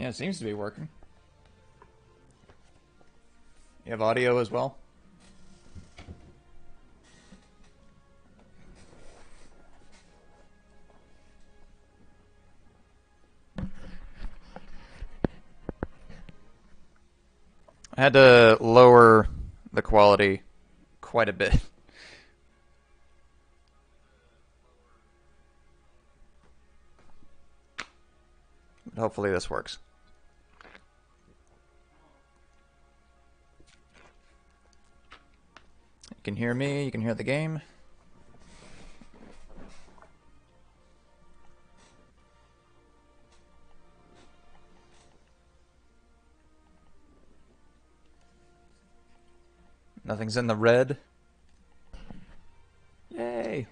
Yeah, it seems to be working. You have audio as well? I had to lower the quality quite a bit. But hopefully this works. You can hear me, you can hear the game. Nothing's in the red. Yay!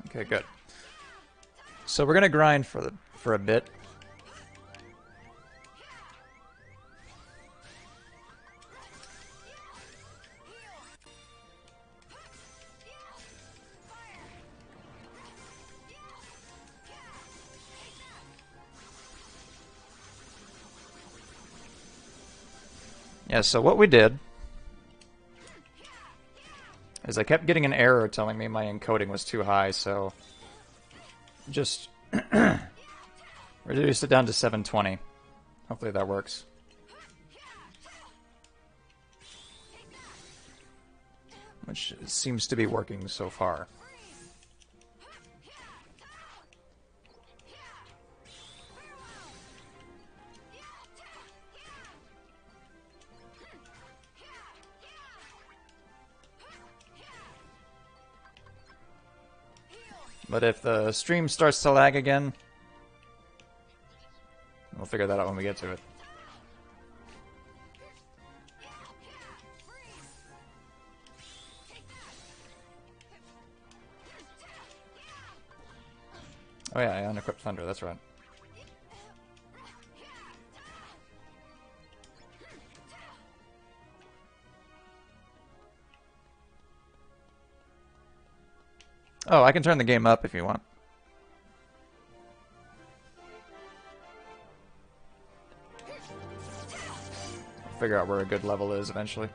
Okay, good. So we're gonna grind for a bit. Yeah, so what we did is I kept getting an error telling me my encoding was too high, so just reduced it down to 720. Hopefully that works. Which seems to be working so far. But if the stream starts to lag again, we'll figure that out when we get to it. Oh yeah, I unequipped Thunder, that's right. Oh, I can turn the game up if you want. I'll figure out where a good level is eventually.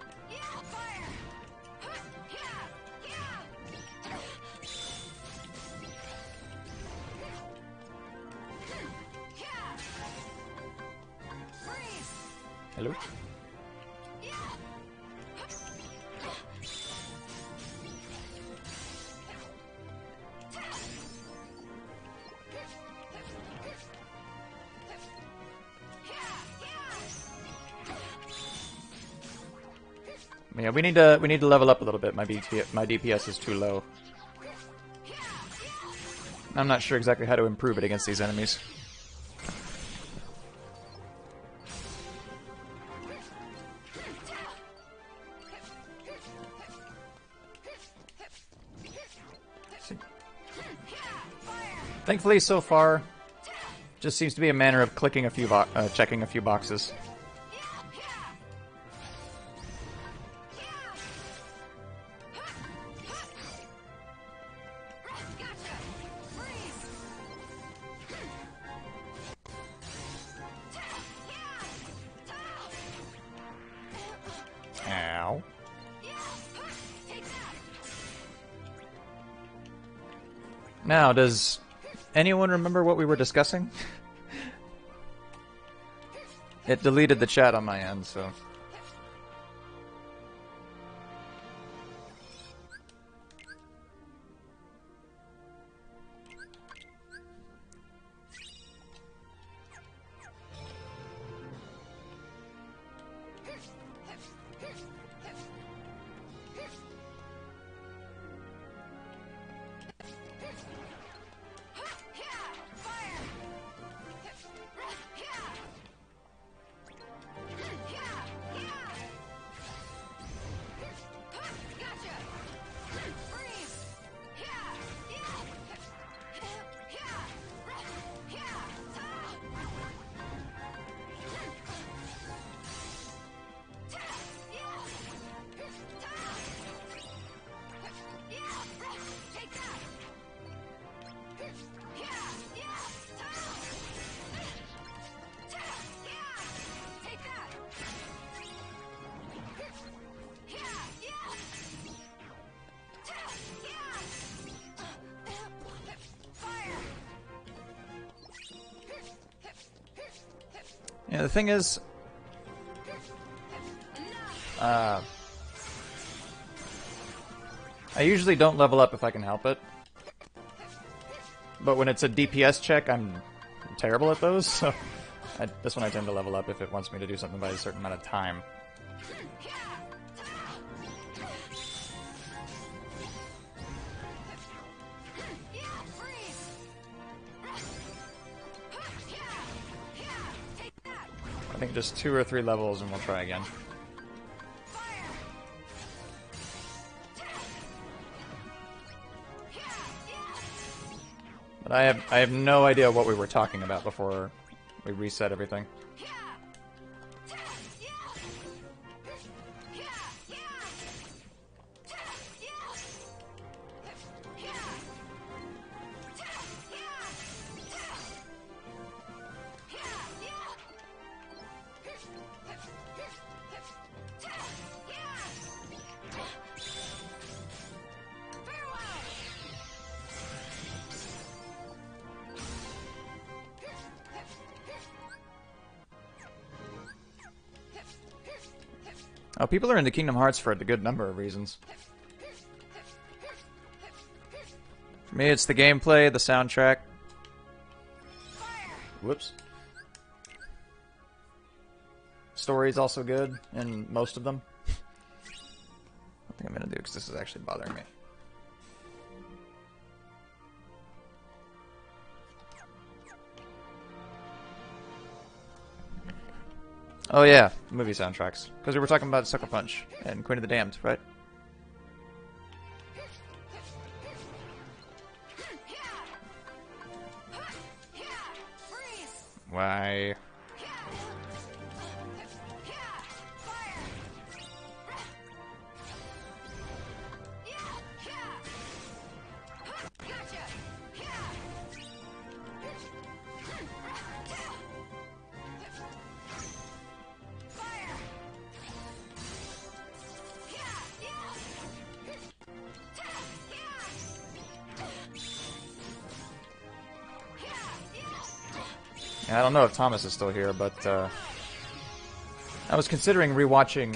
Hello? Yeah, we need to level up a little bit. My DPS is too low. I'm not sure exactly how to improve it against these enemies. Thankfully, so far, just seems to be a matter of clicking a few, checking a few boxes. Ow. Now, does anyone remember what we were discussing? It deleted the chat on my end, so... Yeah, the thing is, I usually don't level up if I can help it. But when it's a DPS check, I'm terrible at those, so this one I tend to level up if it wants me to do something by a certain amount of time. I think just 2 or 3 levels and we'll try again. But I have no idea what we were talking about before we reset everything. Oh, people are into Kingdom Hearts for a good number of reasons. For me, it's the gameplay, the soundtrack. Whoops. Story's also good in most of them. I think I'm gonna do because this is actually bothering me. Oh yeah, movie soundtracks. Because we were talking about Sucker Punch and Queen of the Damned, right? Why? I don't know if Thomas is still here, but I was considering rewatching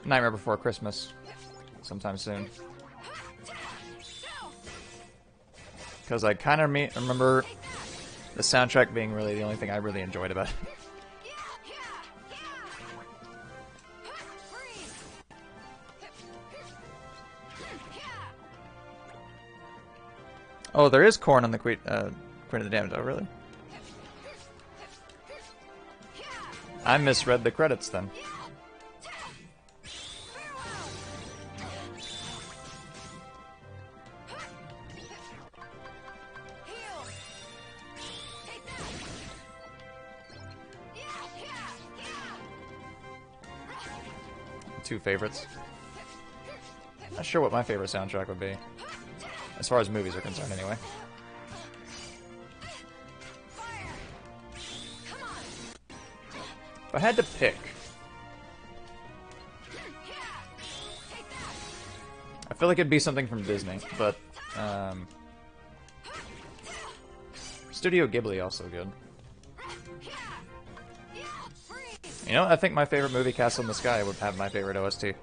Nightmare Before Christmas sometime soon. Because I kind of remember the soundtrack being really the only thing I really enjoyed about it. Oh, there is corn on the Queen of the Damned. Oh, really? I misread the credits then. Two favorites. Not sure what my favorite soundtrack would be. As far as movies are concerned, anyway. If I had to pick, I feel like it'd be something from Disney, but Studio Ghibli also good. You know, I think my favorite movie, Castle in the Sky, would have my favorite OST.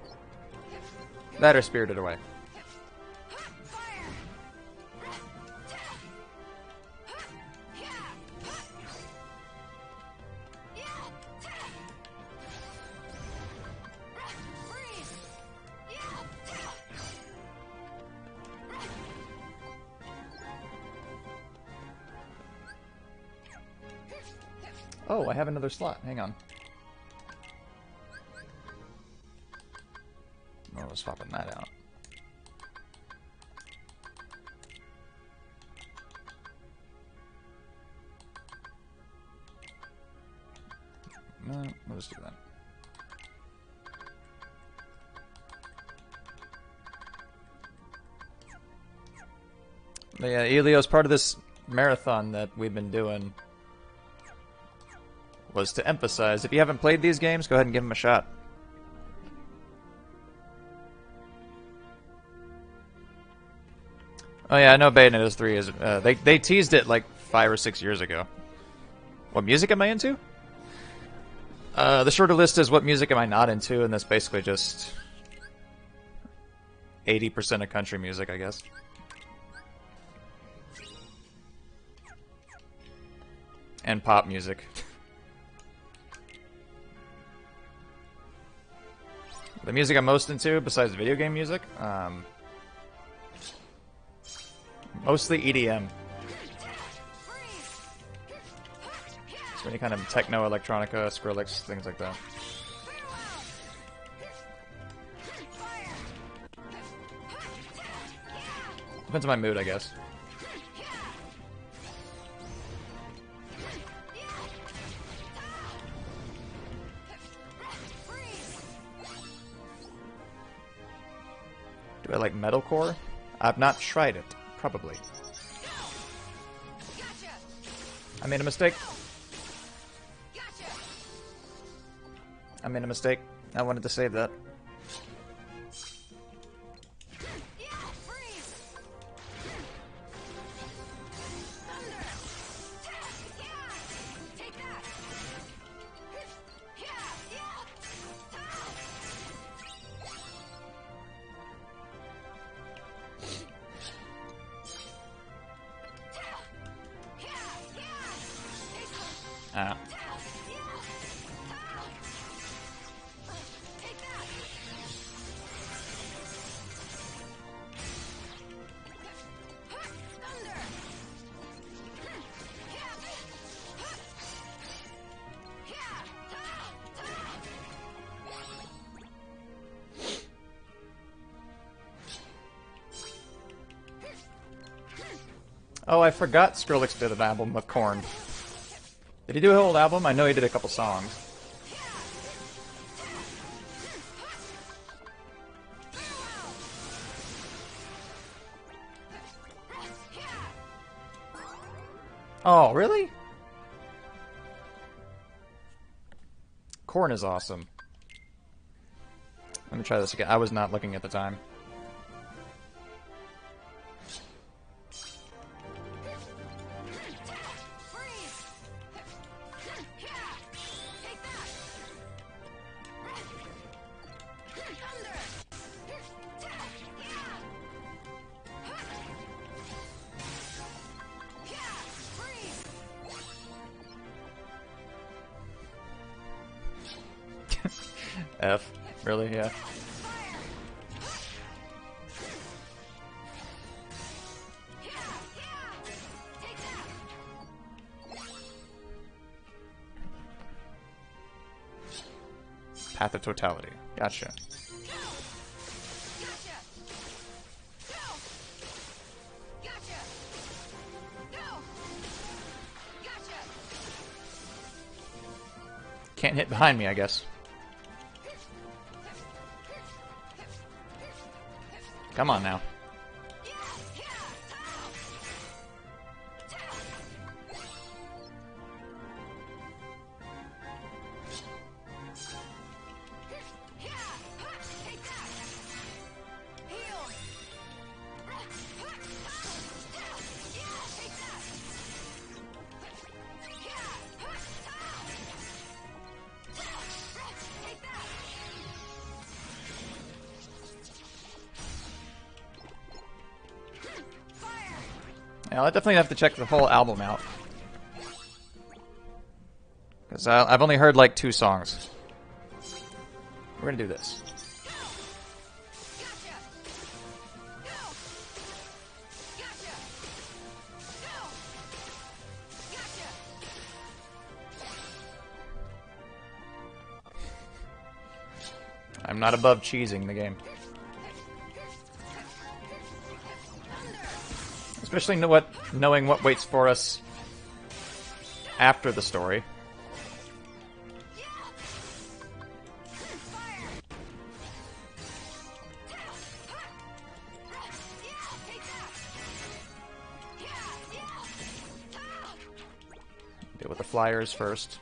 That or Spirited Away. Oh, I have another slot. Hang on. Oh, I was swapping that out. No, we'll just do that. But yeah, Elio's part of this marathon that we've been doing was to emphasize, if you haven't played these games, go ahead and give them a shot. Oh yeah, I know Bayonetta 3 is... they teased it like 5 or 6 years ago. What music am I into? The shorter list is what music am I not into, and that's basically just 80% of country music, I guess. And pop music. The music I'm most into, besides video game music, mostly EDM. So any kind of techno, electronica, Skrillex, things like that. Depends on my mood, I guess. Do I like metalcore? I've not tried it. Probably. I made a mistake. I made a mistake. I wanted to save that. Ah. Oh, I forgot Skrillex did an album with Korn. Did he do a whole album? I know he did a couple songs. Oh, really? Korn is awesome. Let me try this again. I was not looking at the time. F. Really? Yeah. Path of Totality. Gotcha. Can't hit behind me, I guess. Come on now. Yeah, I'll definitely have to check the whole album out. Because I've only heard like 2 songs. We're gonna do this. I'm not above cheesing the game. Especially knowing what waits for us after the story. Deal with the flyers first.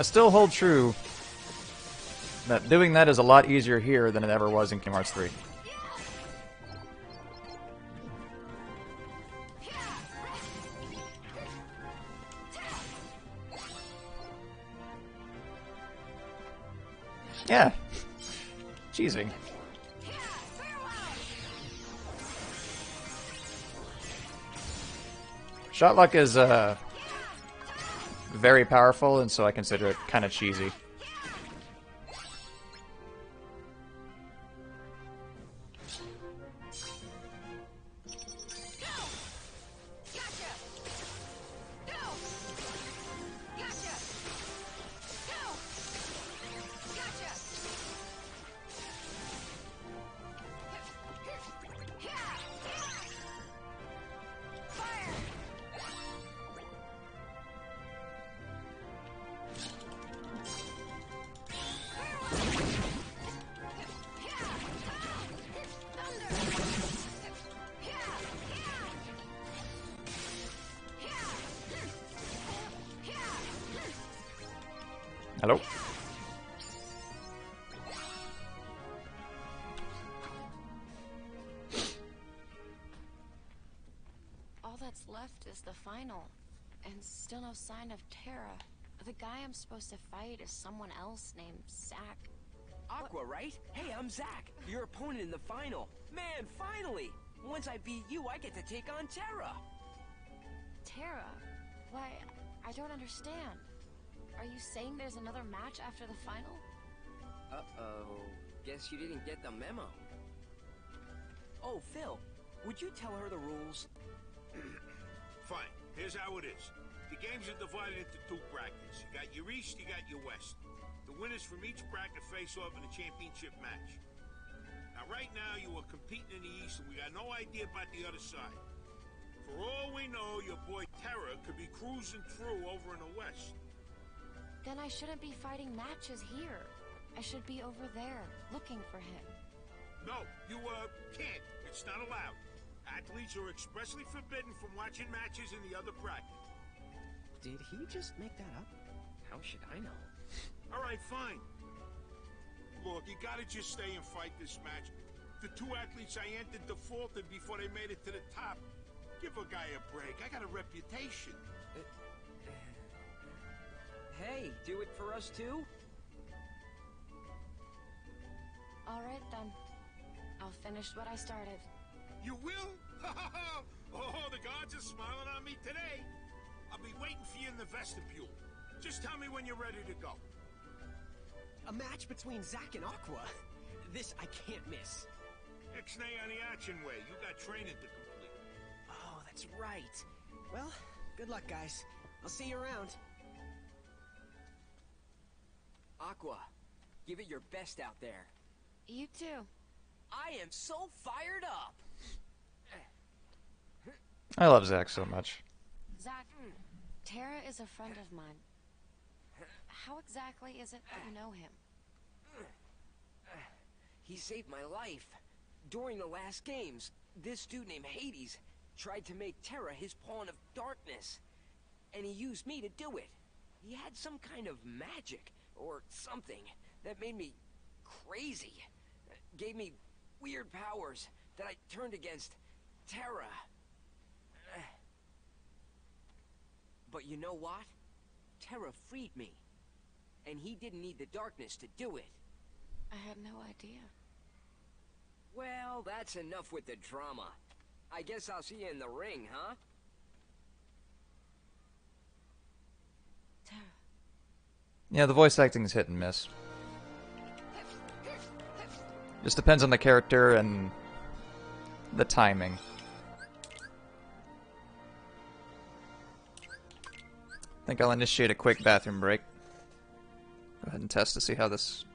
I still hold true that doing that is a lot easier here than it ever was in Kingdom Hearts 3. Yeah. Cheesing. Shotlock is very powerful, and so I consider it kind of cheesy. Hello? All that's left is the final, and still no sign of Terra. The guy I'm supposed to fight is someone else named Zack. Aqua, right? Hey, I'm Zack, your opponent in the final. Man, finally! Once I beat you, I get to take on Terra. Terra? Why, I don't understand. Are you saying there's another match after the final? Uh-oh. Guess you didn't get the memo. Oh, Phil, would you tell her the rules? Fine. Here's how it is. The games are divided into two brackets. You got your East, you got your West. The winners from each bracket face off in a championship match. Now, right now, you are competing in the East, and we got no idea about the other side. For all we know, your boy Terra could be cruising through over in the West. Then I shouldn't be fighting matches here. I should be over there, looking for him. No, you, can't. It's not allowed. Athletes are expressly forbidden from watching matches in the other bracket. Did he just make that up? How should I know? All right, fine. Look, you gotta just stay and fight this match. The two athletes I entered defaulted before they made it to the top. Give a guy a break. I got a reputation. Hey, do it for us too? All right, then. I'll finish what I started. You will? Oh, the gods are smiling on me today. I'll be waiting for you in the vestibule. Just tell me when you're ready to go. A match between Zack and Aqua? This I can't miss. Ixnay on the action way. You got training to complete. Oh, that's right. Well, good luck, guys. I'll see you around. Aqua, give it your best out there. You too. I am so fired up! I love Zack so much. Zack, Terra is a friend of mine. How exactly is it that you know him? He saved my life. During the last games, this dude named Hades tried to make Terra his pawn of darkness. And he used me to do it. He had some kind of magic, or something, that made me crazy. Gave me weird powers that I turned against Terra. But you know what? Terra freed me. And he didn't need the darkness to do it. I had no idea. Well, that's enough with the drama. I guess I'll see you in the ring, huh? Terra. Yeah, the voice acting is hit and miss. Just depends on the character and the timing. I think I'll initiate a quick bathroom break. Go ahead and test to see how this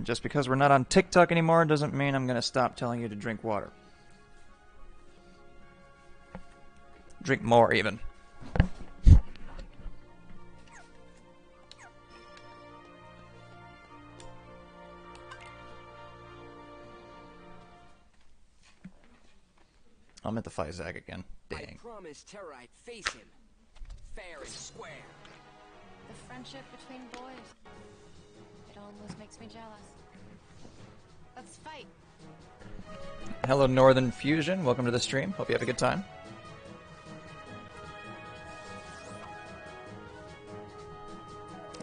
just because we're not on TikTok anymore doesn't mean I'm gonna stop telling you to drink water. Drink more, even. I'm at the fight Zack again. I Dang. promised Terra I'd face him. Fair and square. The friendship between boys. It almost makes me jealous. Let's fight. Hello, Northern Fusion. Welcome to the stream. Hope you have a good time.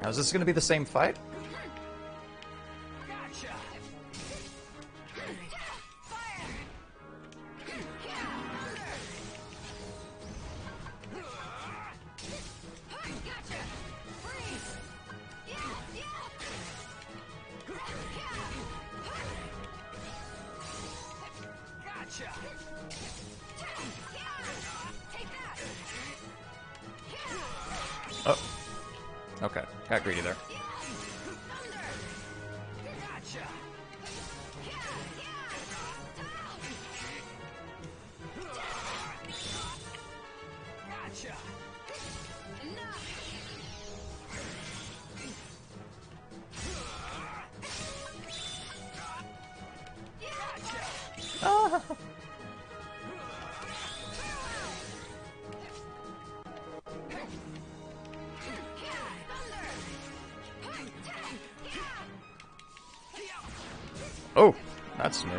Now, is this going to be the same fight? Gotcha! Gotcha! Oh. Okay. Got greedy there. Gotcha! Gotcha! Oh, that's new.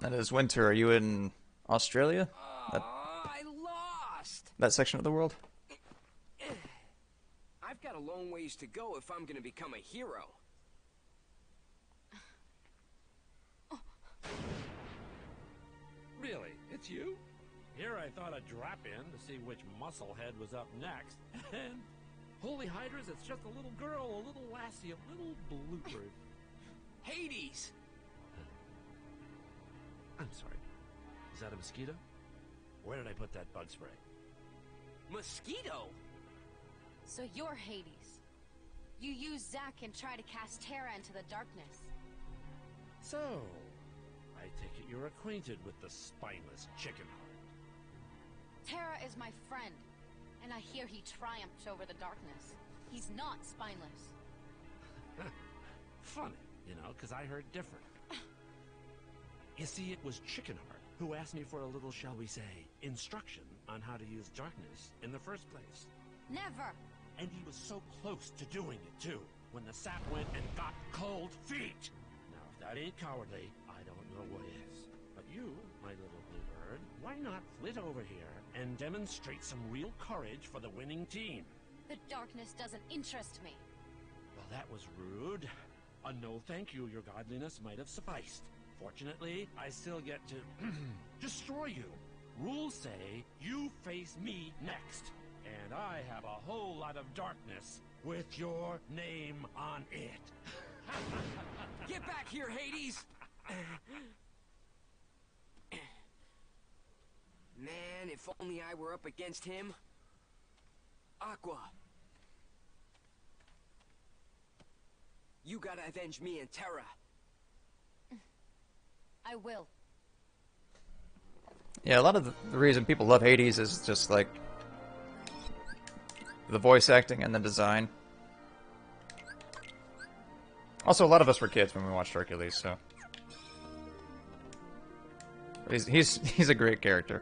That is winter. Are you in Australia? I lost! That section of the world? I've got a long ways to go if I'm gonna become a hero. Really? It's you? Here I thought I'd drop in to see which musclehead was up next. And holy hydras, it's just a little girl, a little lassie, a little bluebird. Hades! I'm sorry. Is that a mosquito? Where did I put that bug spray? Mosquito? So you're Hades. You use Zack and try to cast Terra into the darkness. So, I take it you're acquainted with the spineless chicken heart. Terra is my friend, and I hear he triumphed over the darkness. He's not spineless. Funny, you know, because I heard different. You see, it was Chickenheart who asked me for a little, shall we say, instruction on how to use darkness in the first place. Never! And he was so close to doing it, too, when the sap went and got cold feet! Now, if that ain't cowardly, I don't know what is. But you, my little bluebird, why not flit over here and demonstrate some real courage for the winning team? The darkness doesn't interest me. Well, that was rude. A no thank you, your godliness, might have sufficed. Fortunately, I still get to destroy you. Rules say you face me next. And I have a whole lot of darkness with your name on it. Get back here, Hades! Man, if only I were up against him. Aqua. You gotta avenge me and Terra. I will. Yeah, a lot of the reason people love Hades is just like the voice acting and the design. Also, a lot of us were kids when we watched Hercules, so he's a great character.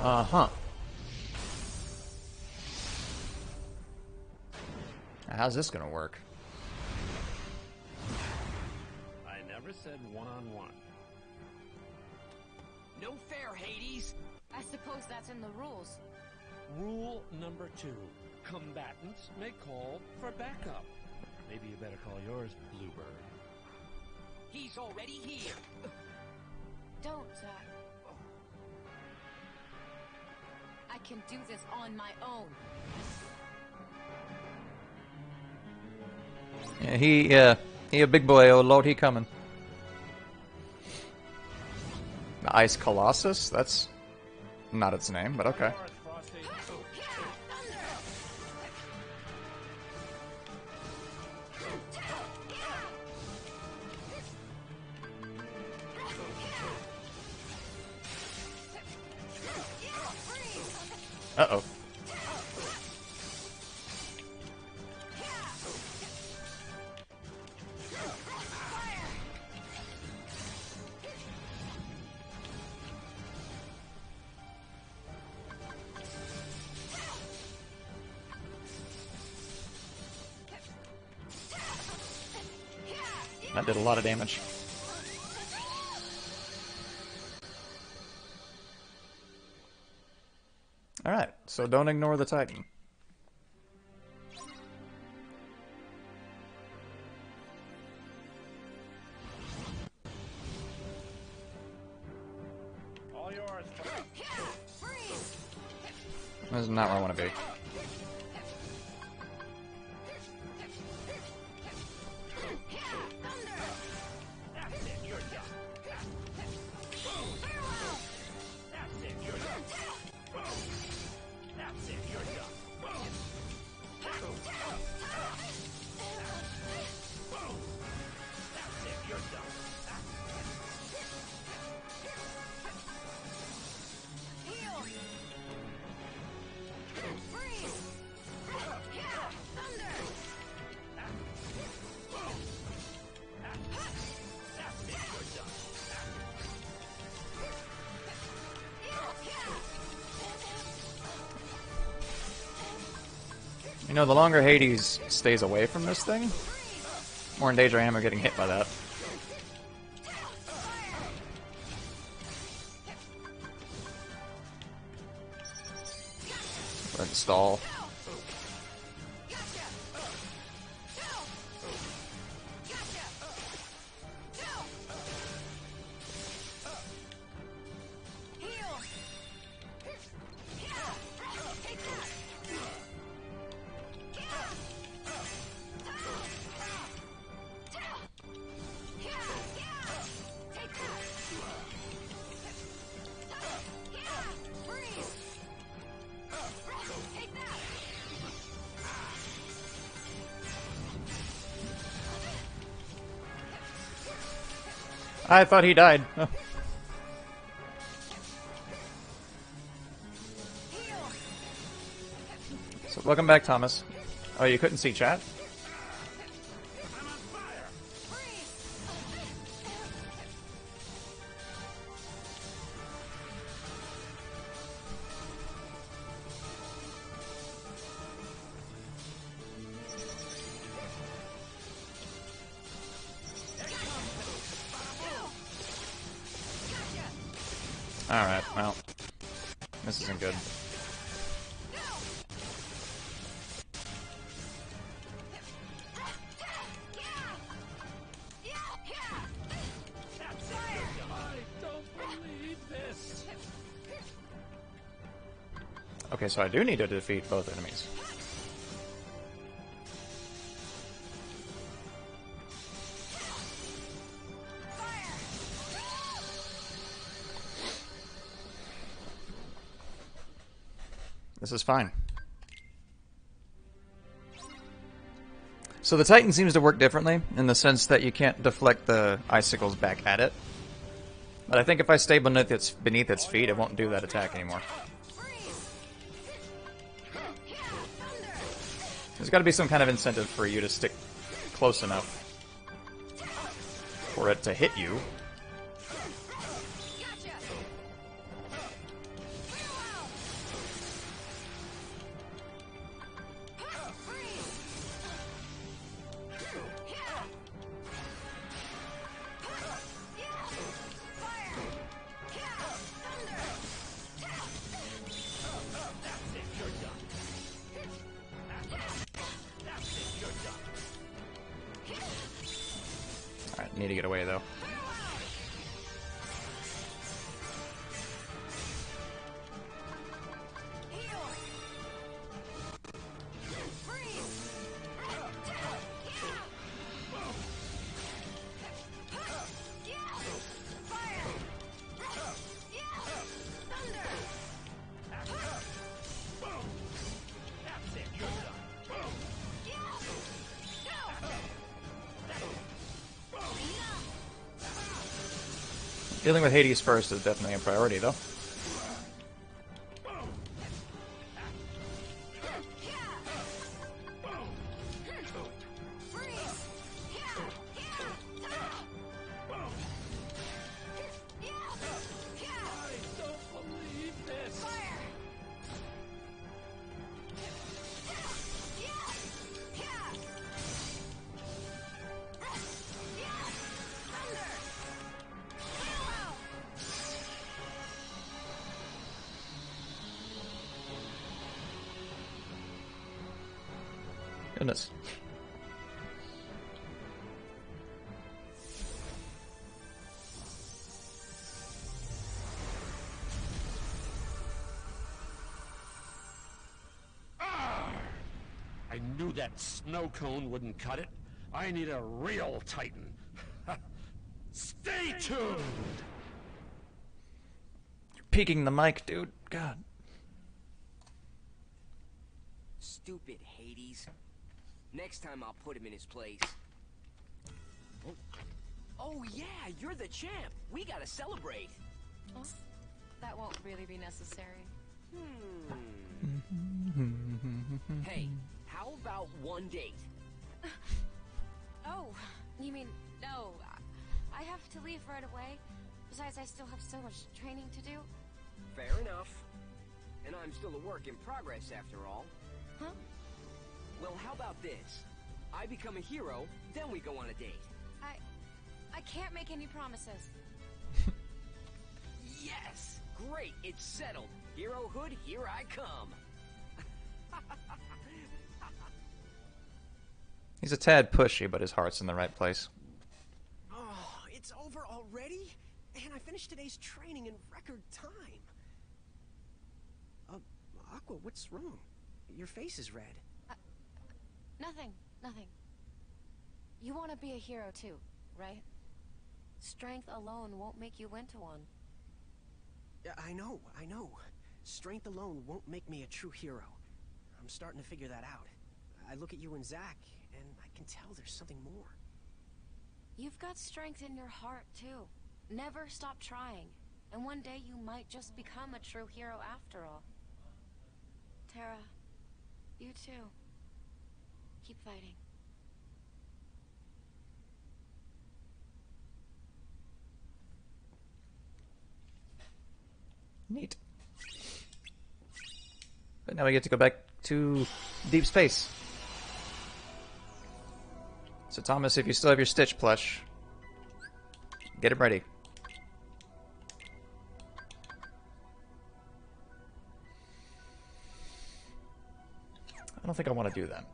Uh-huh. How's this gonna work? I never said one-on-one. No fair, Hades! I suppose that's in the rules. Rule number 2. Combatants may call for backup. Maybe you better call yours Bluebird. He's already here! Don't, I can do this on my own. Yeah, he a big boy. Oh lord, he coming. The Ice Colossus? That's not its name, but okay. Yours, Frosty. Uh-oh. That did a lot of damage. Alright, so don't ignore the Titan. All yours. This is not where I want to be. That's it, you're done. That's it, you're done. That's it, you're done. That's it, you're done. You know, the longer Hades stays away from this thing, more in danger I am of getting hit by that. Go ahead and stall. I thought he died. Oh. So welcome back, Thomas. Oh, you couldn't see chat? Alright, well, this isn't good. Okay, so I do need to defeat both enemies. This is fine. So the Titan seems to work differently, in the sense that you can't deflect the icicles back at it. But I think if I stay beneath its feet, it won't do that attack anymore. There's got to be some kind of incentive for you to stick close enough for it to hit you. need to get away, though. Dealing with Hades first is definitely a priority, though. Goodness. I knew that snow cone wouldn't cut it. I need a real Titan. Stay tuned! You're peeking the mic, dude. God. Stupid Hades. Next time I'll put him in his place. Oh yeah, you're the champ. We gotta celebrate. Oh, that won't really be necessary. Hey, how about one date? Oh, you mean, no. I have to leave right away. Besides, I still have so much training to do. Fair enough. And I'm still a work in progress after all. Huh? Well, how about this? I become a hero, then we go on a date. I can't make any promises. Yes! Great, it's settled. Herohood, here I come. He's a tad pushy, but his heart's in the right place. Oh, it's over already? And I finished today's training in record time. Aqua, what's wrong? Your face is red. Nothing. You want to be a hero too, right? Strength alone won't make you into one. I know. Strength alone won't make me a true hero. I'm starting to figure that out. I look at you and Zack, and I can tell there's something more. You've got strength in your heart too. Never stop trying. And one day you might just become a true hero after all. Terra, you too. Keep fighting. Neat. But now we get to go back to deep space. So Thomas, if you still have your Stitch plush, get it ready. I don't think I want to do that.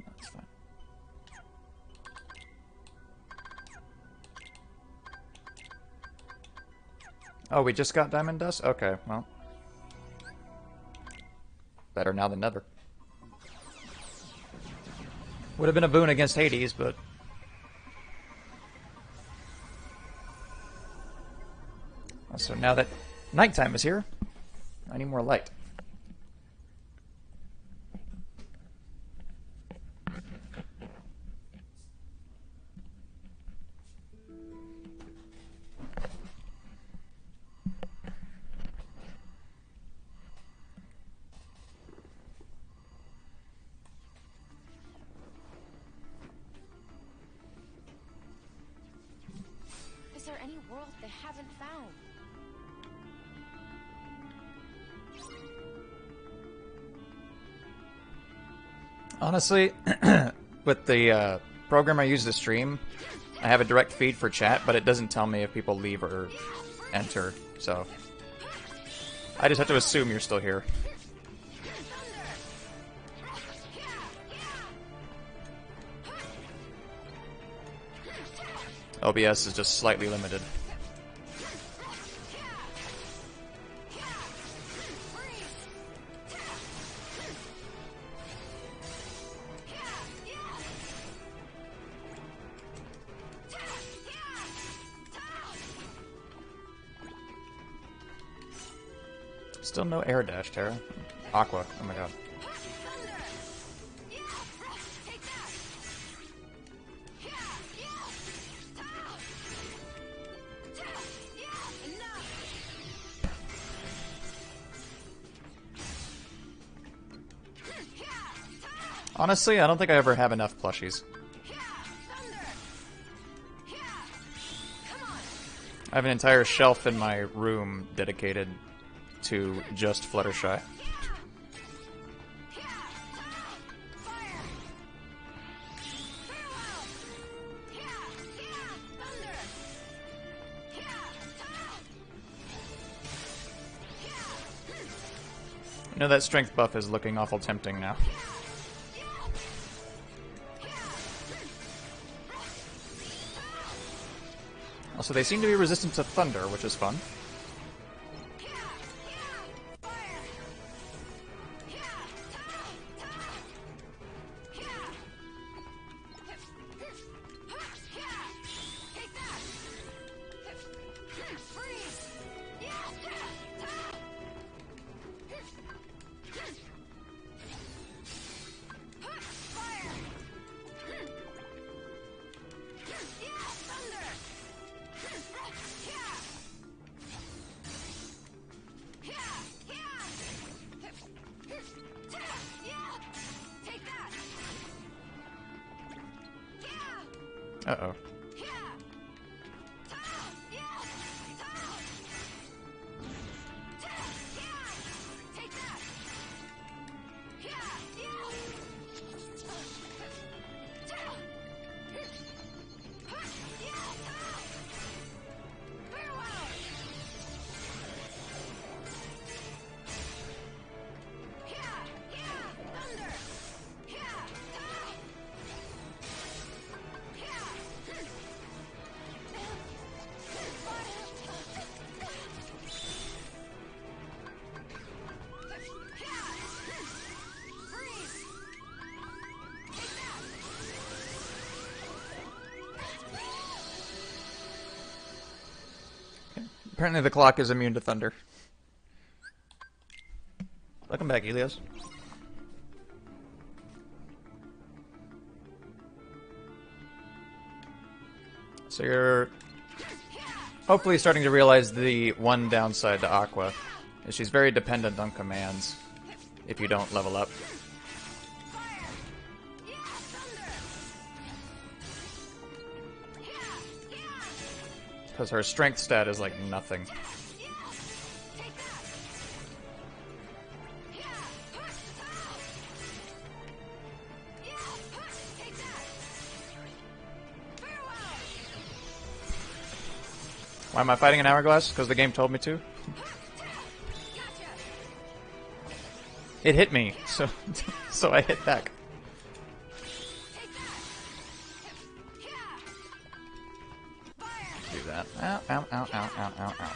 That's fine. Oh, we just got Diamond Dust? Okay, well. Better now than never. Would have been a boon against Hades, but... So now that nighttime is here, I need more light. Is there any world they haven't found? Honestly, with the program I use to stream, I have a direct feed for chat, but it doesn't tell me if people leave or enter, so I just have to assume you're still here. OBS is just slightly limited. Still no air dash, Terra. Aqua, oh my god. Honestly, I don't think I ever have enough plushies. I have an entire shelf in my room dedicated to just Fluttershy. You know, that strength buff is looking awful tempting now. Also, they seem to be resistant to thunder, which is fun. Uh-oh. Apparently the clock is immune to thunder. Welcome back, Elios. So you're hopefully starting to realize the one downside to Aqua is she's very dependent on commands if you don't level up. Because her strength stat is like nothing. Why am I fighting an hourglass? Because the game told me to? It hit me, so so I hit back. Do that. Ow, ow, ow, ow, ow, ow, ow.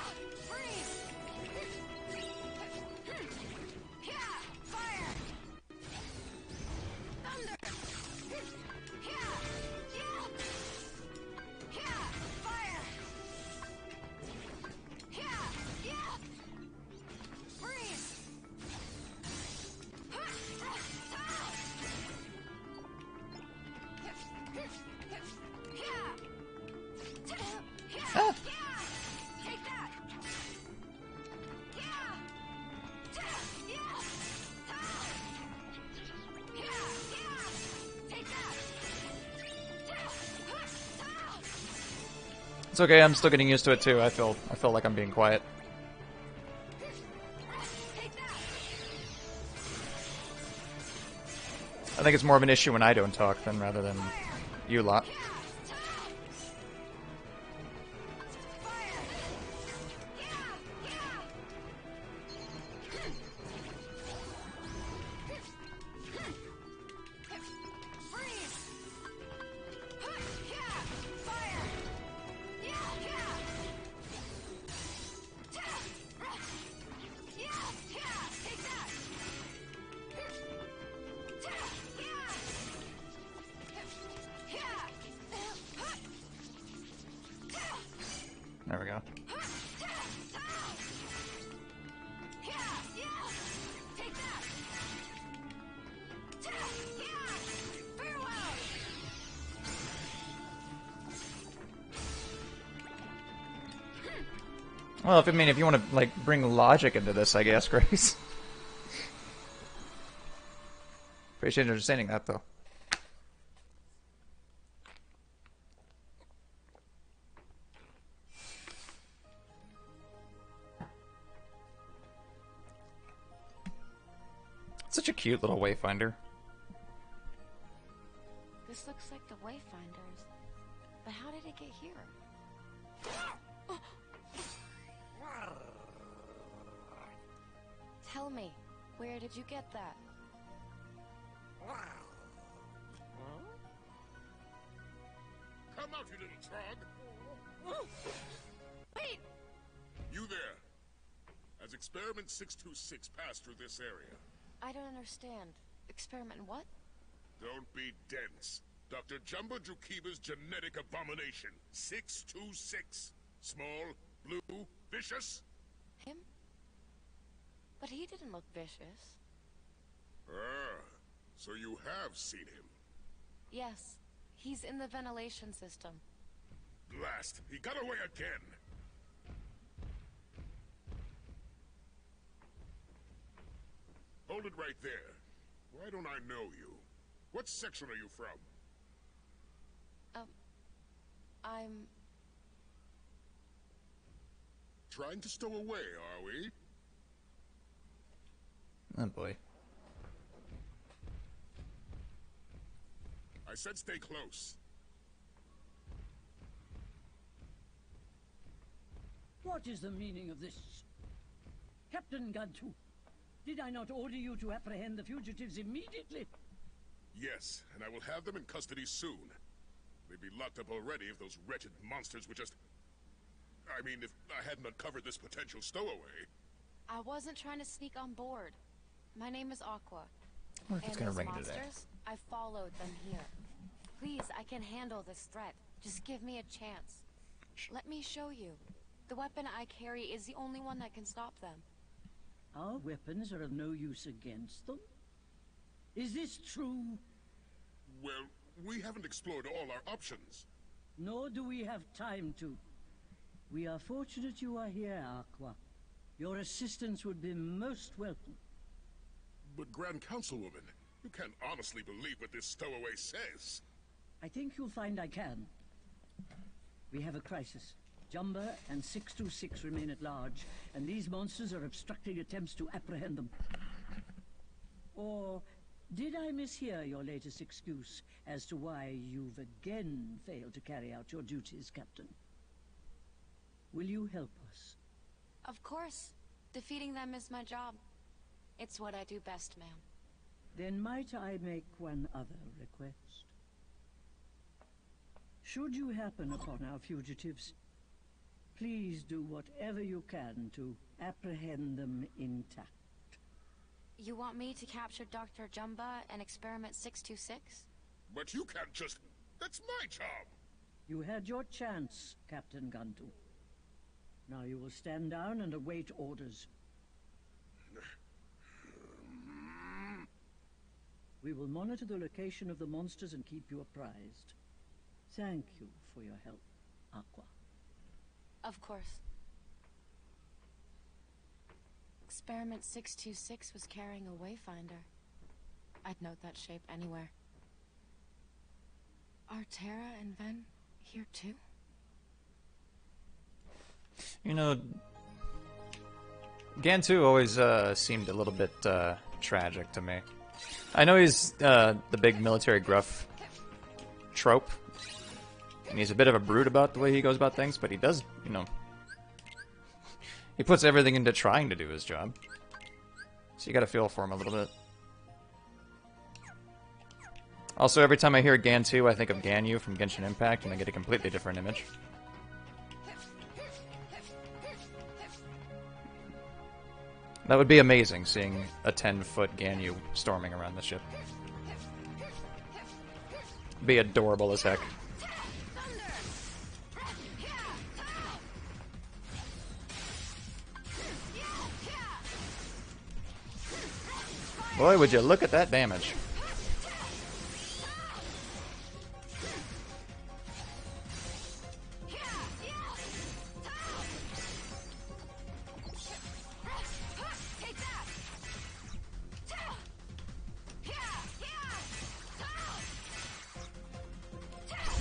It's okay, I'm still getting used to it too. I feel like I'm being quiet. I think it's more of an issue when I don't talk than rather than you lot. Well, if you want to like bring logic into this, I guess, Grace. Appreciate understanding that, though. Such a cute little wayfinder. This looks like the Wayfinders. But how did it get here? Tell me, where did you get that? Come out, you little trog! Wait! You there! As Experiment 626 passed through this area. I don't understand. Experiment what? Don't be dense. Dr. Jumbo Jukiba's genetic abomination. 626. Small, blue, vicious. Him? But he didn't look vicious. Ah, so you have seen him. Yes, he's in the ventilation system. Blast, he got away again. Hold it right there. Why don't I know you? What section are you from? I'm... Trying to stow away, are we? Oh boy. I said stay close. What is the meaning of this? Captain Gantu, did I not order you to apprehend the fugitives immediately? Yes, and I will have them in custody soon. They'd be locked up already if those wretched monsters would just... I mean, if I hadn't uncovered this potential stowaway. I wasn't trying to sneak on board. My name is Aqua. I wonder if it's And gonna those ring monsters, today. I followed them here. Please, I can handle this threat. Just give me a chance. Let me show you. The weapon I carry is the only one that can stop them. Our weapons are of no use against them? Is this true? Well, we haven't explored all our options. Nor do we have time to. We are fortunate you are here, Aqua. Your assistance would be most welcome. But Grand Councilwoman, you can't honestly believe what this stowaway says. I think you'll find I can. We have a crisis. Jumba and 626 remain at large, and these monsters are obstructing attempts to apprehend them. Or did I mishear your latest excuse as to why you've again failed to carry out your duties, Captain? Will you help us? Of course. Defeating them is my job. It's what I do best, ma'am. Then might I make one other request? Should you happen upon our fugitives, please do whatever you can to apprehend them intact. You want me to capture Dr. Jumba and Experiment 626? But you can't just... That's my job! You had your chance, Captain Gantu. Now you will stand down and await orders. We will monitor the location of the monsters and keep you apprised. Thank you for your help, Aqua. Of course. Experiment 626 was carrying a wayfinder. I'd note that shape anywhere. Are Terra and Ven here too? You know, Gantu always seemed a little bit tragic to me. I know he's the big military gruff trope, and he's a bit of a brute about the way he goes about things, but he does, you know, he puts everything into trying to do his job. So you gotta feel for him a little bit. Also, every time I hear Gantu, I think of Ganyu from Genshin Impact, and I get a completely different image. That would be amazing, seeing a 10-foot Ganyu storming around the ship. Be adorable as heck. Boy, would you look at that damage.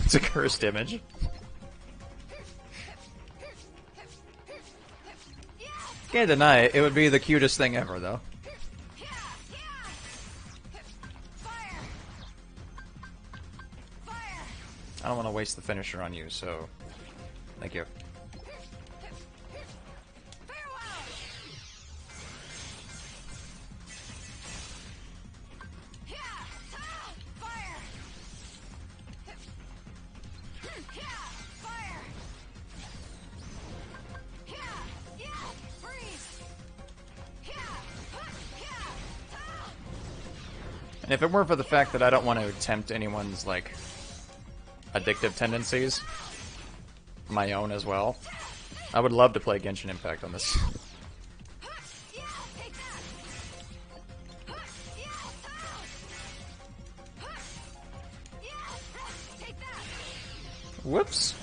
It's a cursed image. Can't deny it. It would be the cutest thing ever, though. I don't want to waste the finisher on you, so thank you. And if it weren't for the fact that I don't want to tempt anyone's, like, addictive tendencies, my own as well, I would love to play Genshin Impact on this. Whoops.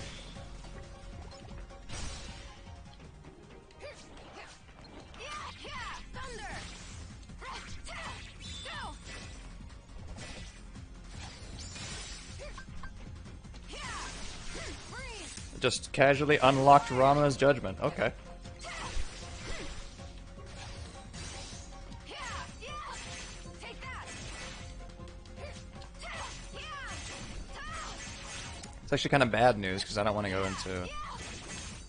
Just casually unlocked Rama's judgment. Okay. It's actually kind of bad news because I don't want to go into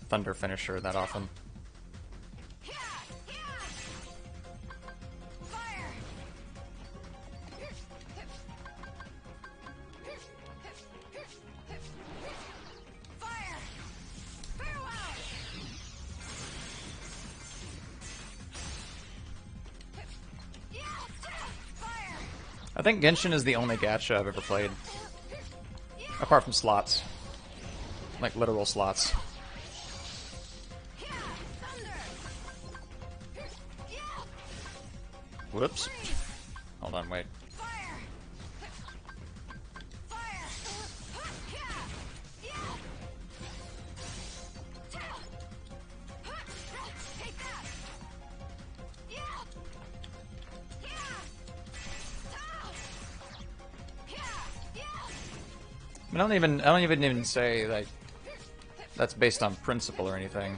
Thunder Finisher that often. I think Genshin is the only gacha I've ever played. Apart from slots. Like literal slots. Whoops. Hold on, wait. I don't even say like that's based on principle or anything.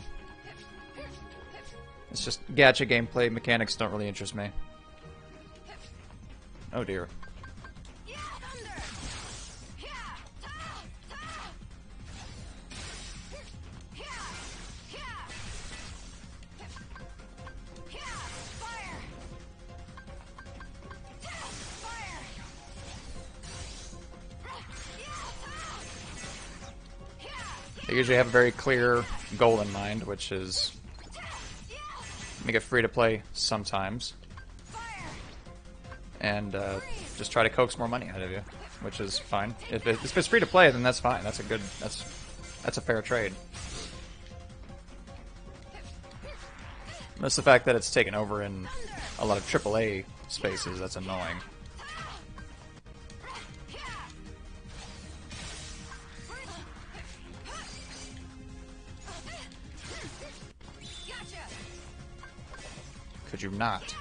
It's just gacha gameplay mechanics don't really interest me. Oh dear. I usually have a very clear goal in mind, which is make it free to play sometimes, and just try to coax more money out of you, which is fine. If it's free to play, then that's fine. That's a fair trade. It's the fact that it's taken over in a lot of AAA spaces that's annoying. Could you not?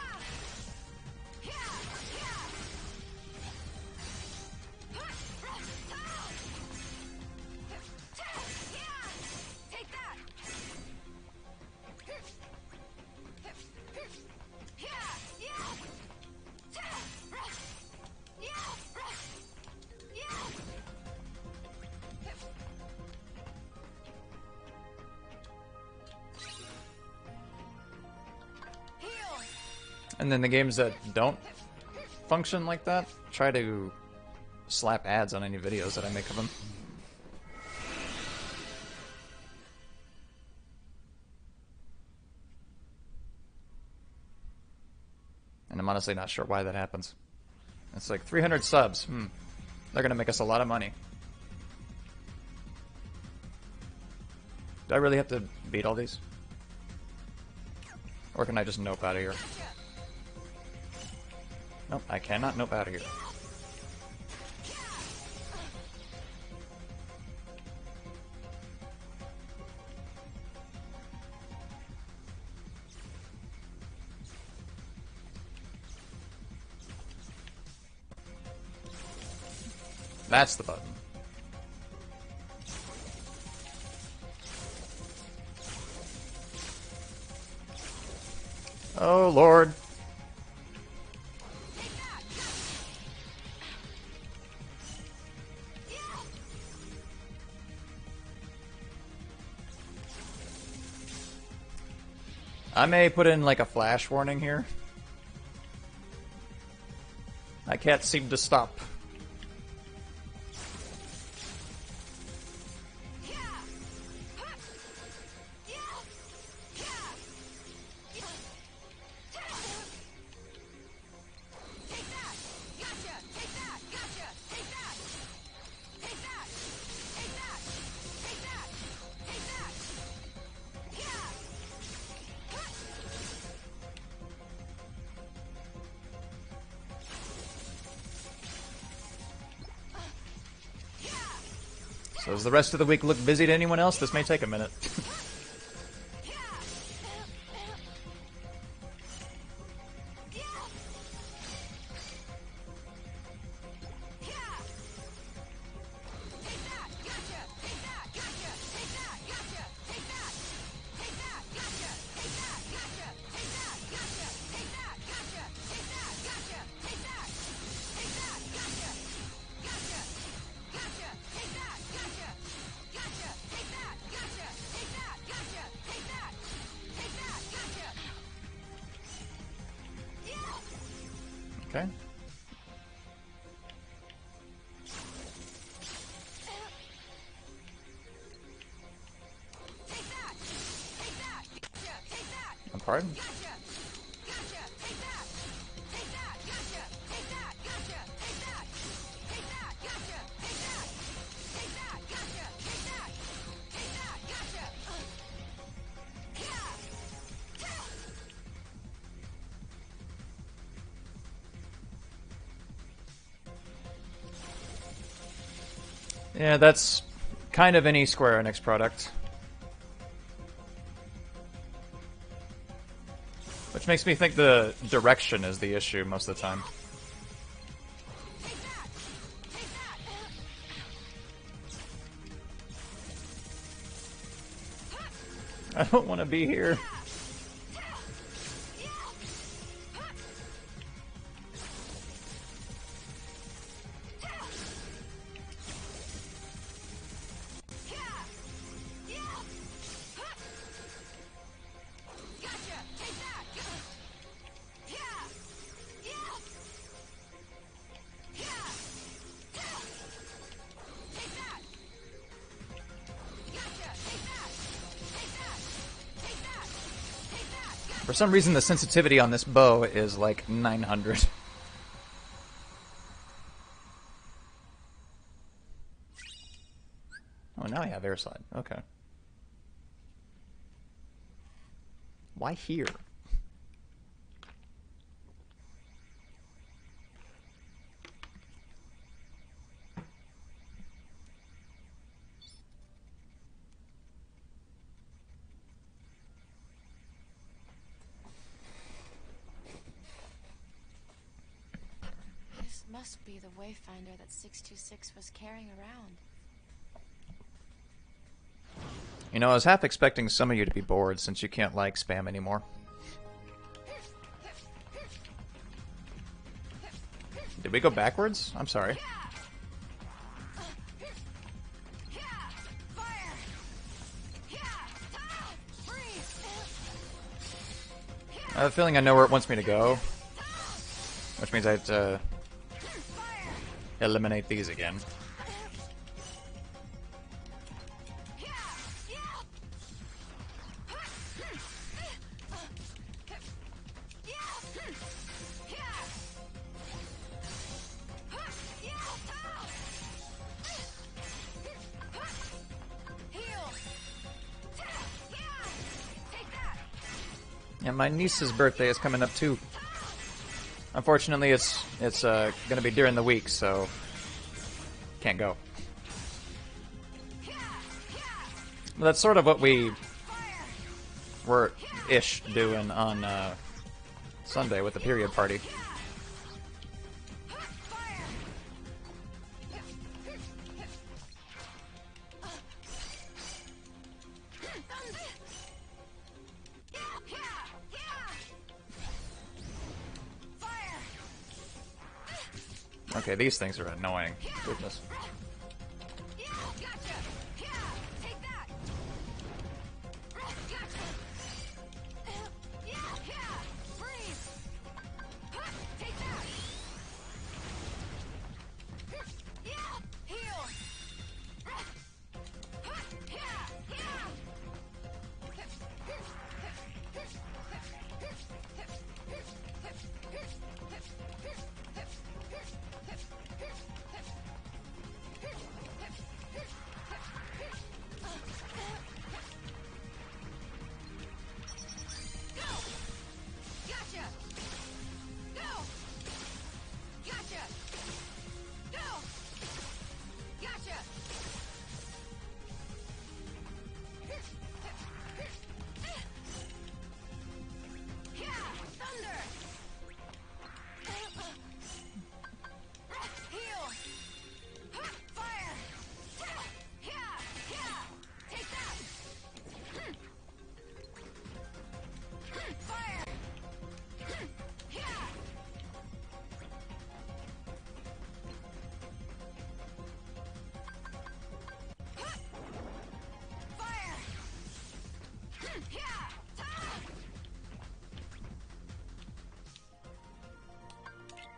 And then the games that don't function like that, try to slap ads on any videos that I make of them. And I'm honestly not sure why that happens. It's like 300 subs. They're gonna make us a lot of money. Do I really have to beat all these? Or can I just nope out of here? Nope, I cannot nope out of here. That's the button. Oh, Lord. I may put in like a flash warning here. I can't seem to stop. So does the rest of the week look busy to anyone else? This may take a minute. Okay. Pardon? Yeah, that's kind of any Square Enix product. Which makes me think the direction is the issue most of the time. I don't want to be here. For some reason, the sensitivity on this bow is like 900. Oh, now I have air slide. Okay. Why here? Must be the Wayfinder that 626 was carrying around. You know, I was half expecting some of you to be bored since you can't like spam anymore. Did we go backwards? I'm sorry. I have a feeling I know where it wants me to go. Which means I have to eliminate these again. Yeah, my niece's birthday is coming up too. Unfortunately, it's going to be during the week, so can't go. But that's sort of what we were doing on Sunday with the period party. Okay, these things are annoying. Goodness.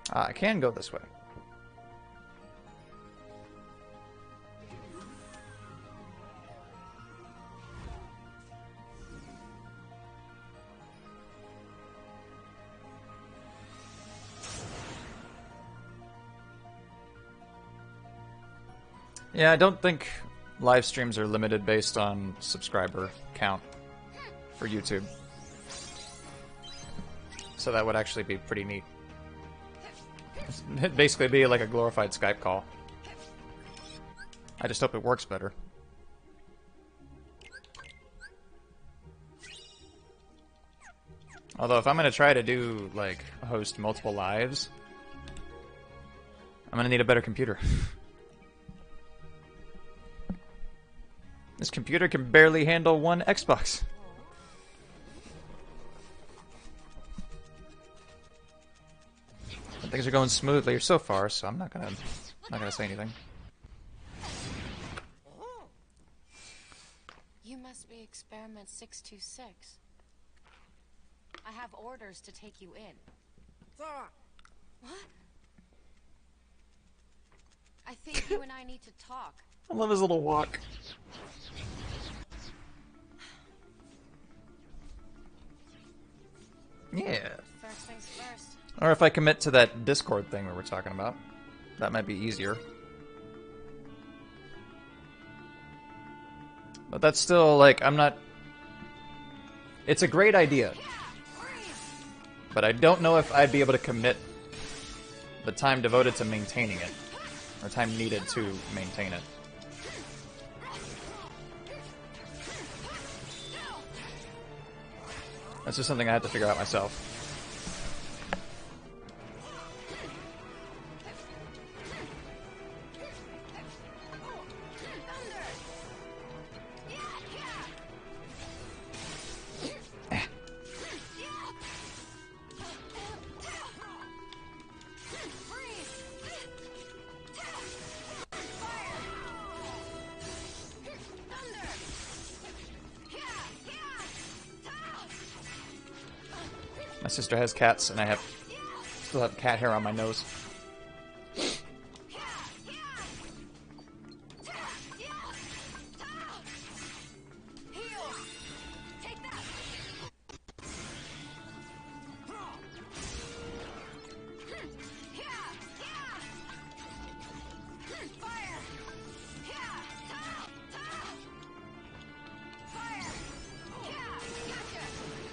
I can go this way. Yeah, I don't think live streams are limited based on subscriber count for YouTube. So that would actually be pretty neat. It'd basically be like a glorified Skype call. I just hope it works better. Although if I'm gonna try to do, like, host multiple lives, I'm gonna need a better computer. This computer can barely handle one Xbox. Things are going smoothly so far, so I'm not gonna say anything. You must be Experiment 626. I have orders to take you in. What? I think you and I need to talk. I love his little walk. Yeah. First things first. Or if I commit to that Discord thing we were talking about, that might be easier. But that's still, like, I'm not... It's a great idea. But I don't know if I'd be able to commit the time devoted to maintaining it. Or time needed to maintain it. That's just something I have to figure out myself. My sister has cats, and I still have cat hair on my nose.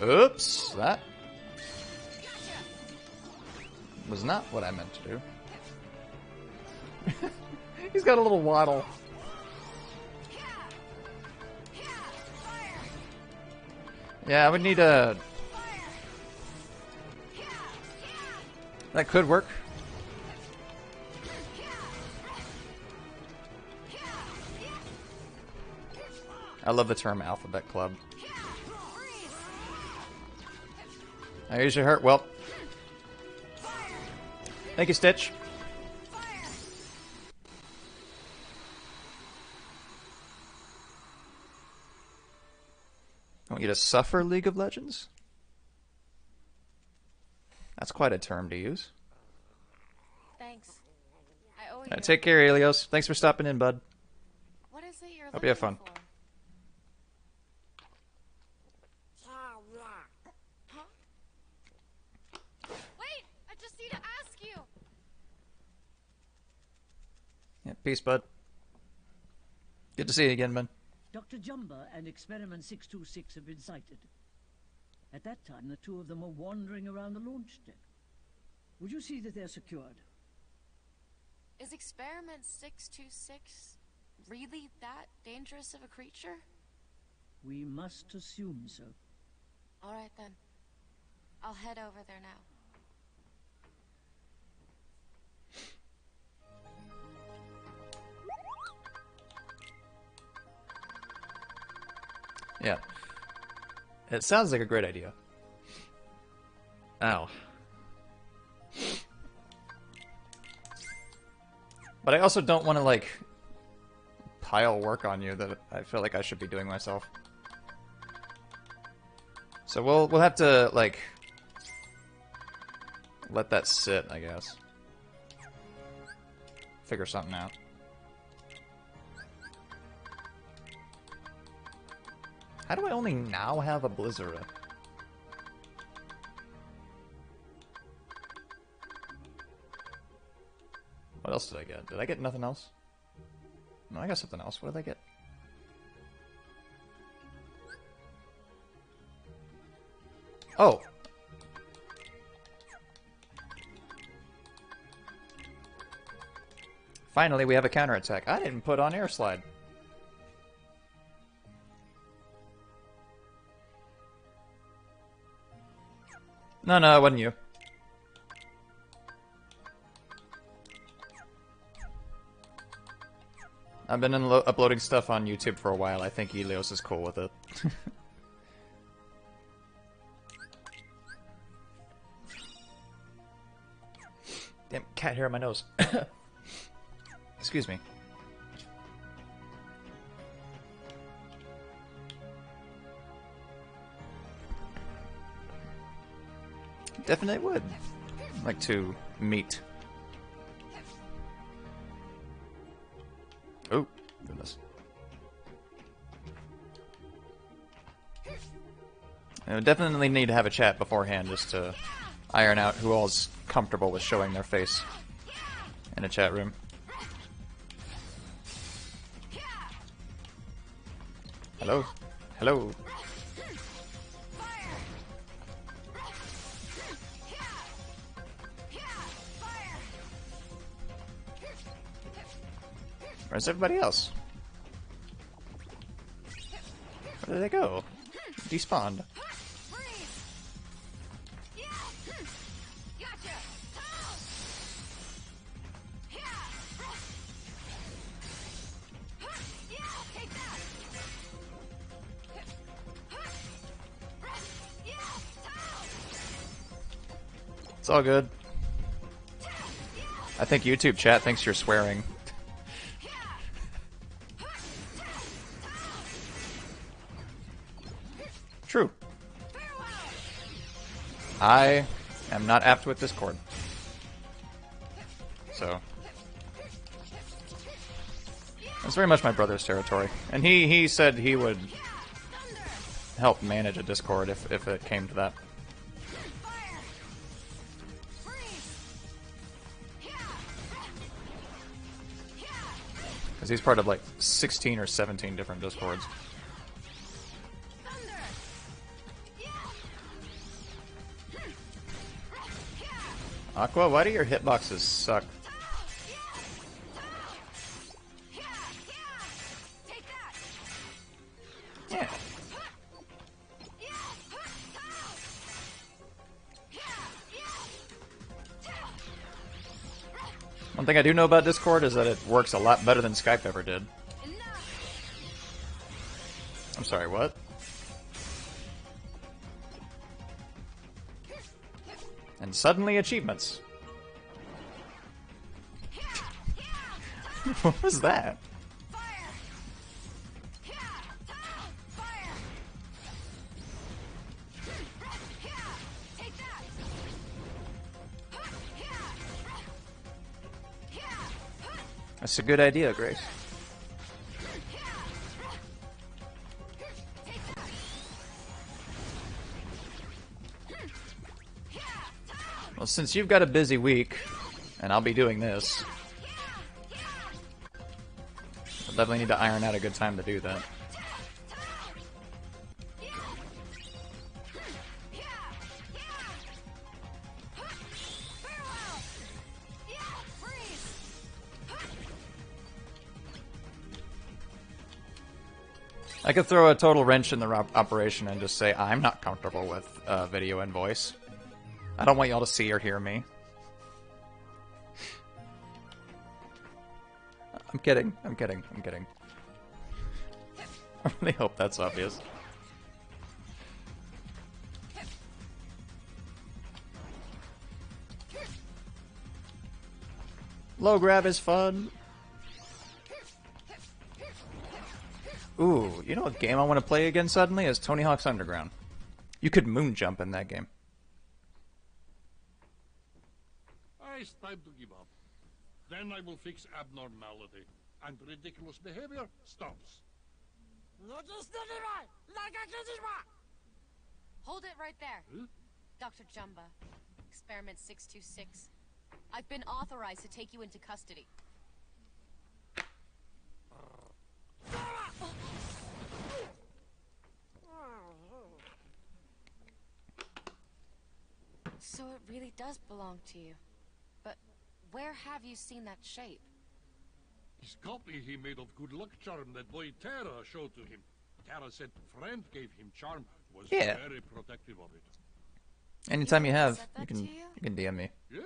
Oops, that was not what I meant to do. He's got a little waddle. Yeah, I would need a... That could work. I love the term Alphabet Club. I usually hurt. Well, thank you, Stitch. you to suffer, League of Legends? That's quite a term to use. Thanks. I owe you. Take care, Helios. Thanks for stopping in, bud. What is it you're Hope you have looking fun. for? Huh? Wait! I just need to ask you! Yeah, peace, bud. Good to see you again, man. Dr. Jumba and Experiment 626 have been sighted. At that time, the two of them were wandering around the launch deck. Would you see that they're secured? Is Experiment 626 really that dangerous of a creature? We must assume so. Alright then. I'll head over there now. Yeah. It sounds like a great idea. Ow. But I also don't want to, like, pile work on you that I feel like I should be doing myself. So we'll have to, like, let that sit, I guess. Figure something out. How do I only now have a Blizzard? What else did I get? Did I get nothing else? No, I got something else. What did I get? Oh! Finally, we have a counterattack. I didn't put on air slide. No, it wasn't you. I've been uploading stuff on YouTube for a while. I think Helios is cool with it. Damn, cat hair on my nose. Excuse me. Definitely would like to meet. Oh, goodness. I would definitely need to have a chat beforehand just to iron out who all's comfortable with showing their face in a chat room. Hello? Hello? Where's everybody else? Where did they go? Despawned. It's all good. I think YouTube chat thinks you're swearing. True. I am not apt with Discord. So. It's very much my brother's territory. And he said he would help manage a Discord if it came to that. Because he's part of like 16 or 17 different Discords. Aqua, why do your hitboxes suck? Yeah. One thing I do know about Discord is that it works a lot better than Skype ever did. I'm sorry, what? And suddenly achievements. What was that? That's a good idea, Grace. Well, since you've got a busy week, and I'll be doing this, I'll definitely need to iron out a good time to do that. I could throw a total wrench in the operation and just say, I'm not comfortable with video and voice. I don't want y'all to see or hear me. I'm kidding. I'm kidding. I'm kidding. I really hope that's obvious. Low grab is fun. Ooh, you know what game I want to play again suddenly is Tony Hawk's Underground. You could moon jump in that game. It's time to give up. Then I will fix abnormality, and ridiculous behavior stops. Hold it right there. Huh? Dr. Jumba. Experiment 626. I've been authorized to take you into custody. So it really does belong to you. But where have you seen that shape? His copy he made of good luck charm that boy Terra showed to him. Terra said friend gave him charm, was Yeah. very protective of it. Anytime you have, said you that can to you you? can DM me. Yes.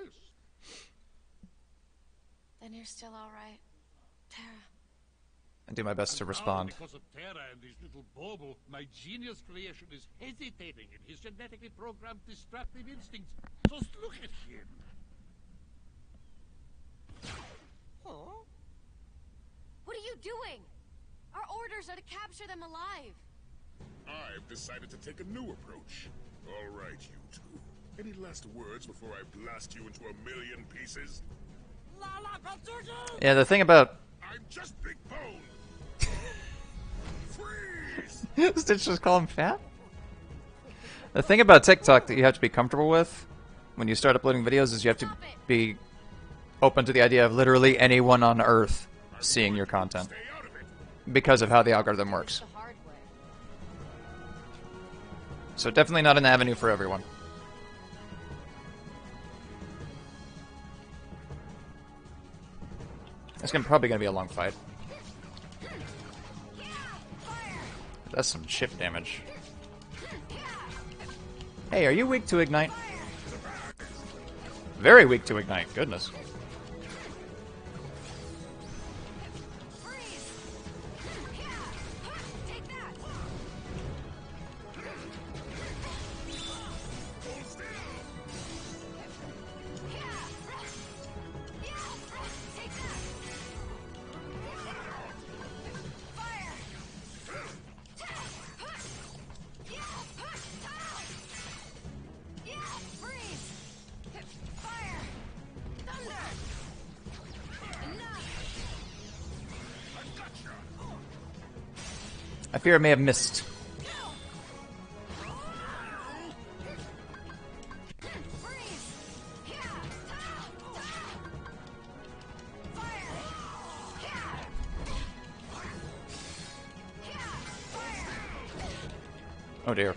Then you're still alright. Tara. I do my best to And respond. Now, because of Terra and his little Bobo, my genius creation is hesitating in his genetically programmed destructive instincts. Just look at him. What are you doing? Our orders are to capture them alive. I've decided to take a new approach. All right, you two. Any last words before I blast you into a million pieces? Yeah, the thing about I'm just Big Bone. Freeze! Stitch just call him fat? The thing about TikTok that you have to be comfortable with when you start uploading videos is you have to be open to the idea of literally anyone on Earth seeing your content Stay out of it. because of how the algorithm works. The hard way. So definitely not an avenue for everyone. It's probably gonna be a long fight. That's some chip damage. Hey, are you weak to Ignite? Very weak to Ignite, goodness. Take that. Take that. Fire. Freeze. Fire. Thunder. Enough. I fear I may have missed. Freeze. Oh dear.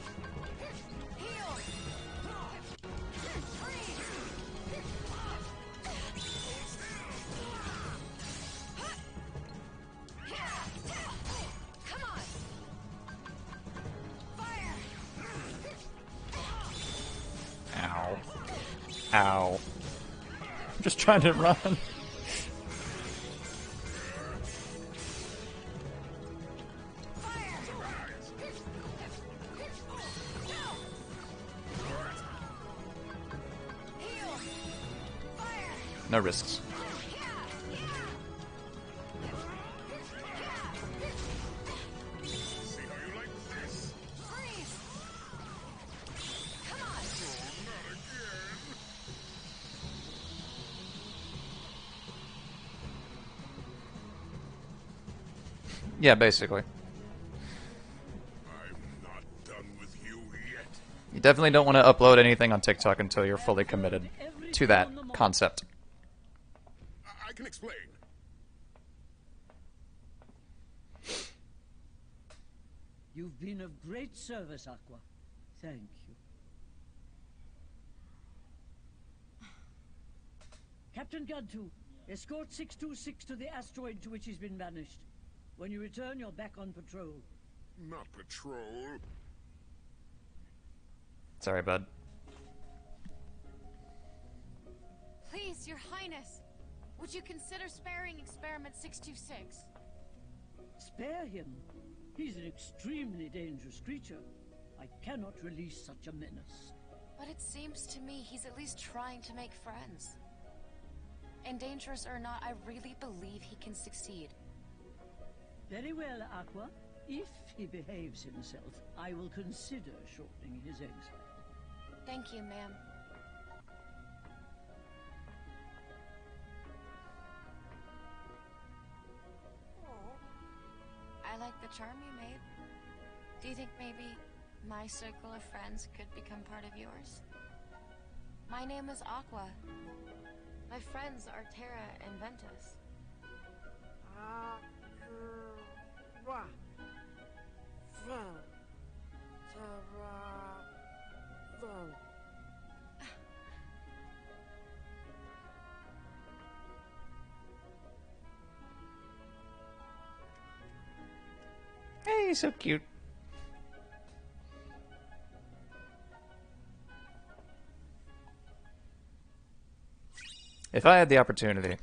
Come on. Fire. Ow. Ow. I'm just trying to run. No risks. See how you like this? Freeze. Come on. Not again. Yeah, basically. I'm not done with you yet. You definitely don't want to upload anything on TikTok until you're fully committed to that concept. I can explain. You've been of great service, Aqua. Thank you. Captain Gantu, escort 626 to the asteroid to which he's been banished. When you return, you're back on patrol. Not patrol. Sorry, bud. Please, Your Highness, would you consider sparing Experiment 626? Spare him. He's an extremely dangerous creature. I cannot release such a menace. But it seems to me he's at least trying to make friends. And dangerous or not, I really believe he can succeed. Very well, Aqua. If he behaves himself, I will consider shortening his exile. Thank you, ma'am. I like the charm you made. Do you think maybe my circle of friends could become part of yours? My name is Aqua. My friends are Terra and Ventus. Aqua. Hey, he's so cute. If I had the opportunity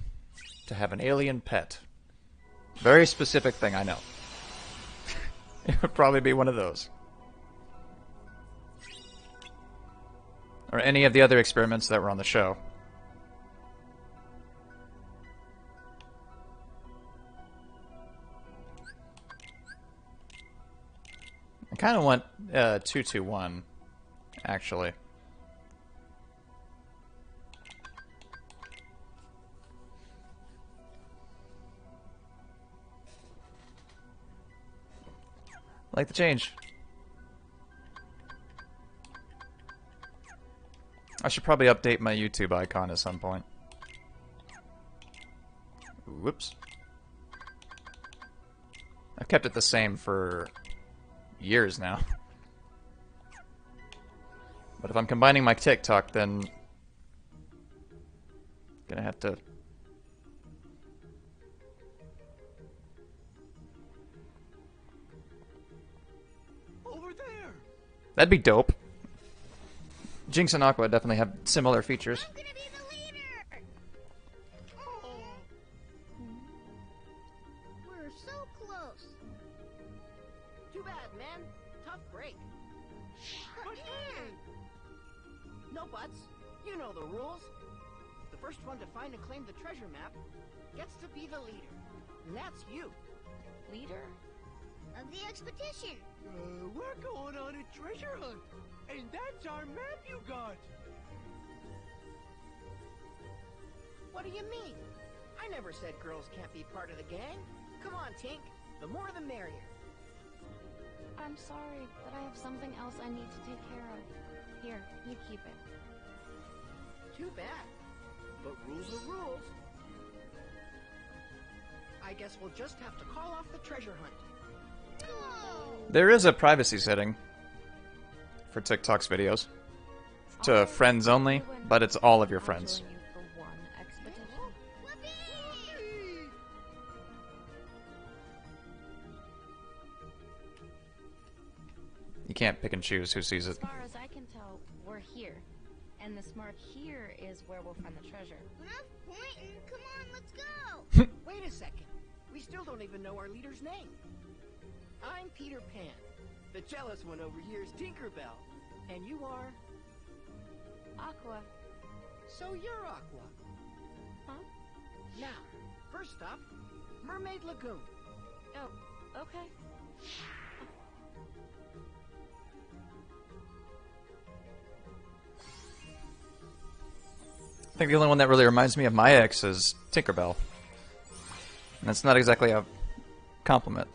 to have an alien pet, very specific thing, I know. It would probably be one of those. Or any of the other experiments that were on the show. I kind of want 221, actually. Like the change. I should probably update my YouTube icon at some point. Whoops. I've kept it the same for years now. But if I'm combining my TikTok, then gonna have to Over there. that'd be dope. Jinx and Aqua definitely have similar features. I'm gonna be the leader! We're so close. Too bad, man. Tough break. But No buts. You know the rules. The first one to find and claim the treasure map gets to be the leader. And that's you. Leader? of the expedition. We're going on a treasure hunt. And that's our map you got. What do you mean? I never said girls can't be part of the gang. Come on, Tink. The more the merrier. I'm sorry, but I have something else I need to take care of. Here, you keep it. Too bad. But rules are rules. I guess we'll just have to call off the treasure hunt. There is a privacy setting for TikTok's videos to friends only, but it's all of your friends. You can't pick and choose who sees it. As far as I can tell, we're here. And this mark here is where we'll find the treasure. Enough pointing. Come on, let's go. Wait a second. We still don't even know our leader's name. I'm Peter Pan. The jealous one over here is Tinkerbell. And you are? Aqua. So you're Aqua. Huh? Now, first stop, Mermaid Lagoon. Oh, okay. I think the only one that really reminds me of my ex is Tinkerbell. And that's not exactly a compliment.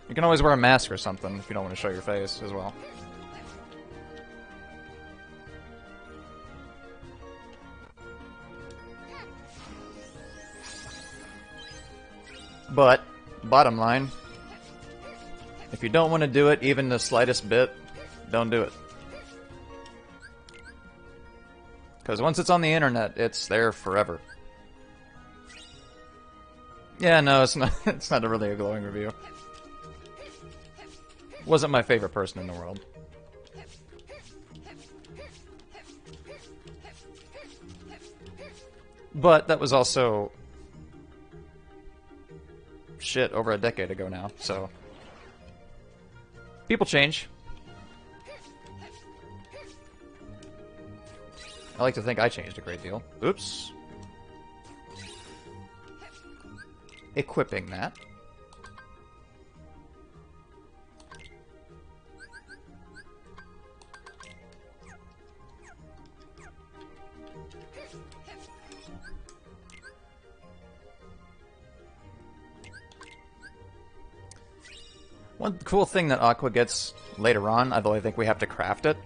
You can always wear a mask or something if you don't want to show your face as well. But, bottom line, if you don't want to do it even the slightest bit, don't do it. Because once it's on the internet, it's there forever. Yeah, no, it's not. It's not really a glowing review. Wasn't my favorite person in the world. But that was also shit over a decade ago now, so people change. I like to think I changed a great deal. Oops. Equipping that. One cool thing that Aqua gets later on, although I think we have to craft it,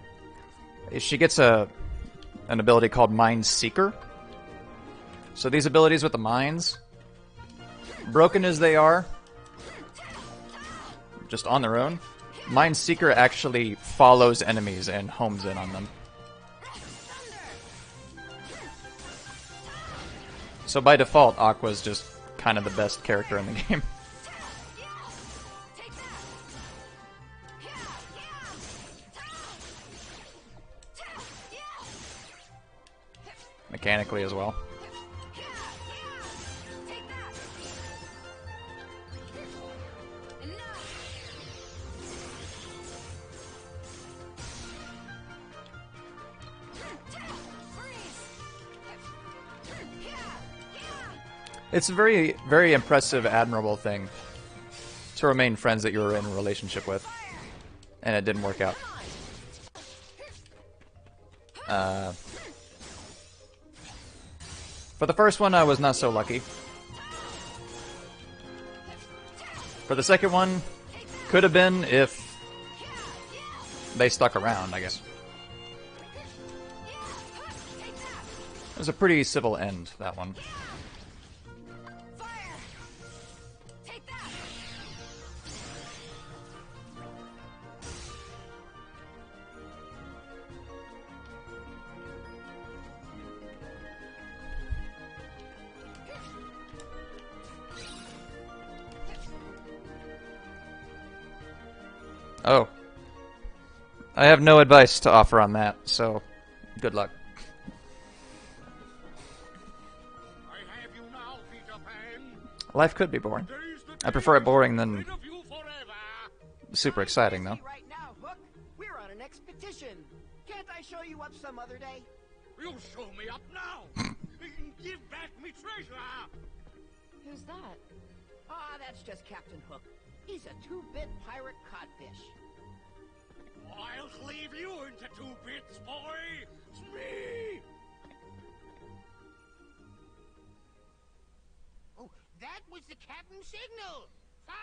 is she gets an ability called Mind Seeker. So these abilities with the mines, broken as they are, just on their own, Mind Seeker actually follows enemies and homes in on them. So by default, Aqua's just kind of the best character in the game. Mechanically as well. It's a very, very impressive, admirable thing to remain friends that you were in a relationship with, and it didn't work out. For the first one, I was not so lucky. For the second one, could have been if they stuck around, I guess. It was a pretty civil end, that one. Oh. I have no advice to offer on that, so good luck. I have you now, Peter Pan. Life could be boring. I prefer it boring than super exciting, though. Right now, Hook. We're on an expedition. Can't I show you up some other day? You show me up now. Give back me treasure. Who's that? Ah, that's just Captain Hook. He's a two-bit pirate codfish. I'll cleave you into 2 bits, boy. It's me. Oh, that was the captain's signal. Fire!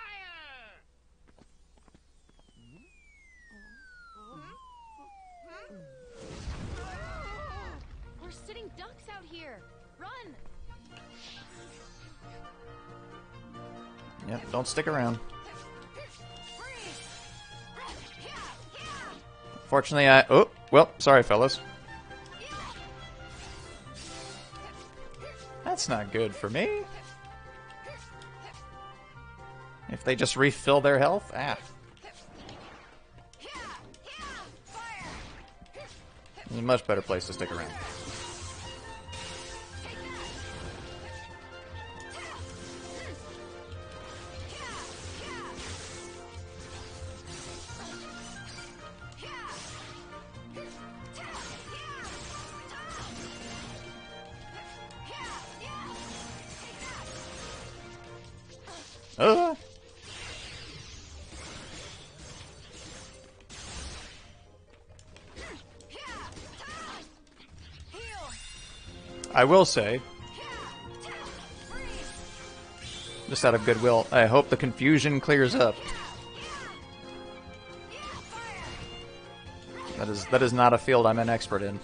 We're sitting ducks out here. Run! Yep, don't stick around. Fortunately, oh, well, sorry, fellas. That's not good for me. If they just refill their health, It's a much better place to stick around. I will say, just out of goodwill, I hope the confusion clears up That is not a field I'm an expert in.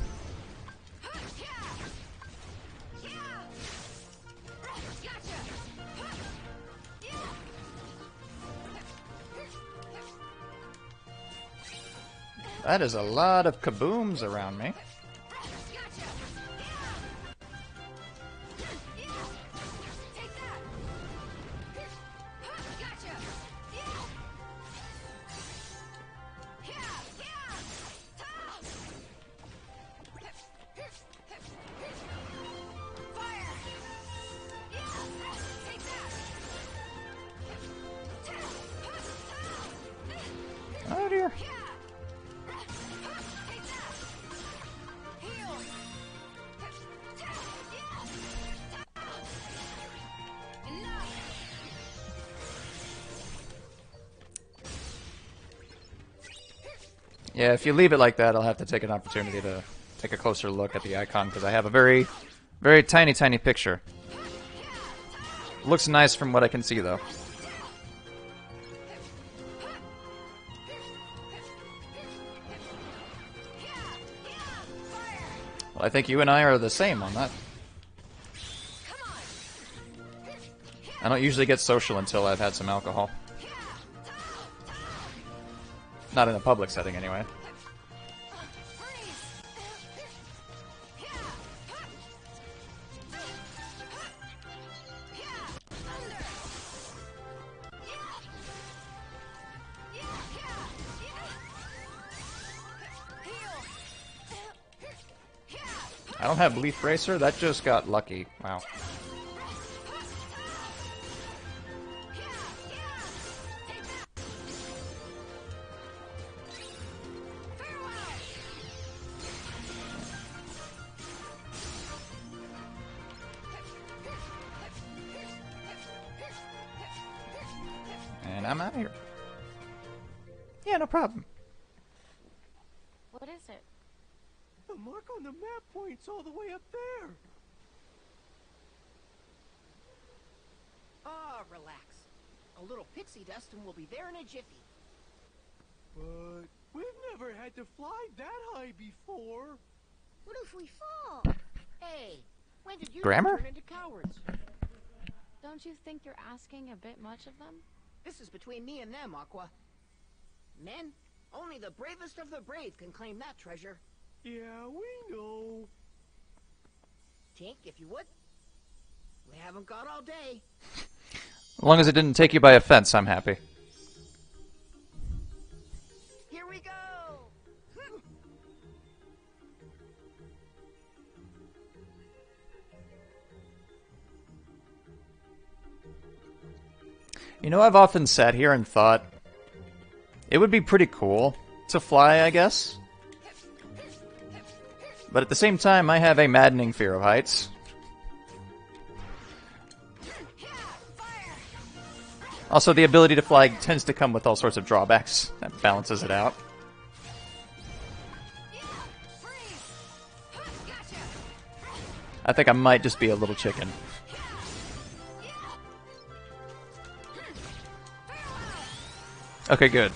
That is a lot of kabooms around me. Oh dear. Yeah, if you leave it like that, I'll have to take an opportunity to take a closer look at the icon, because I have a very, very tiny, tiny picture. Looks nice from what I can see, though. Well, I think you and I are the same on that. I don't usually get social until I've had some alcohol. Not in a public setting, anyway. I don't have Leaf Bracer, that just got lucky. Wow. And I'm out of here. Yeah, no problem. What is it? The mark on the map points all the way up there. Ah, relax. A little pixie dust and we'll be there in a jiffy. But we've never had to fly that high before. What if we fall? Hey, when did you Grammar? turn into cowards? Don't you think you're asking a bit much of them? This is between me and them, Aqua. Men, only the bravest of the brave can claim that treasure. Yeah, we know. Tink, if you would. We haven't got all day. As long as it didn't take you by offense, I'm happy. Here we go! You know, I've often sat here and thought it would be pretty cool to fly, I guess. But at the same time, I have a maddening fear of heights. Also, the ability to fly tends to come with all sorts of drawbacks. That balances it out. I think I might just be a little chicken. Okay, good.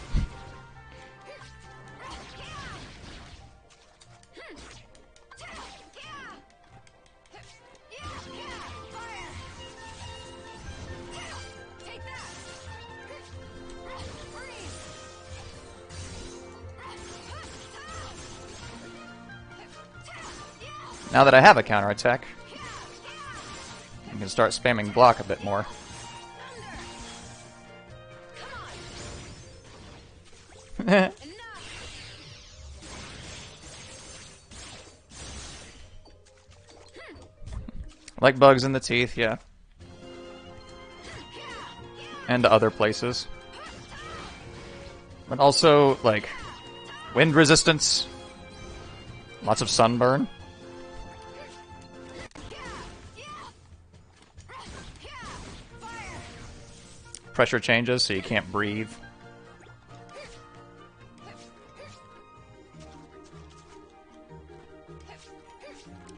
Now that I have a counterattack, I can start spamming block a bit more. Like bugs in the teeth, yeah. And other places. But also, like, wind resistance. Lots of sunburn. Pressure changes, so you can't breathe.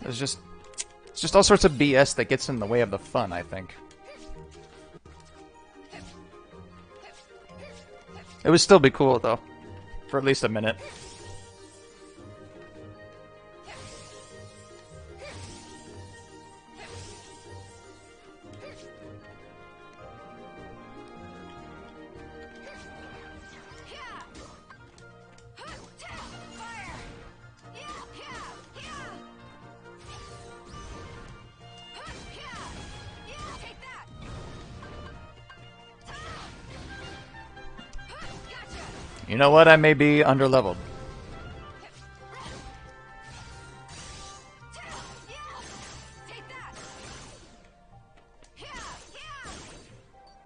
It's just all sorts of BS that gets in the way of the fun, I think. It would still be cool, though. For at least a minute. You know what? I may be underleveled.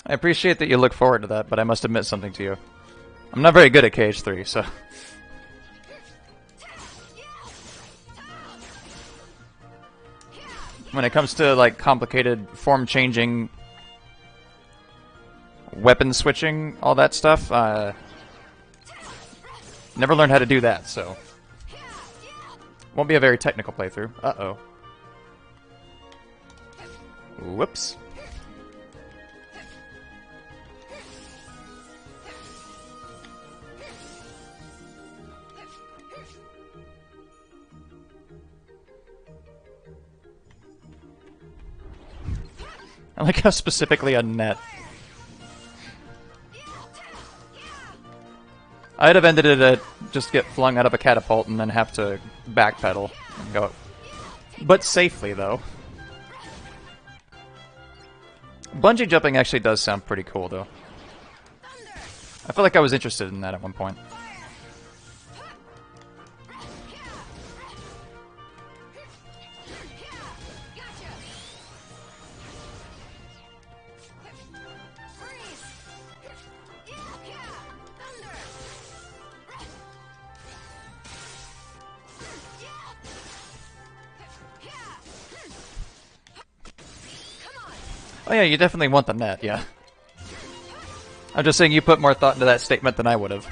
I appreciate that you look forward to that, but I must admit something to you. I'm not very good at KH3, so... When it comes to, like, complicated form-changing, weapon switching, all that stuff, never learned how to do that, so... Won't be a very technical playthrough. Uh-oh. Whoops. I like how specifically a net. I'd have ended it at just get flung out of a catapult and then have to backpedal and go. But safely, though. Bungee jumping actually does sound pretty cool, though. I feel like I was interested in that at one point. Oh yeah, you definitely want the net, yeah. I'm just saying you put more thought into that statement than I would have.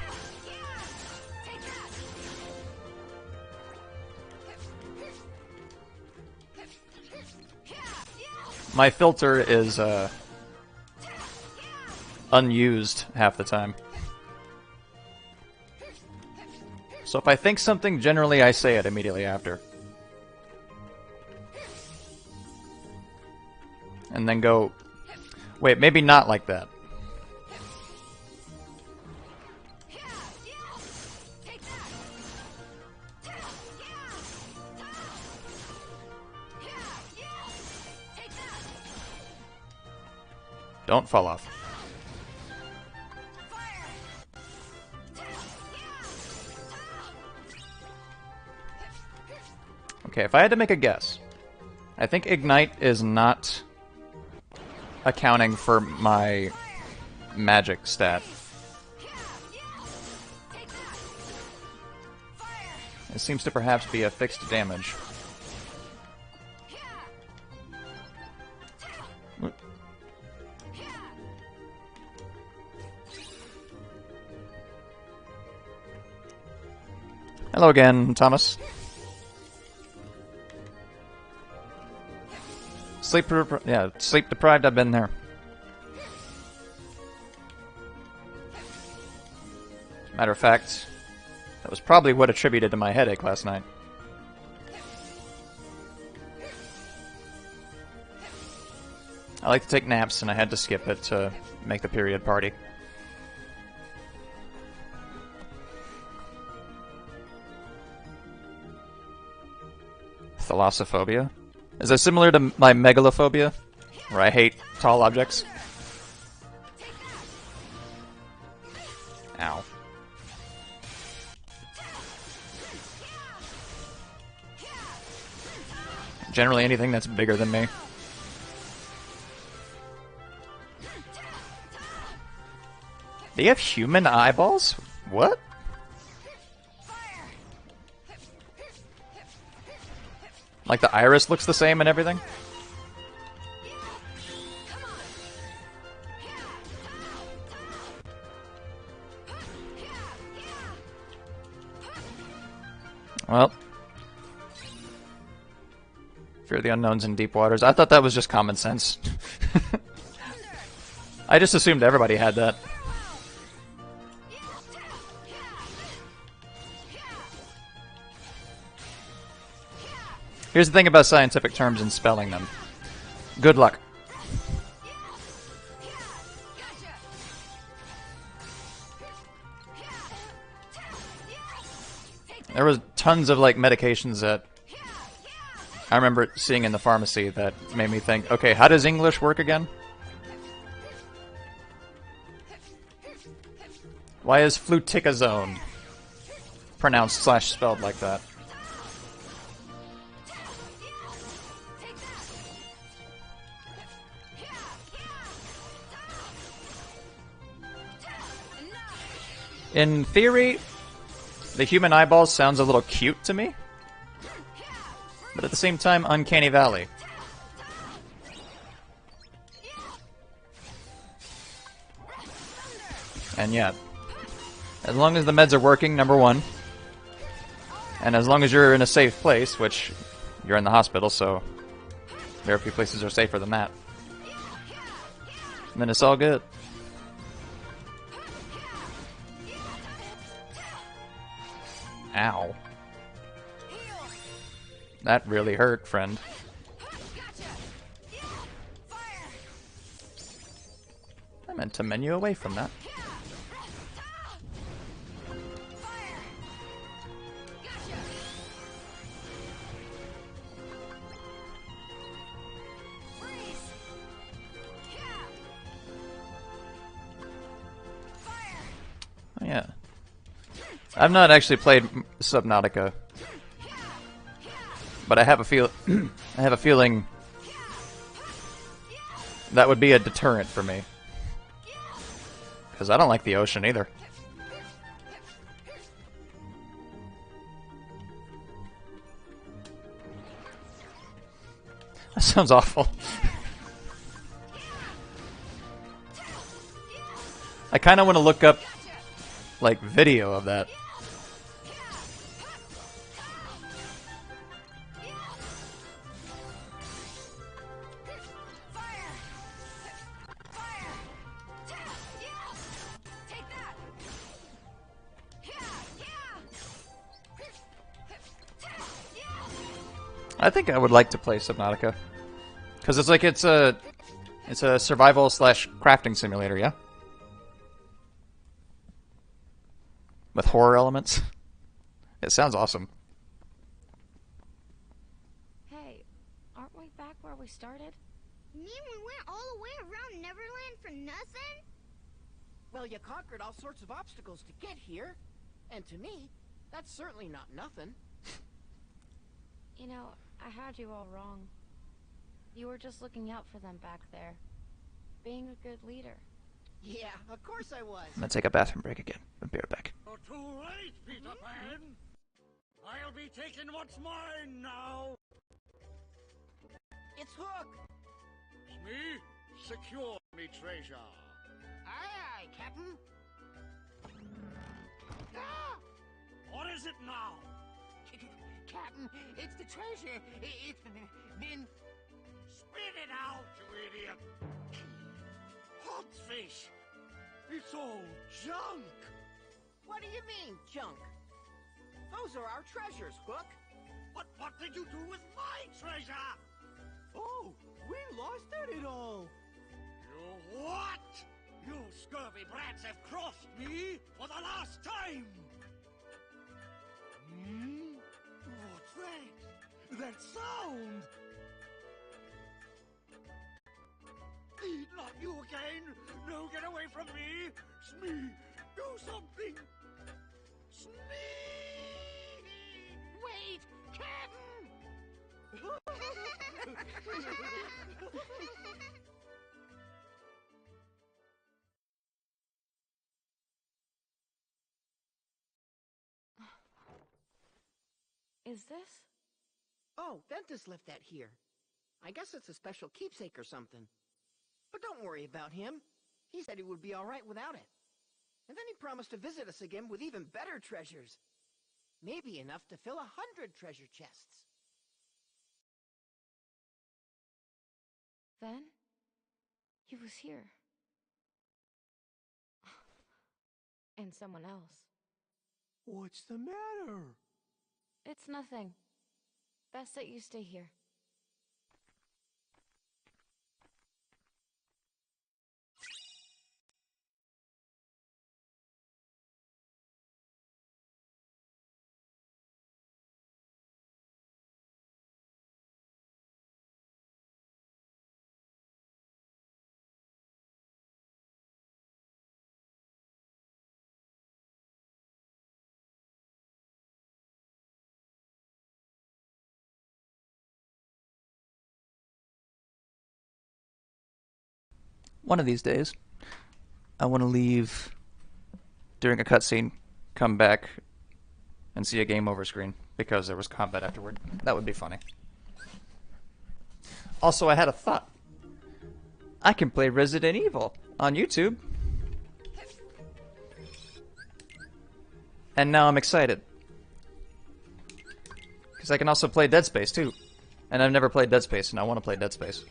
My filter is, unused half the time. So if I think something, generally I say it immediately after. And then go, wait, maybe not like that. Don't fall off. Okay, if I had to make a guess, I think Ignite is not accounting for my magic stat. It seems to perhaps be a fixed damage. Hello again, Thomas. Sleep deprived, I've been there. Matter of fact, that was probably what attributed to my headache last night. I like to take naps, and I had to skip it to make the period party. Thalassophobia? Is that similar to my megalophobia? Where I hate tall objects? Ow. Generally anything that's bigger than me. They have human eyeballs? What? Like the iris looks the same and everything? Well. Fear the unknowns in deep waters. I thought that was just common sense. I just assumed everybody had that. Here's the thing about scientific terms and spelling them. Good luck. There was tons of like medications that I remember seeing in the pharmacy that made me think, okay, how does English work again? Why is fluticasone pronounced / spelled like that? In theory, the human eyeball sounds a little cute to me, but at the same time, Uncanny Valley. And yeah, as long as the meds are working, number one, and as long as you're in a safe place, which you're in the hospital, so very few places are safer than that, then it's all good. Ow. That really hurt, friend. I meant to menu away from that. Oh, yeah. I've not actually played Subnautica, but I have a feeling that would be a deterrent for me, because I don't like the ocean either. That sounds awful. I kind of want to look up like video of that. I think I would like to play Subnautica, because it's like it's a survival / crafting simulator, yeah, with horror elements. It sounds awesome. Hey, aren't we back where we started? You mean we went all the way around Neverland for nothing? Well, you conquered all sorts of obstacles to get here. And to me, that's certainly not nothing. You know, I had you all wrong. You were just looking out for them back there. Being a good leader. Yeah, of course I was. I'm gonna take a bathroom break again. I'll be right back. You're too late, Peter Pan. I'll be taking what's mine now. It's Hook. Me, secure me treasure. Aye, aye, Captain. Ah! What is it now? Captain, it's the treasure. It's been... Spit it out, you idiot! Hot fish! It's all junk! What do you mean, junk? Those are our treasures, Hook. But what did you do with my treasure? Oh, we lost it all. You what? You scurvy brats have crossed me for the last time! Hmm? What's that? That sound! Not you again! No, get away from me! Smee, do something! Smee! Wait, Captain! Is this? Oh, Ventus left that here. I guess it's a special keepsake or something. But don't worry about him. He said he would be all right without it. And then he promised to visit us again with even better treasures. Maybe enough to fill 100 treasure chests. Then? He was here. And someone else. What's the matter? It's nothing. Best that you stay here. one of these days, I want to leave during a cutscene, come back, and see a game over screen because there was combat afterward. That would be funny. Also, I had a thought. I can play Resident Evil on YouTube. And now I'm excited. Because I can also play Dead Space, too. And I've never played Dead Space, and I want to play Dead Space.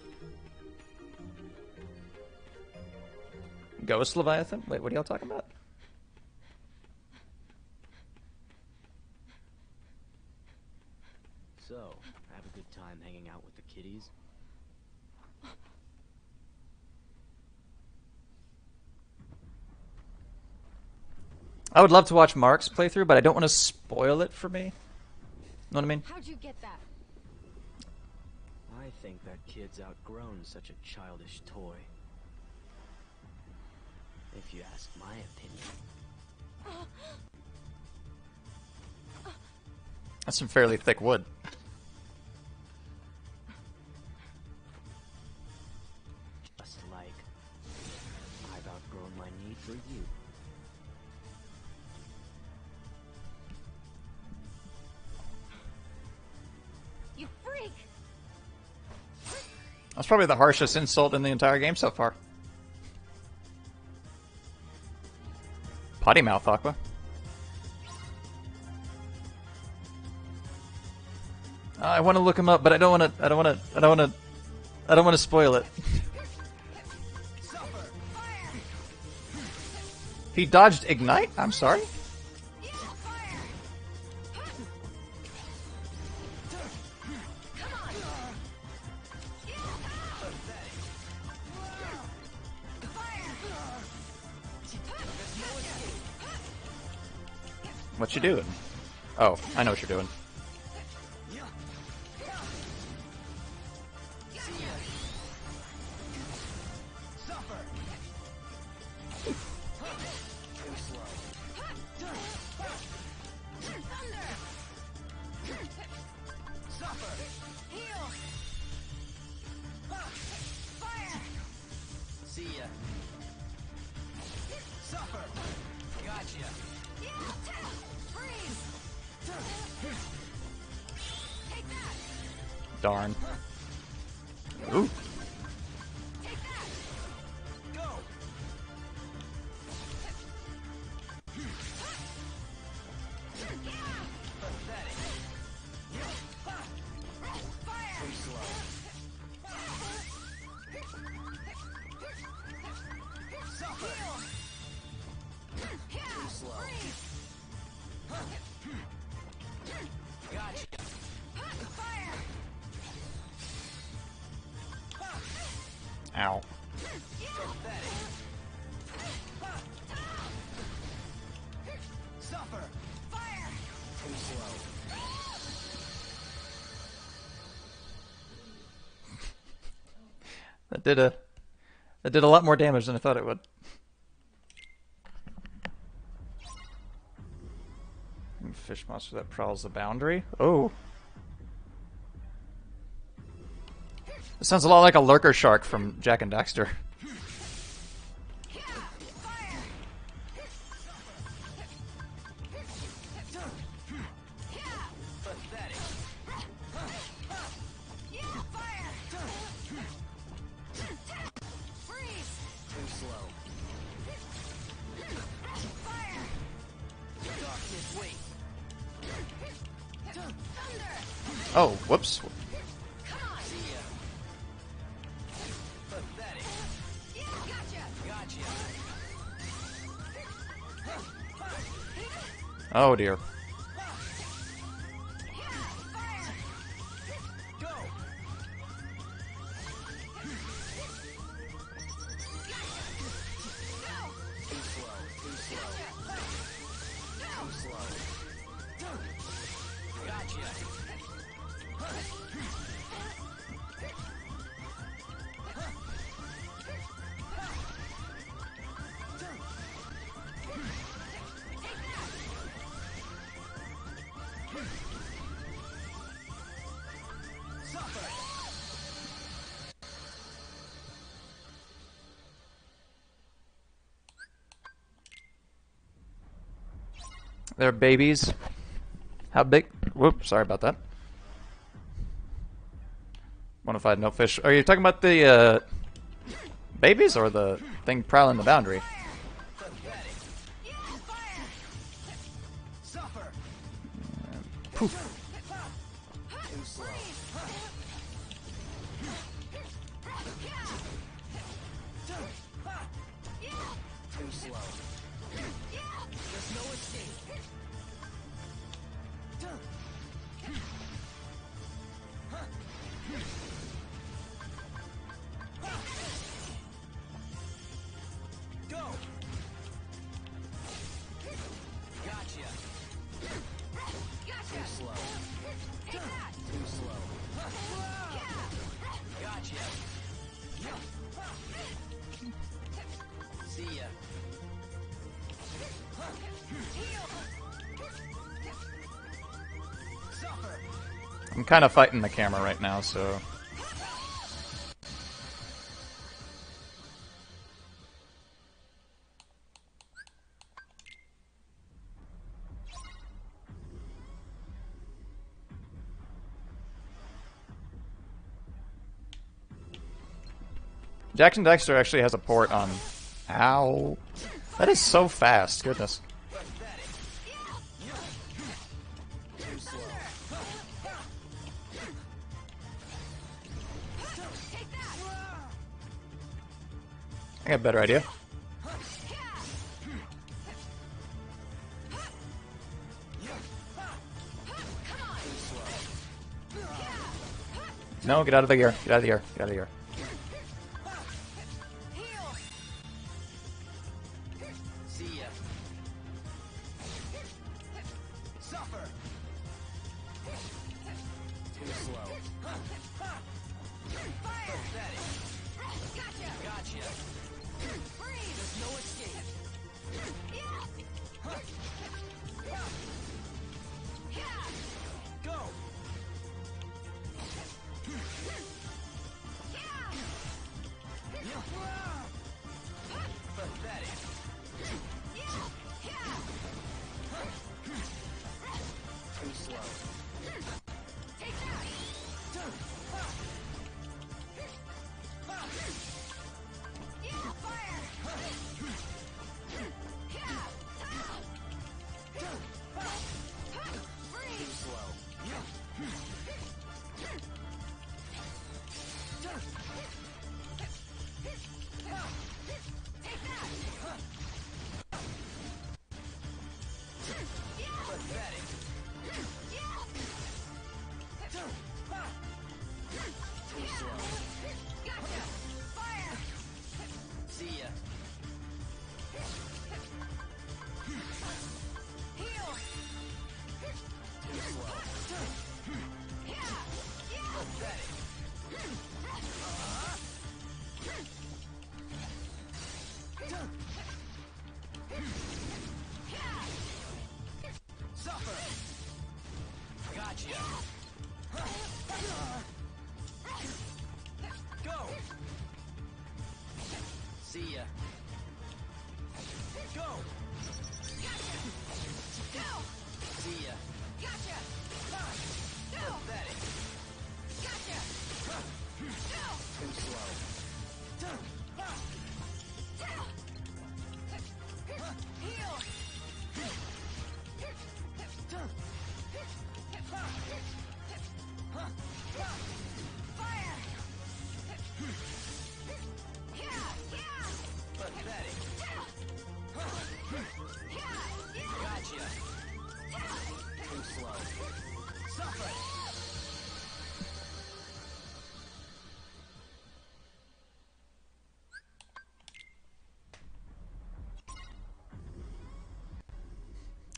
Ghost Leviathan? Wait, what are y'all talking about? So, have a good time hanging out with the kiddies? I would love to watch Mark's playthrough, but I don't want to spoil it for me. Know what I mean? How'd you get that? I think that kid's outgrown such a childish toy. If you ask my opinion. That's some fairly thick wood. Just like I've outgrown my need for you. You freak! That's probably the harshest insult in the entire game so far. Potty mouth, Aqua. I want to look him up, but I don't want to. I don't want to spoil it. He dodged Ignite? I'm sorry? What you doing? Oh, I know what you're doing. Darn. Ooh. Ow. That did a lot more damage than I thought it would. Fish monster that prowls the boundary. Oh. It sounds a lot like a lurker shark from Jak and Daxter. Oh, whoops. Oh dear. They're babies. How big? Whoop, sorry about that. Bonafide no fish. Are you talking about the babies or the thing prowling the boundary? Poof. I'm kind of fighting the camera right now, so... Jackson Dexter actually has a port on... Ow. That is so fast, goodness. I got a better idea. No, get out of the gear. Get out of the gear. Get out of the gear.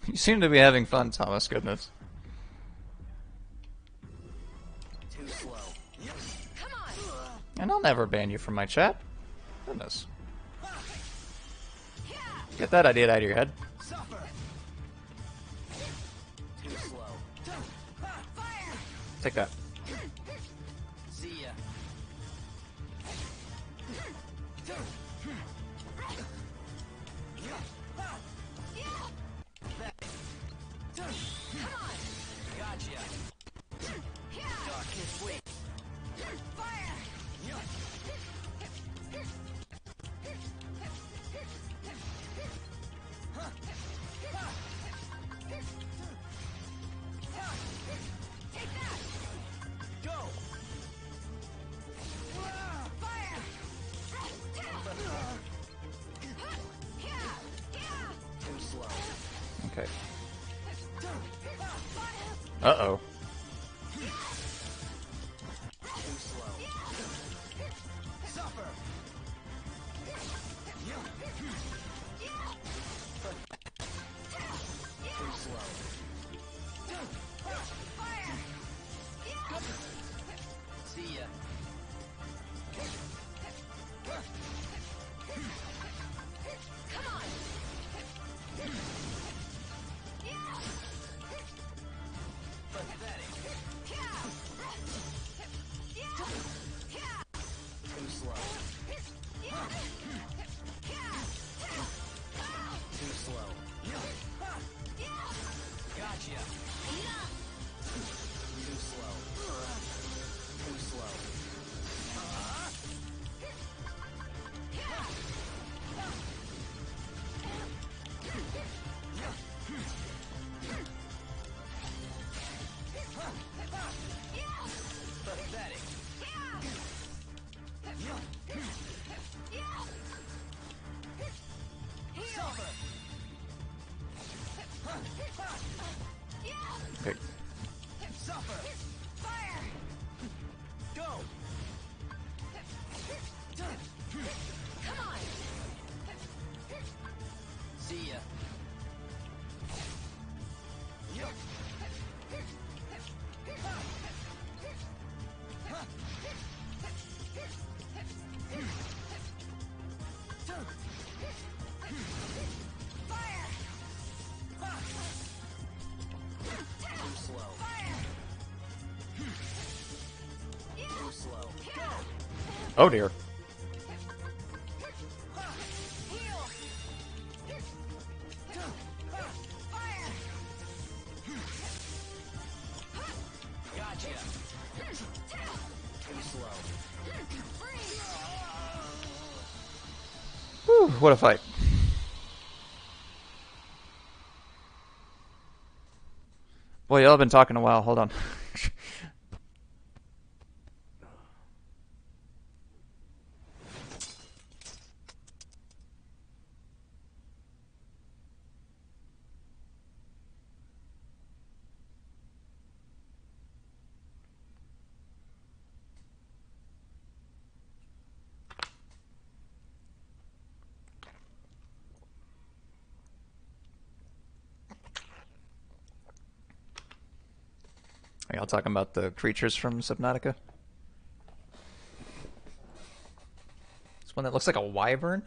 You seem to be having fun, Thomas, goodness. Too slow. Come on. And I'll never ban you from my chat. Goodness. Get that idea out of your head. Too slow. Take that. See ya. Gotcha. Darkness wait. Fire. Take that. Go. Fire. Too slow. Okay. Uh-oh. Too slow. Suffer. Too slow. Fire. See ya. Come on. Pathetic. Too slow. Too slow. Gotcha. Too slow. Too slow. Pathetic. Suffer. Okay. Suffer. Fire. Go. Come on. See ya. Fire. Too slow. Fire. Too slow. Go. Oh dear. Heal. Fire. Gotcha. Too slow. Whew, what a fight. Boy, y'all have been talking a while. Hold on. Are y'all talking about the creatures from Subnautica? This one that looks like a wyvern?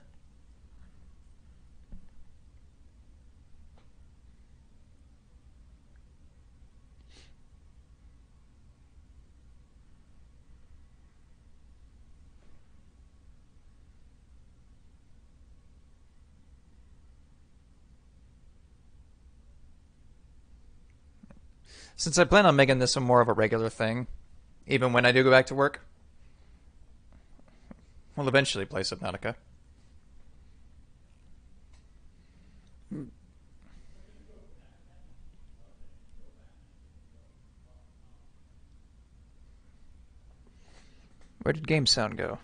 Since I plan on making this more of a regular thing, even when I do go back to work, we'll eventually play Subnautica. Where did game sound go?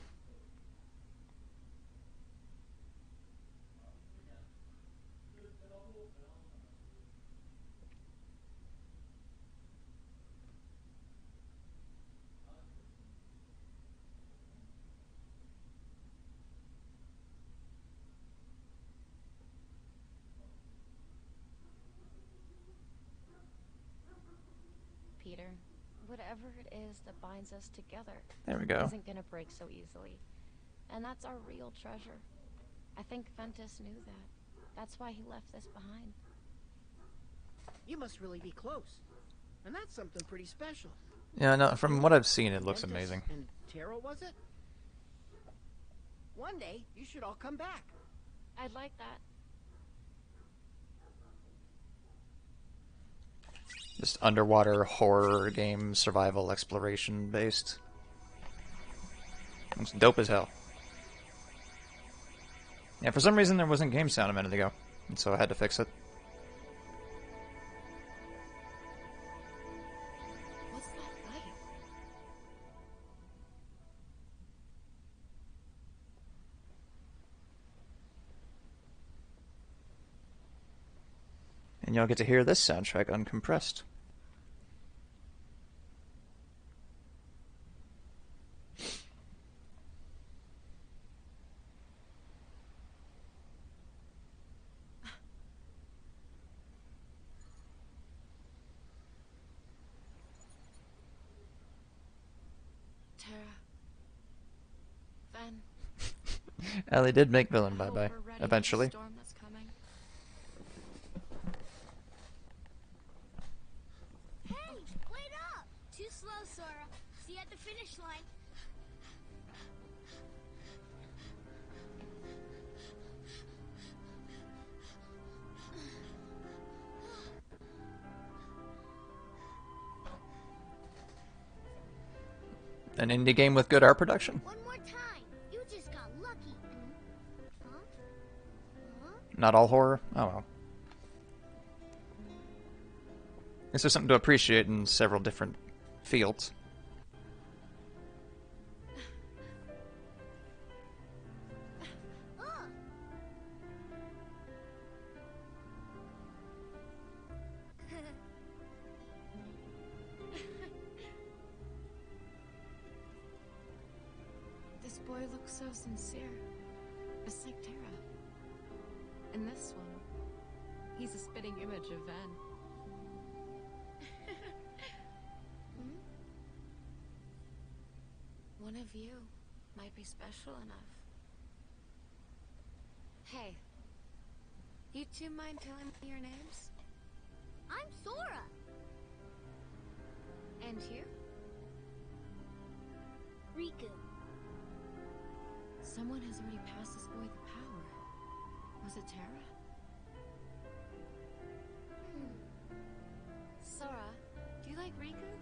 Peter, whatever it is that binds us together There we go. isn't gonna break so easily. And that's our real treasure. I think Ventus knew that. That's why he left this behind. You must really be close. And that's something pretty special. Yeah, no, from what I've seen, it looks Ventus amazing. And Tara, was it? One day, you should all come back. I'd like that. Just underwater horror game, survival exploration based. It's dope as hell. Yeah, for some reason there wasn't game sound a minute ago, and so I had to fix it. What's that light? And y'all get to hear this soundtrack uncompressed. Tara. Ven. Ellie did make villain I hope bye-bye, we're ready for the eventually. storm that's coming. Hey, wait up! Too slow, Sora. See you at the finish line. An indie game with good art production? One more time. You just got lucky. Huh? Huh? Not all horror? Oh well. This is something to appreciate in several different fields. Ugh. This boy looks so sincere. It's like Tara. And this one, he's a spitting image of Ven. One of you might be special enough. Hey, you two mind telling me your names? I'm Sora. And you? Riku. Someone has already passed this boy the power. Was it Tara? Sora, do you like Riku?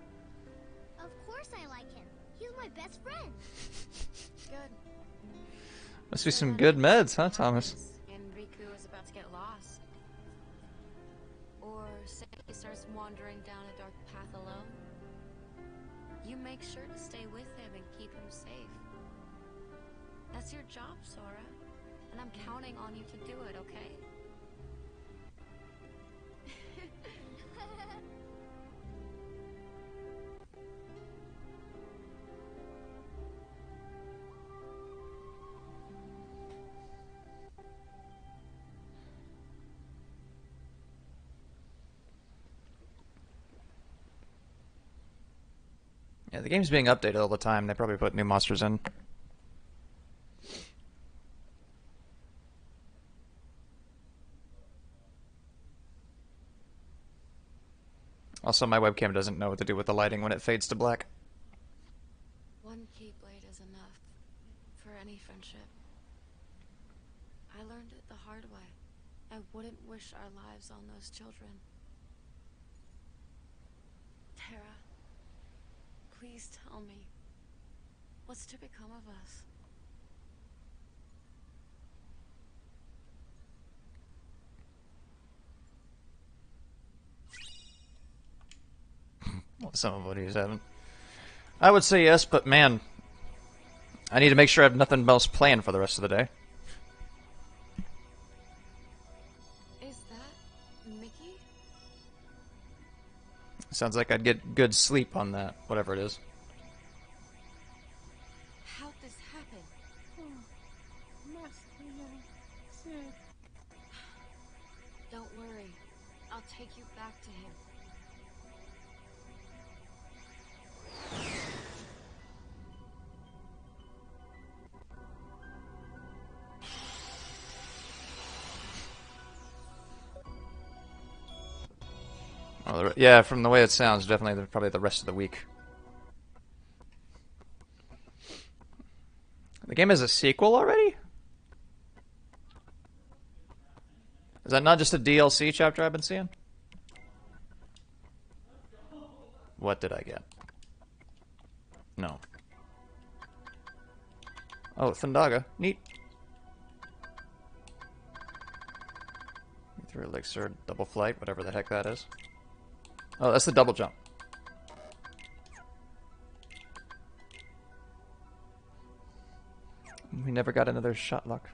Of course I like him. He's my best friend. Good. Must be some good meds, huh, Thomas? And Riku is about to get lost. Or say he starts wandering down a dark path alone. You make sure to stay with him and keep him safe. That's your job, Sora. And I'm counting on you to do it, okay? Yeah, the game's being updated all the time. They probably put new monsters in. Also, my webcam doesn't know what to do with the lighting when it fades to black. One Keyblade is enough for any friendship. I learned it the hard way. I wouldn't wish our lives on those children. Tara, please tell me, what's to become of us? Well, some of what he's having. I would say yes, but man, I need to make sure I have nothing else planned for the rest of the day. Is that Mickey? Sounds like I'd get good sleep on that, whatever it is. How'd this happen? Don't worry. I'll take you back to him. Oh, yeah, from the way it sounds, definitely probably the rest of the week. The game has a sequel already? Is that not just a DLC chapter I've been seeing? What did I get? No. Oh, Thundaga. Neat. Through elixir, double flight, whatever the heck that is. Oh, that's the double jump. We never got another shot luck.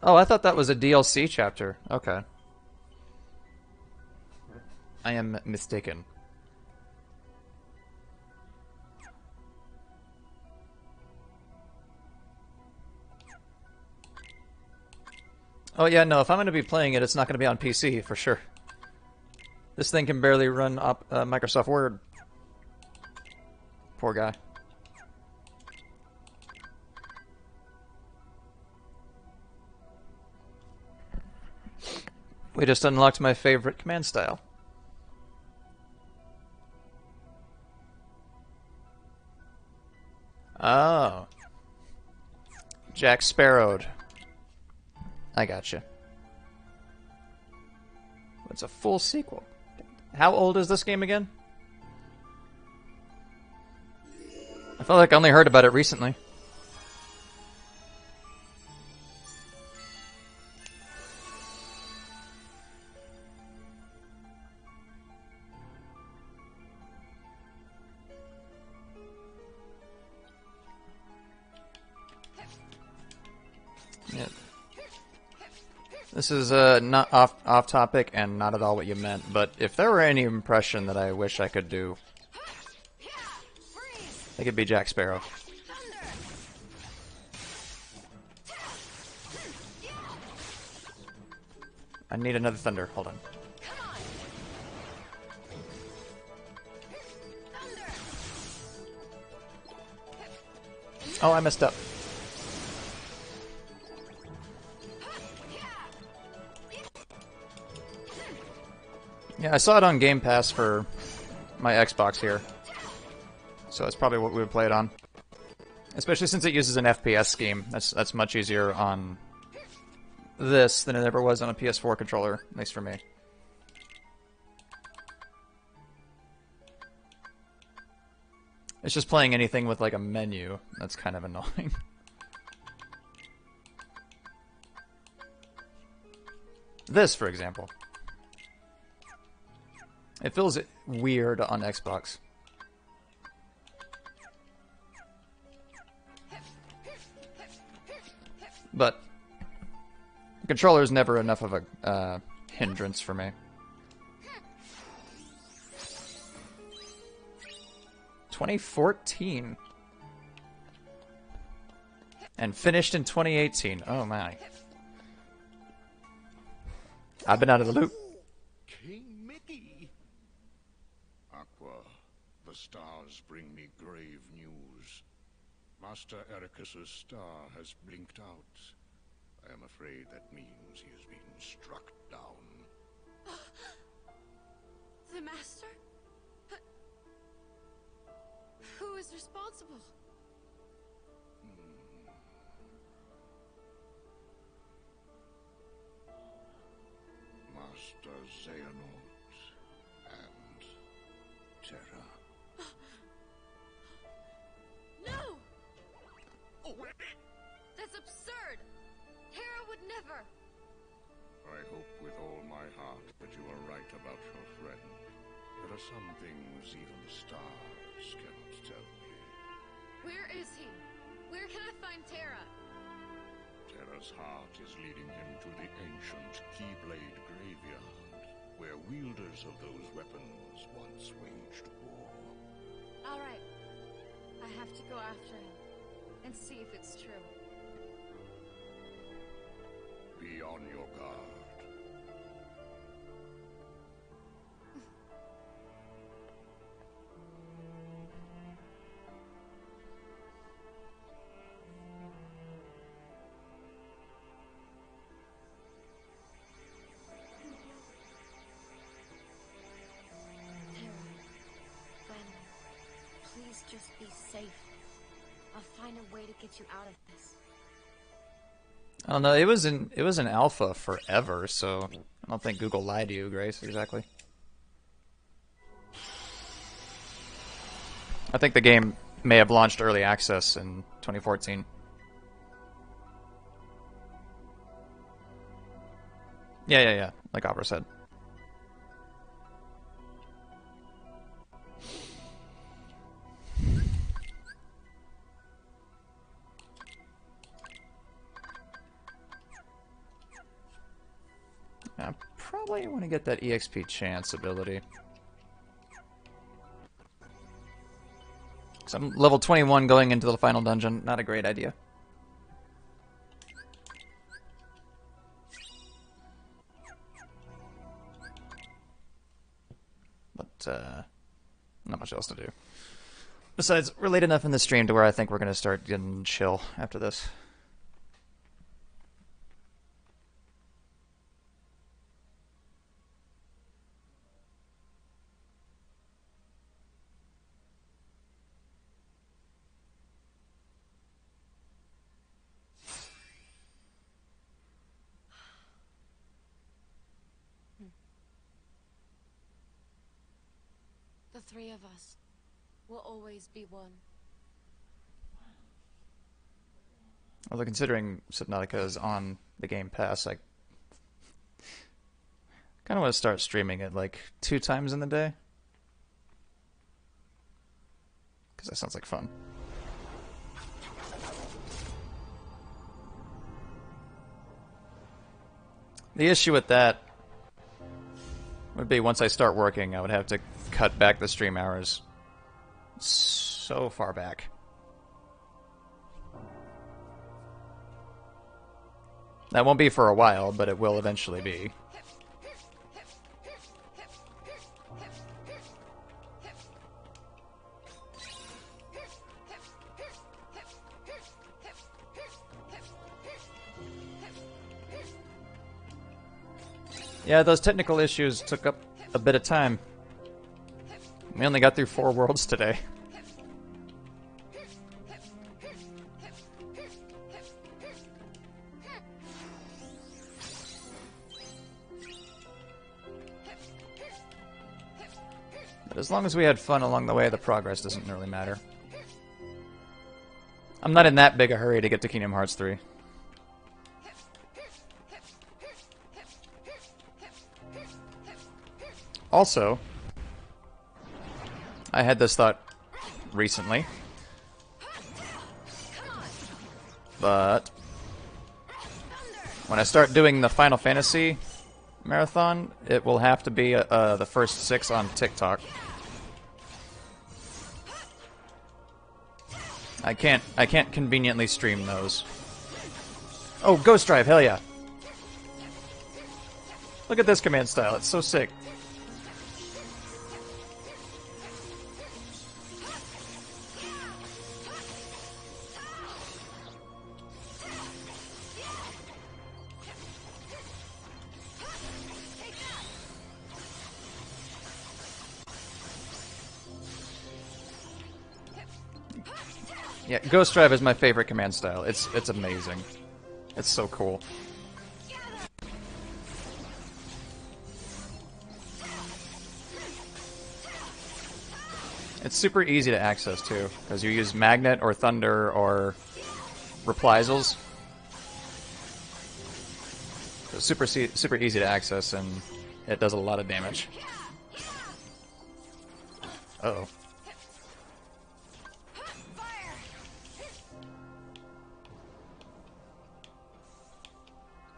Oh, I thought that was a DLC chapter. Okay. I am mistaken. Oh yeah, no, if I'm going to be playing it, it's not going to be on PC, for sure. This thing can barely run Microsoft Word. Poor guy. We just unlocked my favorite command style. Oh. Jack Sparrowed. I gotcha. It's a full sequel. How old is this game again? I feel like I only heard about it recently. Yeah. This is not off topic and not at all what you meant, but if there were any impression that I wish I could do, it could be Jack Sparrow. I need another thunder. Hold on. Oh, I messed up. Yeah, I saw it on Game Pass for my Xbox here. So that's probably what we would play it on. Especially since it uses an FPS scheme. That's much easier on this than it ever was on a PS4 controller, at least for me. It's just playing anything with like a menu. That's kind of annoying. This, for example. It feels weird on Xbox. But the controller is never enough of a hindrance for me. 2014. And finished in 2018. Oh my. I've been out of the loop. The stars bring me grave news. Master Ericus's star has blinked out. I am afraid that means he has been struck down. The Master? But who is responsible? Master Xehanort and Terra. No! That's absurd! Terra would never! I hope with all my heart that you are right about your friend. There are some things even the stars cannot tell me. Where is he? Where can I find Terra? Terra's heart is leading him to the ancient Keyblade Graveyard, where wielders of those weapons once waged war. Alright. I have to go after him and see if it's true. Be on your guard. Please just be safe. I'll find a way to get you out of this. I don't know. It was an alpha forever, so I don't think Google lied to you, Grace. Exactly. I think the game may have launched early access in 2014. Yeah, like Opera said. I probably want to get that EXP chance ability. Because I'm level 21 going into the final dungeon. Not a great idea. But, not much else to do. Besides, we're late enough in the stream to where I think we're going to start getting chill after this. The three of us will always be one. Although considering Subnautica is on the Game Pass, I kind of want to start streaming it like 2 times in the day. Because that sounds like fun. The issue with that would be once I start working, I would have to cut back the stream hours so far back. That won't be for a while, but it will eventually be. Yeah, those technical issues took up a bit of time. We only got through 4 worlds today. But as long as we had fun along the way, the progress doesn't really matter. I'm not in that big a hurry to get to Kingdom Hearts 3. Also, I had this thought recently, but when I start doing the Final Fantasy marathon, it will have to be the first 6 on TikTok. I can't conveniently stream those. Oh, Ghost Drive, hell yeah! Look at this command style, it's so sick. Yeah, Ghost Drive is my favorite command style. It's amazing. It's so cool. It's super easy to access too, because you use Magnet or Thunder or Reprisals. So it's super easy to access, and it does a lot of damage. Uh-oh.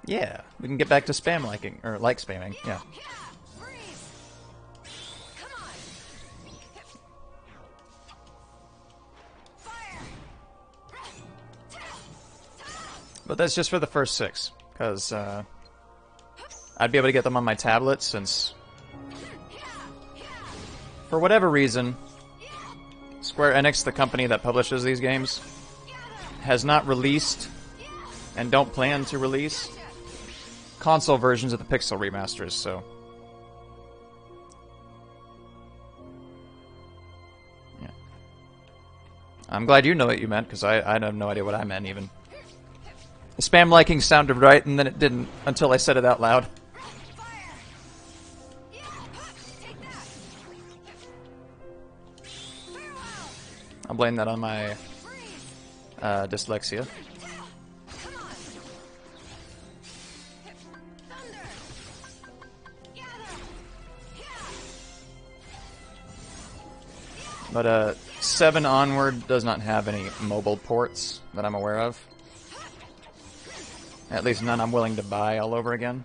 Yeah, we can get back to spam liking, or like spamming, yeah. But that's just for the first 6, because I'd be able to get them on my tablet since, for whatever reason, Square Enix, the company that publishes these games, has not released, and don't plan to release, console versions of the Pixel remasters, so... Yeah. I'm glad you know what you meant, because I have no idea what I meant, even. The spam liking sounded right, and then it didn't, until I said it out loud. I'll blame that on my dyslexia. But 7 onward does not have any mobile ports that I'm aware of. At least none I'm willing to buy all over again.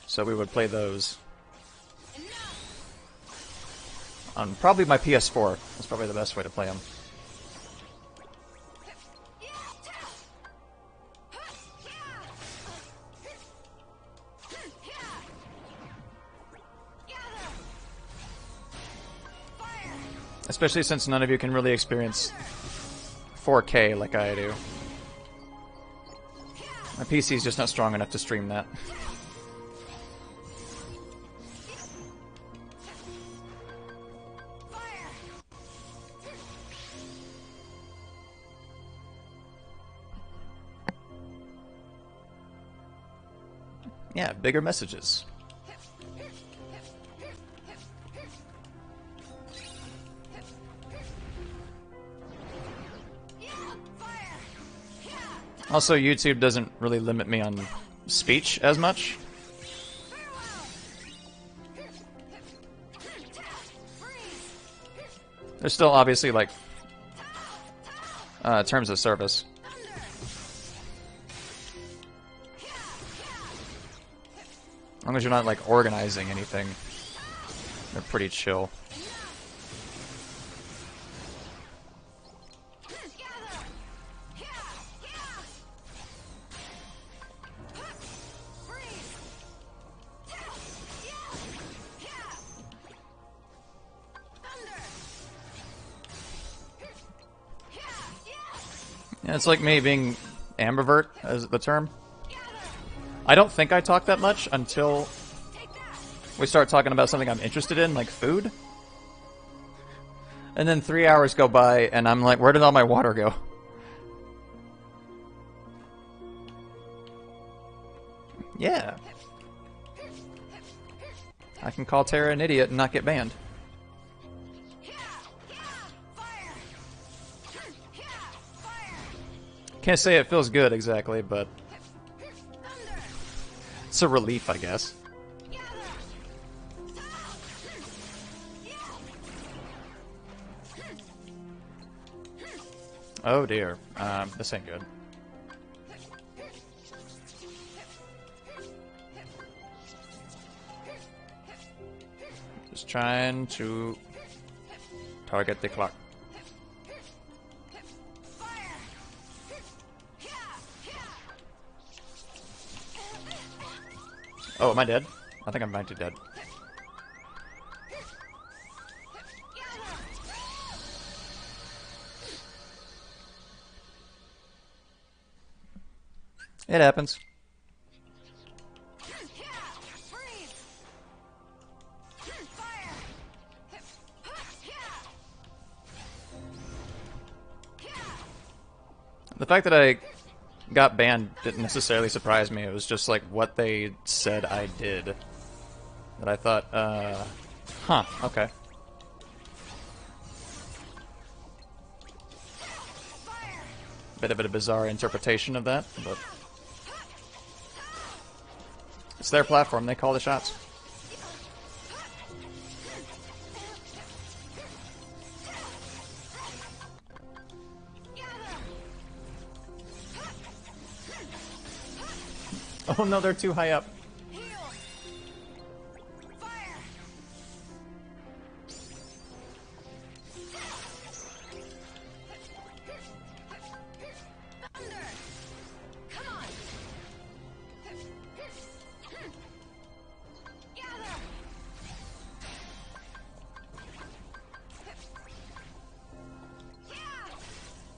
So we would play those on probably my PS4. That's probably the best way to play them. Especially since none of you can really experience 4K like I do. My PC is just not strong enough to stream that. Yeah, bigger messages. Also, YouTube doesn't really limit me on speech as much. There's still obviously like terms of service. As long as you're not like organizing anything, they're pretty chill. Yeah, it's like me being ambivert as the term. I don't think I talk that much until we start talking about something I'm interested in, like food. And then 3 hours go by, and I'm like, where did all my water go? Yeah. I can call Terra an idiot and not get banned. Can't say it feels good exactly, but it's a relief, I guess. Oh dear, this ain't good. Just trying to target the clock. Oh, am I dead? I think I might be dead. It happens. The fact that I got banned didn't necessarily surprise me. It was just like what they said I did that I thought, huh, okay. Bit of a bizarre interpretation of that, but it's their platform. They call the shots. Oh no, they're too high up.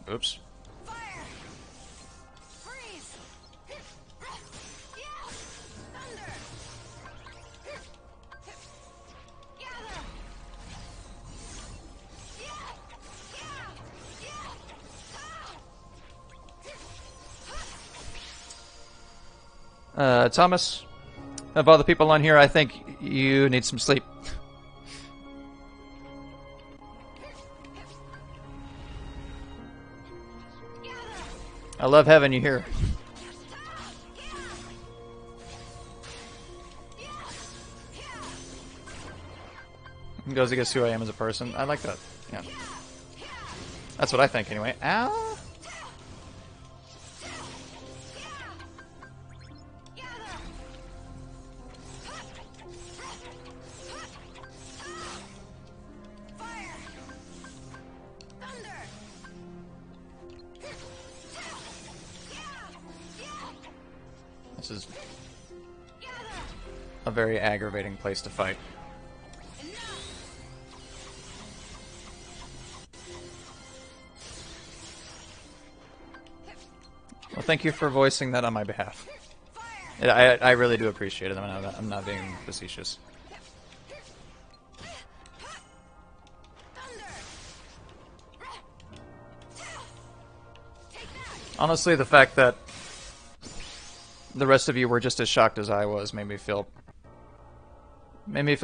Oops. Thomas, of all the people on here, I think you need some sleep. I love having you here. Goes against who I am as a person. I like that. Yeah. That's what I think anyway. Ow! This is a very aggravating place to fight. Well, thank you for voicing that on my behalf. I really do appreciate it. I'm not being facetious. Honestly, the fact that the rest of you were just as shocked as I was made me feel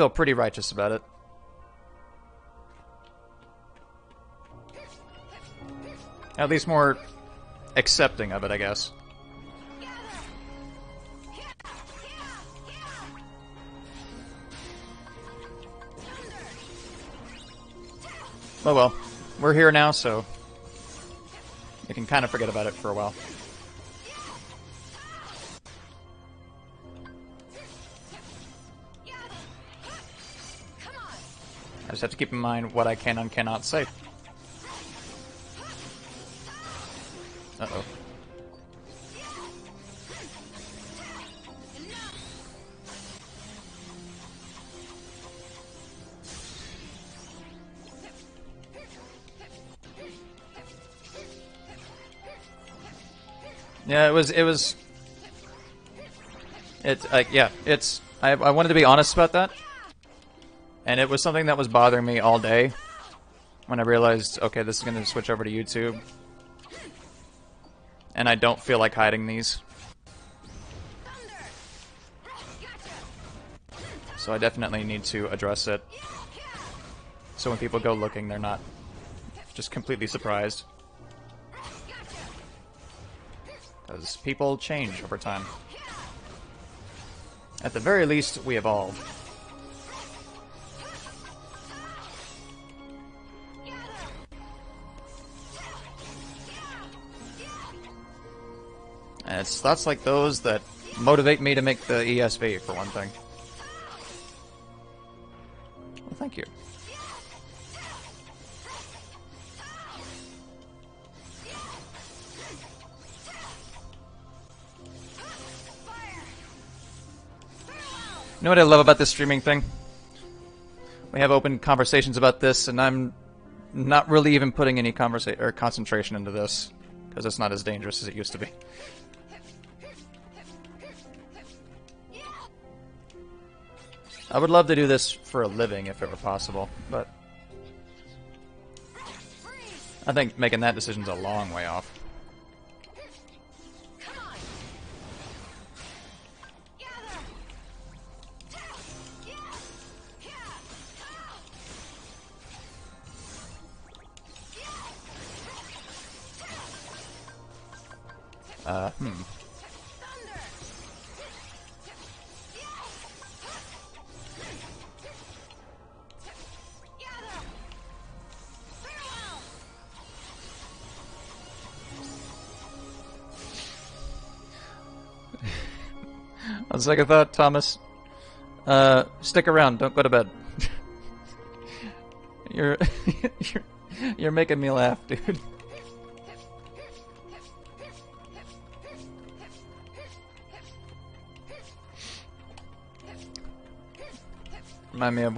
pretty righteous about it. At least more accepting of it, I guess. Oh well, we're here now, so we can kind of forget about it for a while. I just have to keep in mind what I can and cannot say. Uh-oh. Yeah, I wanted to be honest about that. And it was something that was bothering me all day when I realized, okay, this is going to switch over to YouTube. And I don't feel like hiding these. So I definitely need to address it. So when people go looking, they're not just completely surprised. Because people change over time. At the very least, we evolve. And it's thoughts like those that motivate me to make the ESV, for one thing. Well, thank you. You know what I love about this streaming thing? We have open conversations about this, and I'm not really even putting any concentration into this, because it's not as dangerous as it used to be. I would love to do this for a living if it were possible, but I think making that decision's a long way off. On second thought, Thomas, stick around. Don't go to bed. You're making me laugh, dude. Remind me of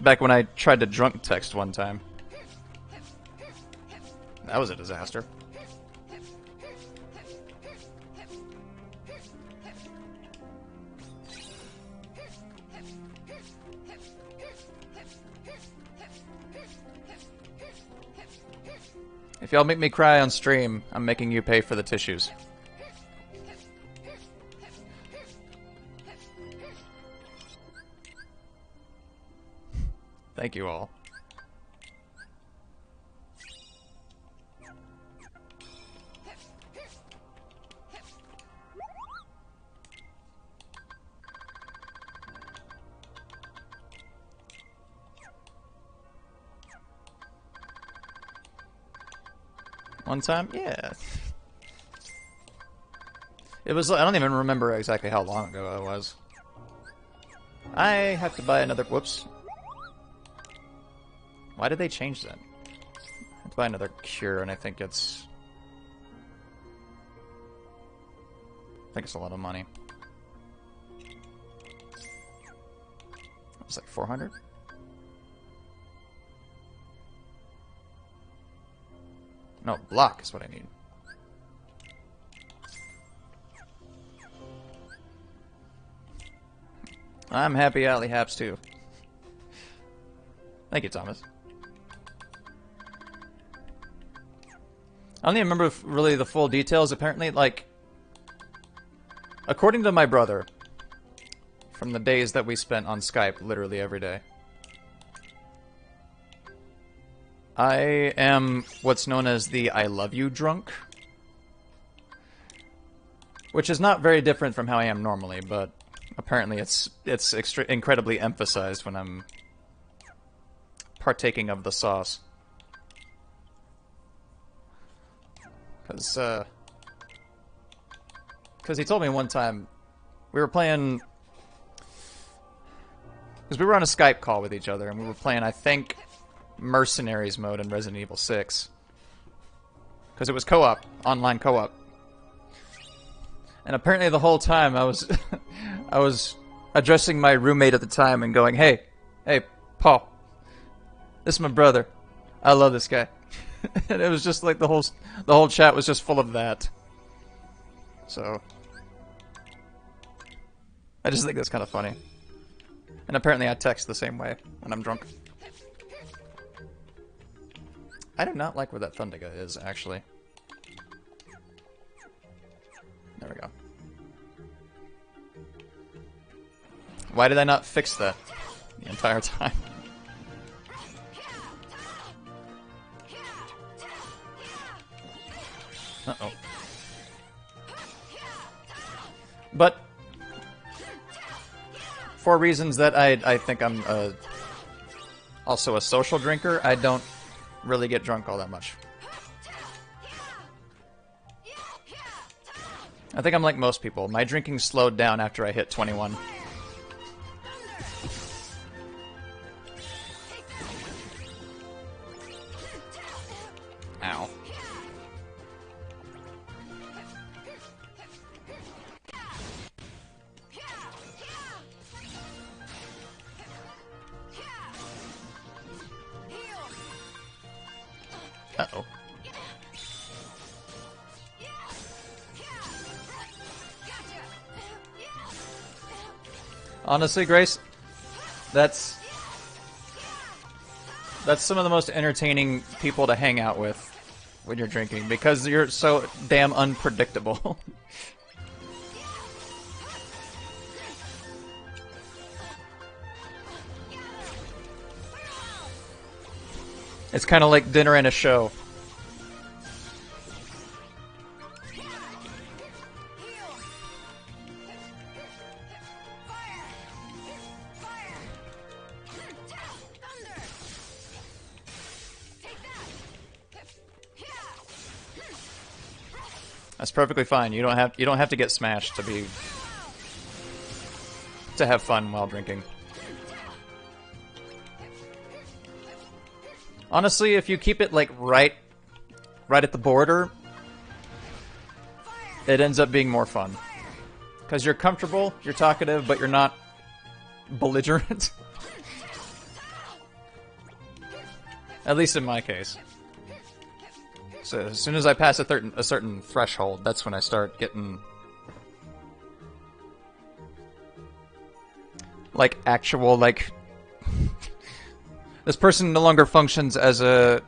back when I tried to drunk text one time. That was a disaster. If y'all make me cry on stream, I'm making you pay for the tissues. Thank you all. One time? Yeah. It was, I don't even remember exactly how long ago it was. I have to buy another, whoops. Why did they change that? I have to buy another cure, and I think it's a lot of money. It's like 400? No, block is what I need. I'm happy Alley Haps too. Thank you, Thomas. I don't even remember really the full details. Apparently, like, according to my brother, from the days that we spent on Skype literally every day, I am what's known as the I love you drunk. Which is not very different from how I am normally, but apparently it's incredibly emphasized when I'm partaking of the sauce. Because he told me one time, we were playing, because we were on a Skype call with each other, and we were playing, I think, Mercenaries mode in Resident Evil 6. Because it was co-op, online co-op. And apparently the whole time I was I was addressing my roommate at the time and going, hey, Paul, this is my brother. I love this guy. And it was just like the whole chat was just full of that. So I just think that's kind of funny. And apparently I text the same way when I'm drunk. I do not like where that Thundiga is, actually. There we go. Why did I not fix that the entire time? Uh-oh. But for reasons that I think I'm also a social drinker, I don't really get drunk all that much. I think I'm like most people. My drinking slowed down after I hit 21. Ow. Uh-oh. Honestly, Grace, that's some of the most entertaining people to hang out with when you're drinking, because you're so damn unpredictable. It's kind of like dinner and a show. That's perfectly fine. You don't have to get smashed to have fun while drinking. Honestly, if you keep it like right at the border, it ends up being more fun. Because you're comfortable, you're talkative, but you're not belligerent. At least in my case. So as soon as I pass a certain threshold, that's when I start getting like actual like this person no longer functions as a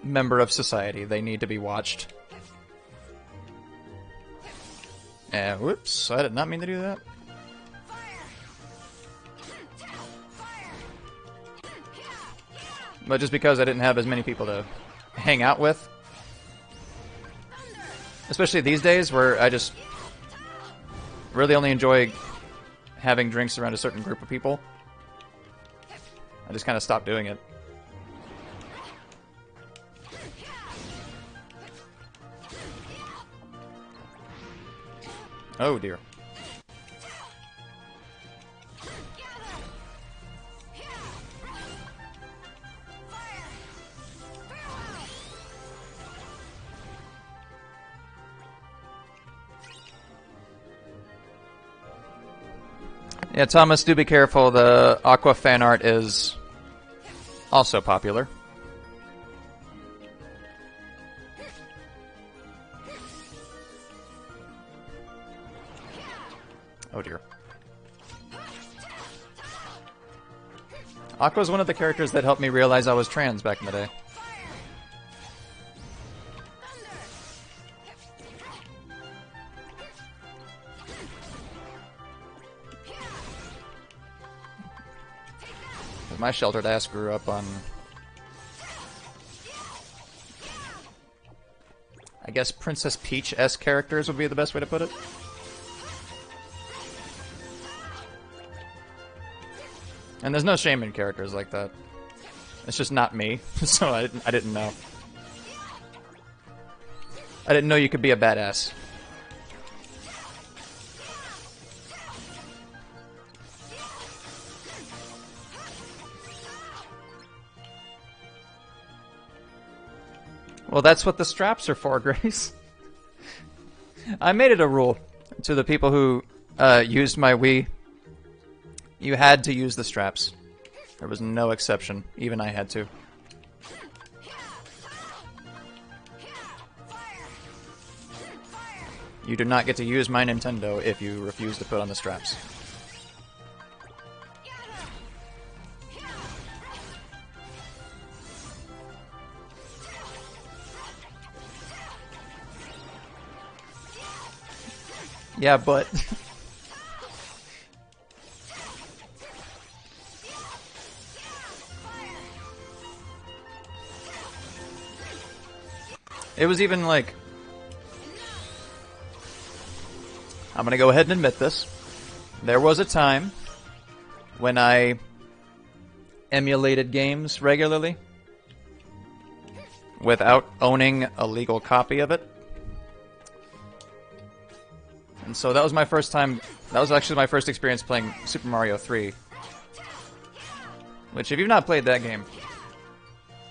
member of society. They need to be watched. And whoops, I did not mean to do that. but just because I didn't have as many people to hang out with. Especially these days where I just really only enjoy having drinks around a certain group of people. I just kind of stopped doing it. Oh dear. Yeah, Thomas, do be careful. The Aqua fan art is also popular. Oh dear. Aqua is one of the characters that helped me realize I was trans back in the day. My sheltered ass grew up on, I guess, Princess Peach-esque characters would be the best way to put it. And there's no shame in characters like that. It's just not me, so I didn't know. I didn't know you could be a badass. Well, that's what the straps are for, Grace. I made it a rule to the people who used my Wii. You had to use the straps. There was no exception. Even I had to. You do not get to use my Nintendo if you refuse to put on the straps. Yeah, but... it was even like... I'm gonna go ahead and admit this. There was a time when I emulated games regularly without owning a legal copy of it. And so that was my first time, that was actually my first experience playing Super Mario 3. Which, if you've not played that game,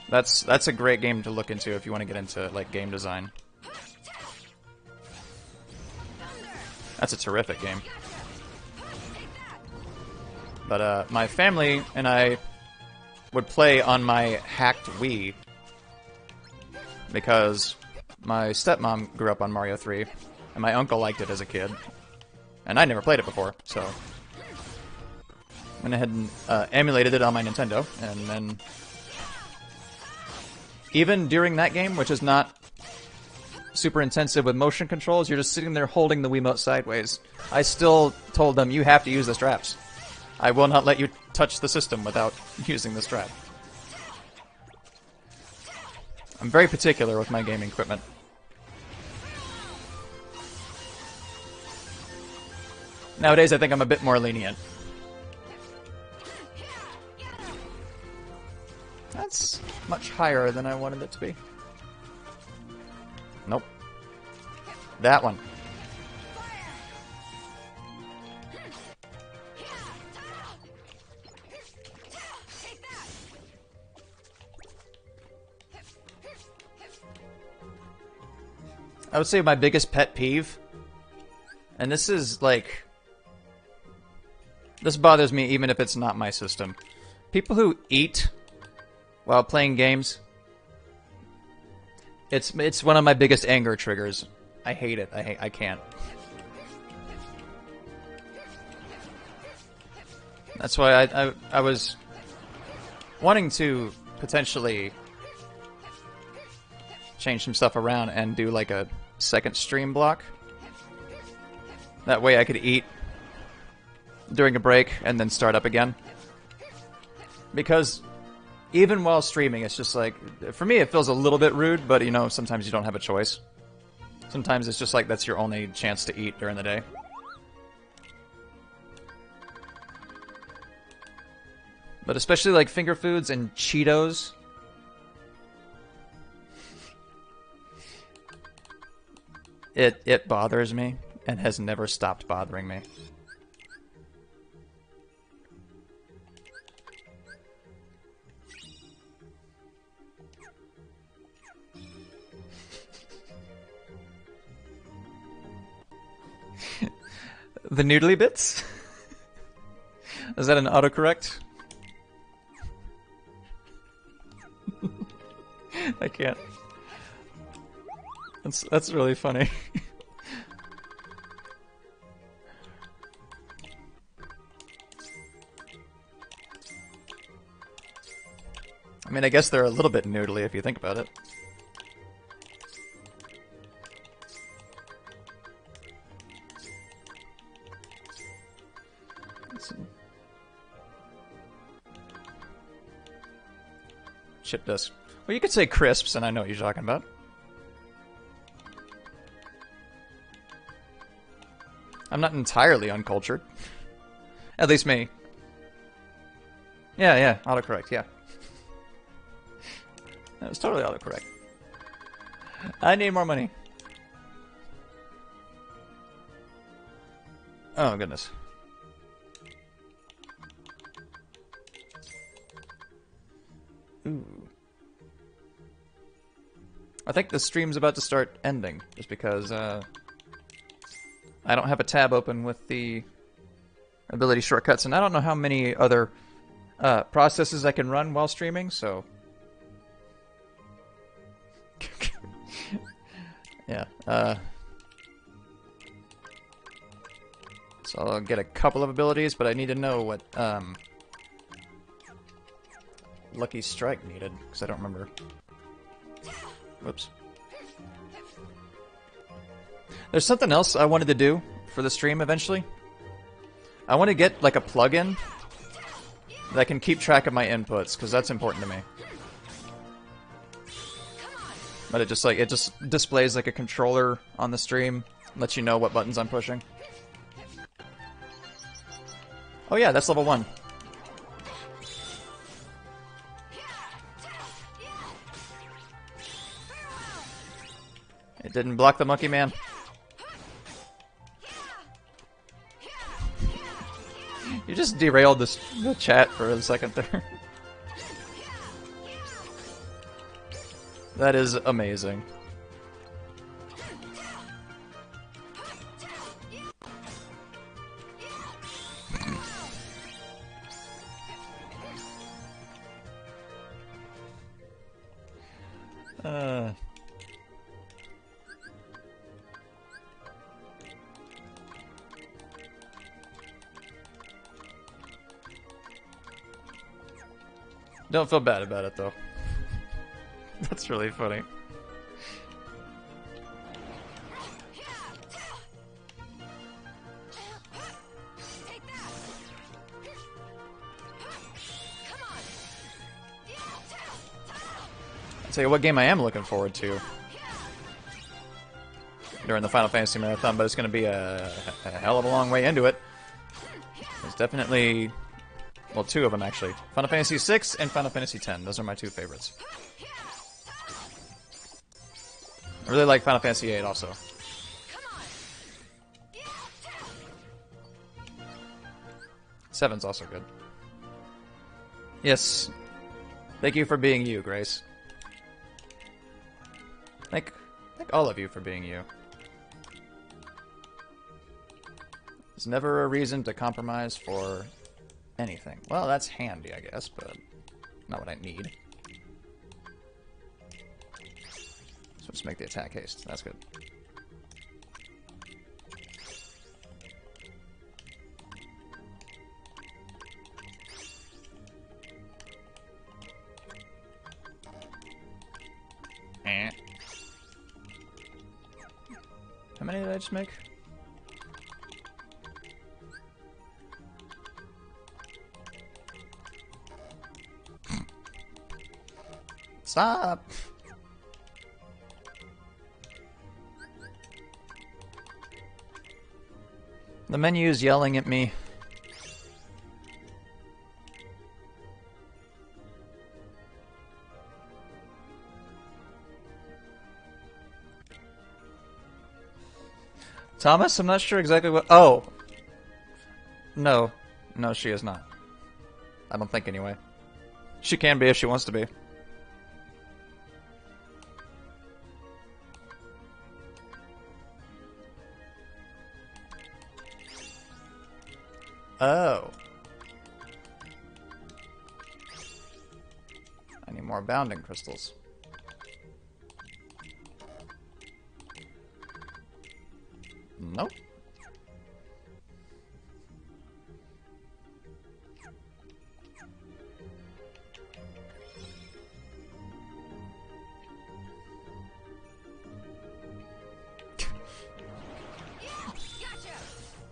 that's a great game to look into if you want to get into, like, game design. That's a terrific game. But, my family and I would play on my hacked Wii because my stepmom grew up on Mario 3. And my uncle liked it as a kid. And I never played it before, so... went ahead and emulated it on my Nintendo, and then... even during that game, which is not super intensive with motion controls, you're just sitting there holding the Wiimote sideways. I still told them, you have to use the straps. I will not let you touch the system without using the strap. I'm very particular with my gaming equipment. Nowadays, I think I'm a bit more lenient. That's much higher than I wanted it to be. Nope. That one. I would say my biggest pet peeve, and this is like... this bothers me even if it's not my system. People who eat while playing games, it's one of my biggest anger triggers. I hate it. I can't. That's why I was wanting to potentially change some stuff around and do like a second stream block. That way I could eat during a break and then start up again. Because even while streaming, it's just like, for me, it feels a little bit rude, but you know, sometimes you don't have a choice. Sometimes it's just like that's your only chance to eat during the day. But especially like finger foods and Cheetos. It bothers me and has never stopped bothering me. The noodly bits? Is that an autocorrect? I can't. That's really funny. I mean, I guess they're a little bit noodly if you think about it. Chip disc. Well, you could say crisps, and I know what you're talking about. I'm not entirely uncultured. At least me. Yeah, autocorrect, yeah. That was totally autocorrect. I need more money. Oh, goodness. Ooh. I think the stream's about to start ending, just because I don't have a tab open with the ability shortcuts, and I don't know how many other processes I can run while streaming, so... yeah, so I'll get a couple of abilities, but I need to know what Lucky Strike needed, because I don't remember. Whoops. There's something else I wanted to do for the stream eventually. I want to get like a plugin that can keep track of my inputs, because that's important to me. But it just displays like a controller on the stream, lets you know what buttons I'm pushing. Oh yeah, that's level 1. It didn't block the monkey man. You just derailed the chat for a second there. That is amazing. Don't feel bad about it, though. That's really funny. I'll tell you what game I am looking forward to during the Final Fantasy Marathon, but it's going to be a hell of a long way into it. There's definitely... well, 2 of them, actually. Final Fantasy VI and Final Fantasy X. Those are my 2 favorites. I really like Final Fantasy VIII also. Seven's also good. Yes. Thank you for being you, Grace. Thank all of you for being you. There's never a reason to compromise for anything. Well, that's handy, I guess, but not what I need. So let's make the attack haste. That's good. How many did I just make? Stop! The menu is yelling at me. Thomas, I'm not sure exactly what... Oh! No. No, she is not. I don't think, anyway. She can be if she wants to be. Oh. I need more bounding crystals. Nope.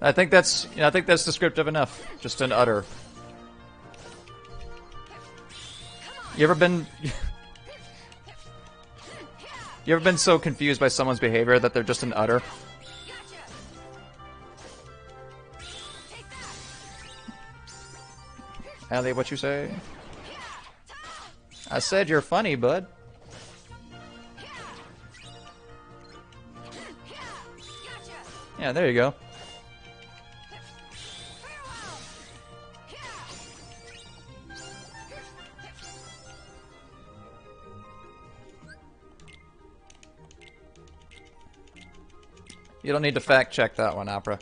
I think that's descriptive enough. Just an utter. You ever been You ever been so confused by someone's behavior that they're just an utter? Allie, what you say? I said you're funny, bud. Yeah, there you go. You don't need to fact check that one, Opera.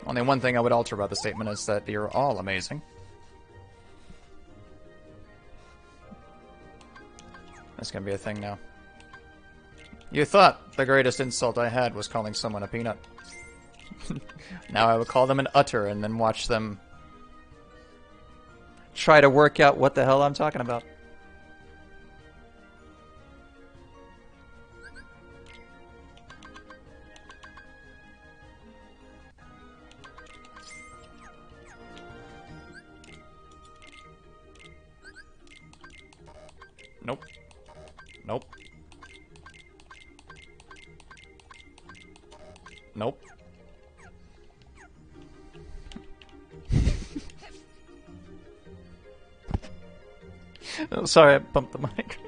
Only one thing I would alter about the statement is that you're all amazing. That's gonna be a thing now. You thought the greatest insult I had was calling someone a peanut. Now I would call them an utter and then watch them try to work out what the hell I'm talking about. Nope. Nope. Nope. Oh, sorry, I bumped the mic.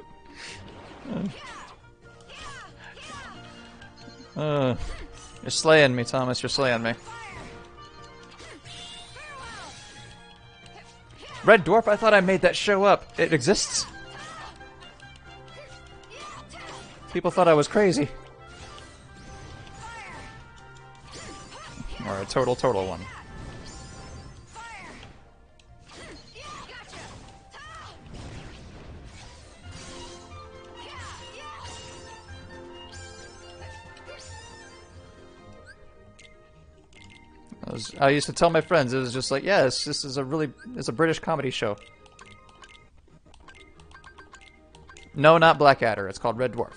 You're slaying me, Thomas. You're slaying me. Red Dwarf? I thought I made that show up. It exists? People thought I was crazy. Or a total one. I used to tell my friends, it was just like, yeah, this is it's a British comedy show. No, not Blackadder. It's called Red Dwarf.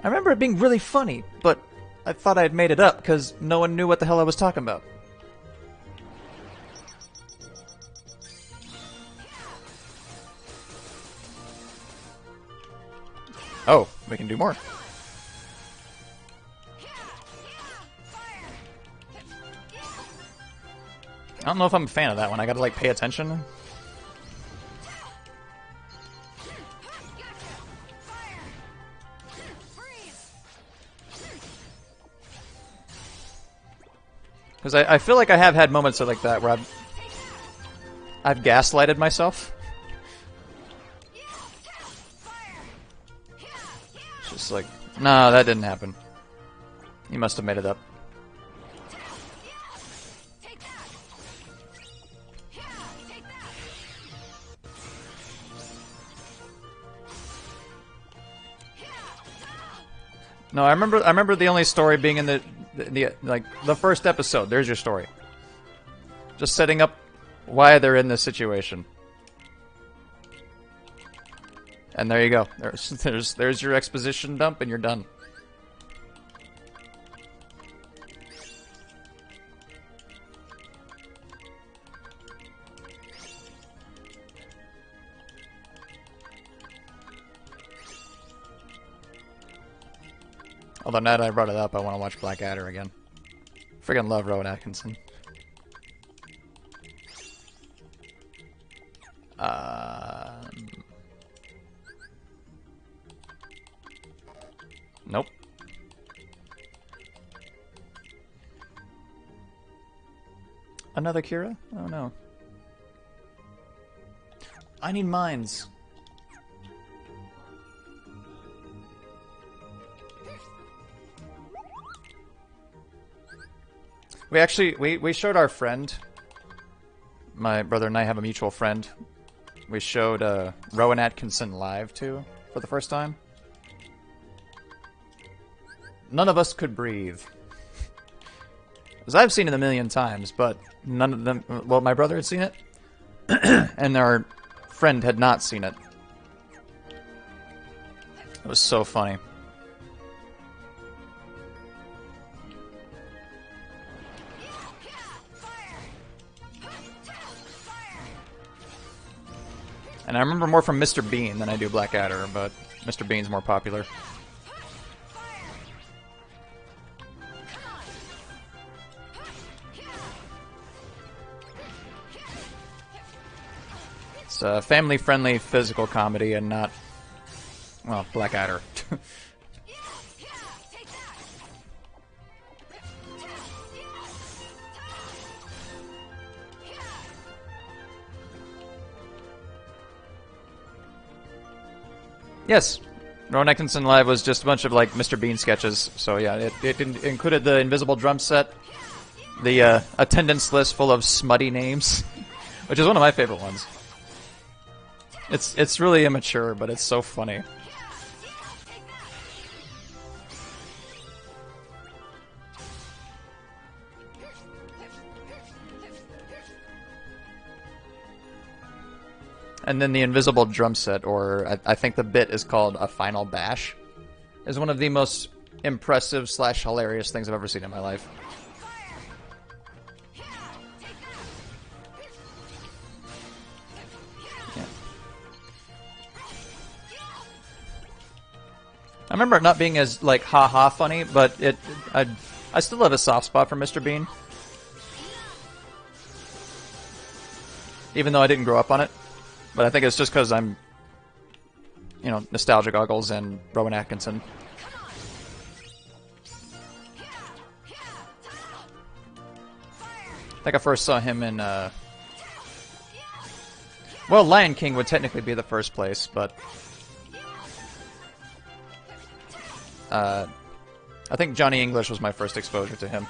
I remember it being really funny, but I thought I had made it up because no one knew what the hell I was talking about. Oh, we can do more. I don't know if I'm a fan of that one. I gotta, like, pay attention. Because I feel like I have had moments like that where I've gaslighted myself. It's just like, no, that didn't happen. You must have made it up. No, I remember the only story being in the first episode. There's your story. Just setting up why they're in this situation. And there you go. There's your exposition dump, and you're done. Although now that I brought it up, I want to watch Blackadder again. Friggin' love Rowan Atkinson. Nope. Another Kira? Oh no. I need mines. We showed our friend. My brother and I have a mutual friend. We showed Rowan Atkinson live to for the first time. None of us could breathe. Because I've seen it a million times, but none of them... Well, my brother had seen it, and our friend had not seen it. It was so funny. And I remember more from Mr. Bean than I do Blackadder, but Mr. Bean's more popular. It's a family-friendly physical comedy and not, well, Blackadder. Yes, Rowan Atkinson Live was just a bunch of like Mr. Bean sketches. So yeah, it included the invisible drum set, the attendance list full of smutty names, which is one of my favorite ones. It's really immature, but it's so funny. And then the invisible drum set, or I think the bit is called a final bash, is one of the most impressive / hilarious things I've ever seen in my life. Yeah. I remember it not being as like ha-ha funny, but I still have a soft spot for Mr. Bean, even though I didn't grow up on it. But I think it's just because I'm, you know, nostalgia goggles and Rowan Atkinson. I think I first saw him in, well, Lion King would technically be the first place, but I think Johnny English was my first exposure to him.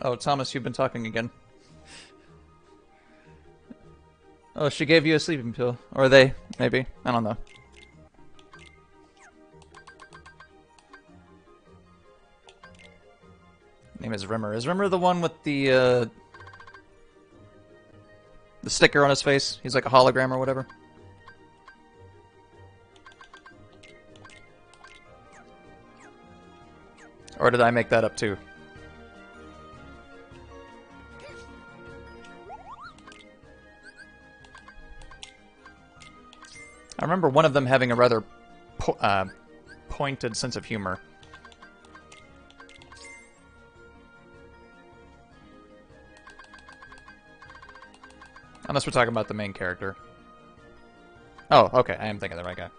Oh, Thomas, you've been talking again. Oh, she gave you a sleeping pill. Or they, maybe. I don't know. Name is Rimmer. Is Rimmer the one with the sticker on his face? He's like a hologram or whatever. Or did I make that up too? I remember one of them having a rather pointed sense of humor. Unless we're talking about the main character. Oh, okay, I am thinking of the right guy.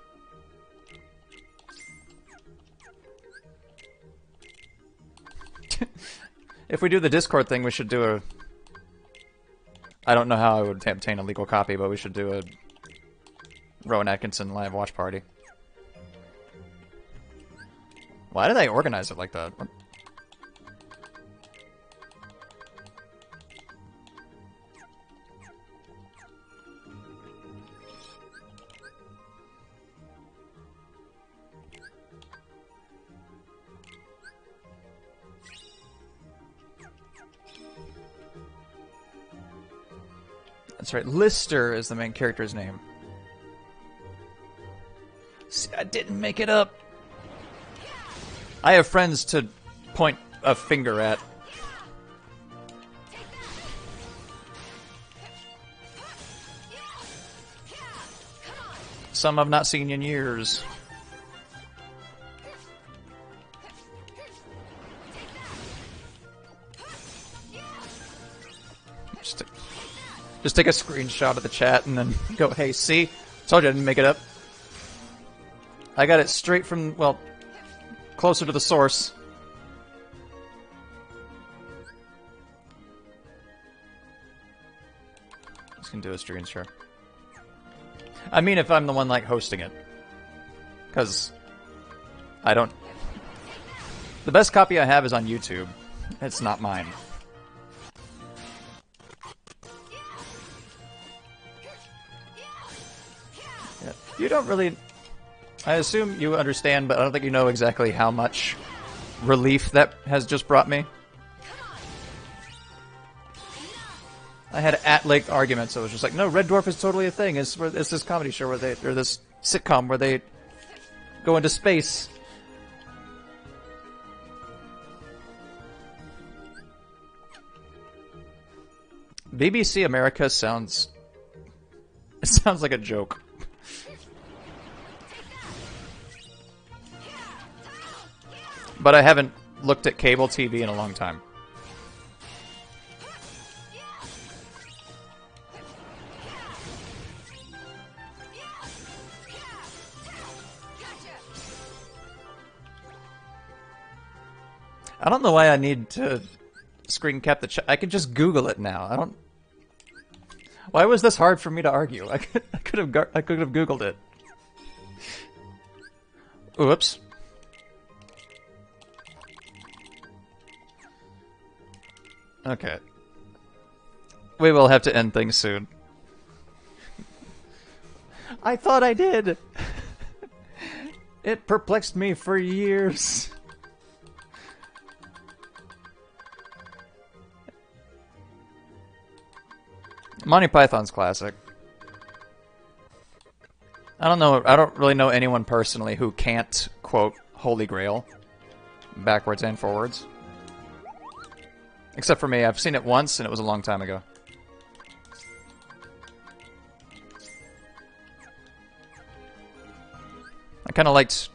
If we do the Discord thing, we should do a... I don't know how I would obtain a legal copy, but we should do a Rowan Atkinson live watch party. Why did I organize it like that? That's right, Lister is the main character's name. See, I didn't make it up. I have friends to point a finger at. Some I've not seen in years. Just take a screenshot of the chat and then go, hey, see? Told you I didn't make it up. I got it straight from, well, closer to the source. Just gonna do a screen share. I mean if I'm the one, like, hosting it. Because I don't... The best copy I have is on YouTube. It's not mine. Yeah. You don't really... I assume you understand, but I don't think you know exactly how much relief that has just brought me. I had at-length arguments. I was just like, no, Red Dwarf is totally a thing. It's this comedy show where they, or this sitcom where they go into space. BBC America sounds... It sounds like a joke. But I haven't looked at cable TV in a long time. I don't know why I need to screen cap the chat. I could just Google it now. I don't... Why was this hard for me to argue? I could have Googled it. Oops. Okay. We will have to end things soon. I thought I did! It perplexed me for years. Monty Python's classic. I don't really know anyone personally who can't quote Holy Grail backwards and forwards. Except for me, I've seen it once and it was a long time ago. I kind of liked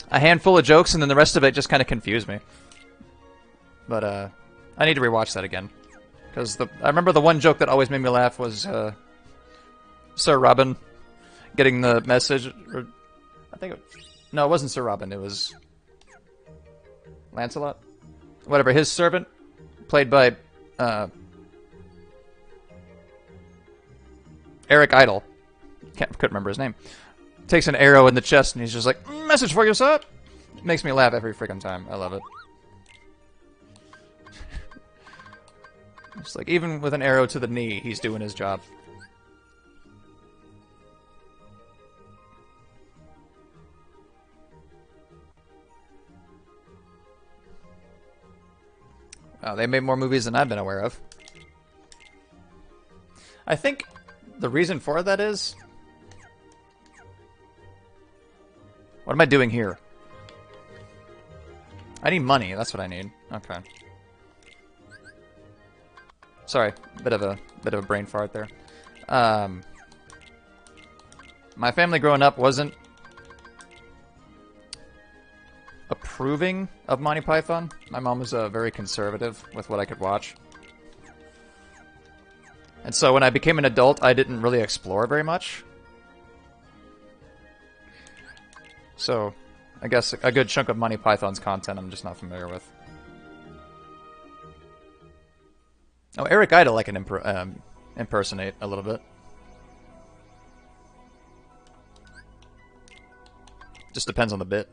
a handful of jokes and then the rest of it just kind of confused me. But I need to rewatch that again. Because I remember the one joke that always made me laugh was Sir Robin getting the message. Or, I think no, it wasn't Sir Robin. It was Lancelot. Whatever. His servant, played by Eric Idle. Couldn't remember his name. Takes an arrow in the chest and he's just like, "Message for you, sir." Makes me laugh every freaking time. I love it. It's like, even with an arrow to the knee, he's doing his job. Wow, they made more movies than I've been aware of. I think the reason for that is... What am I doing here? I need money, that's what I need. Okay. Sorry, bit of a brain fart there. My family growing up wasn't approving of Monty Python. My mom was very conservative with what I could watch. And so when I became an adult, I didn't really explore very much. So, I guess a good chunk of Monty Python's content I'm just not familiar with. Oh, Eric Idle I can impersonate a little bit. Just depends on the bit.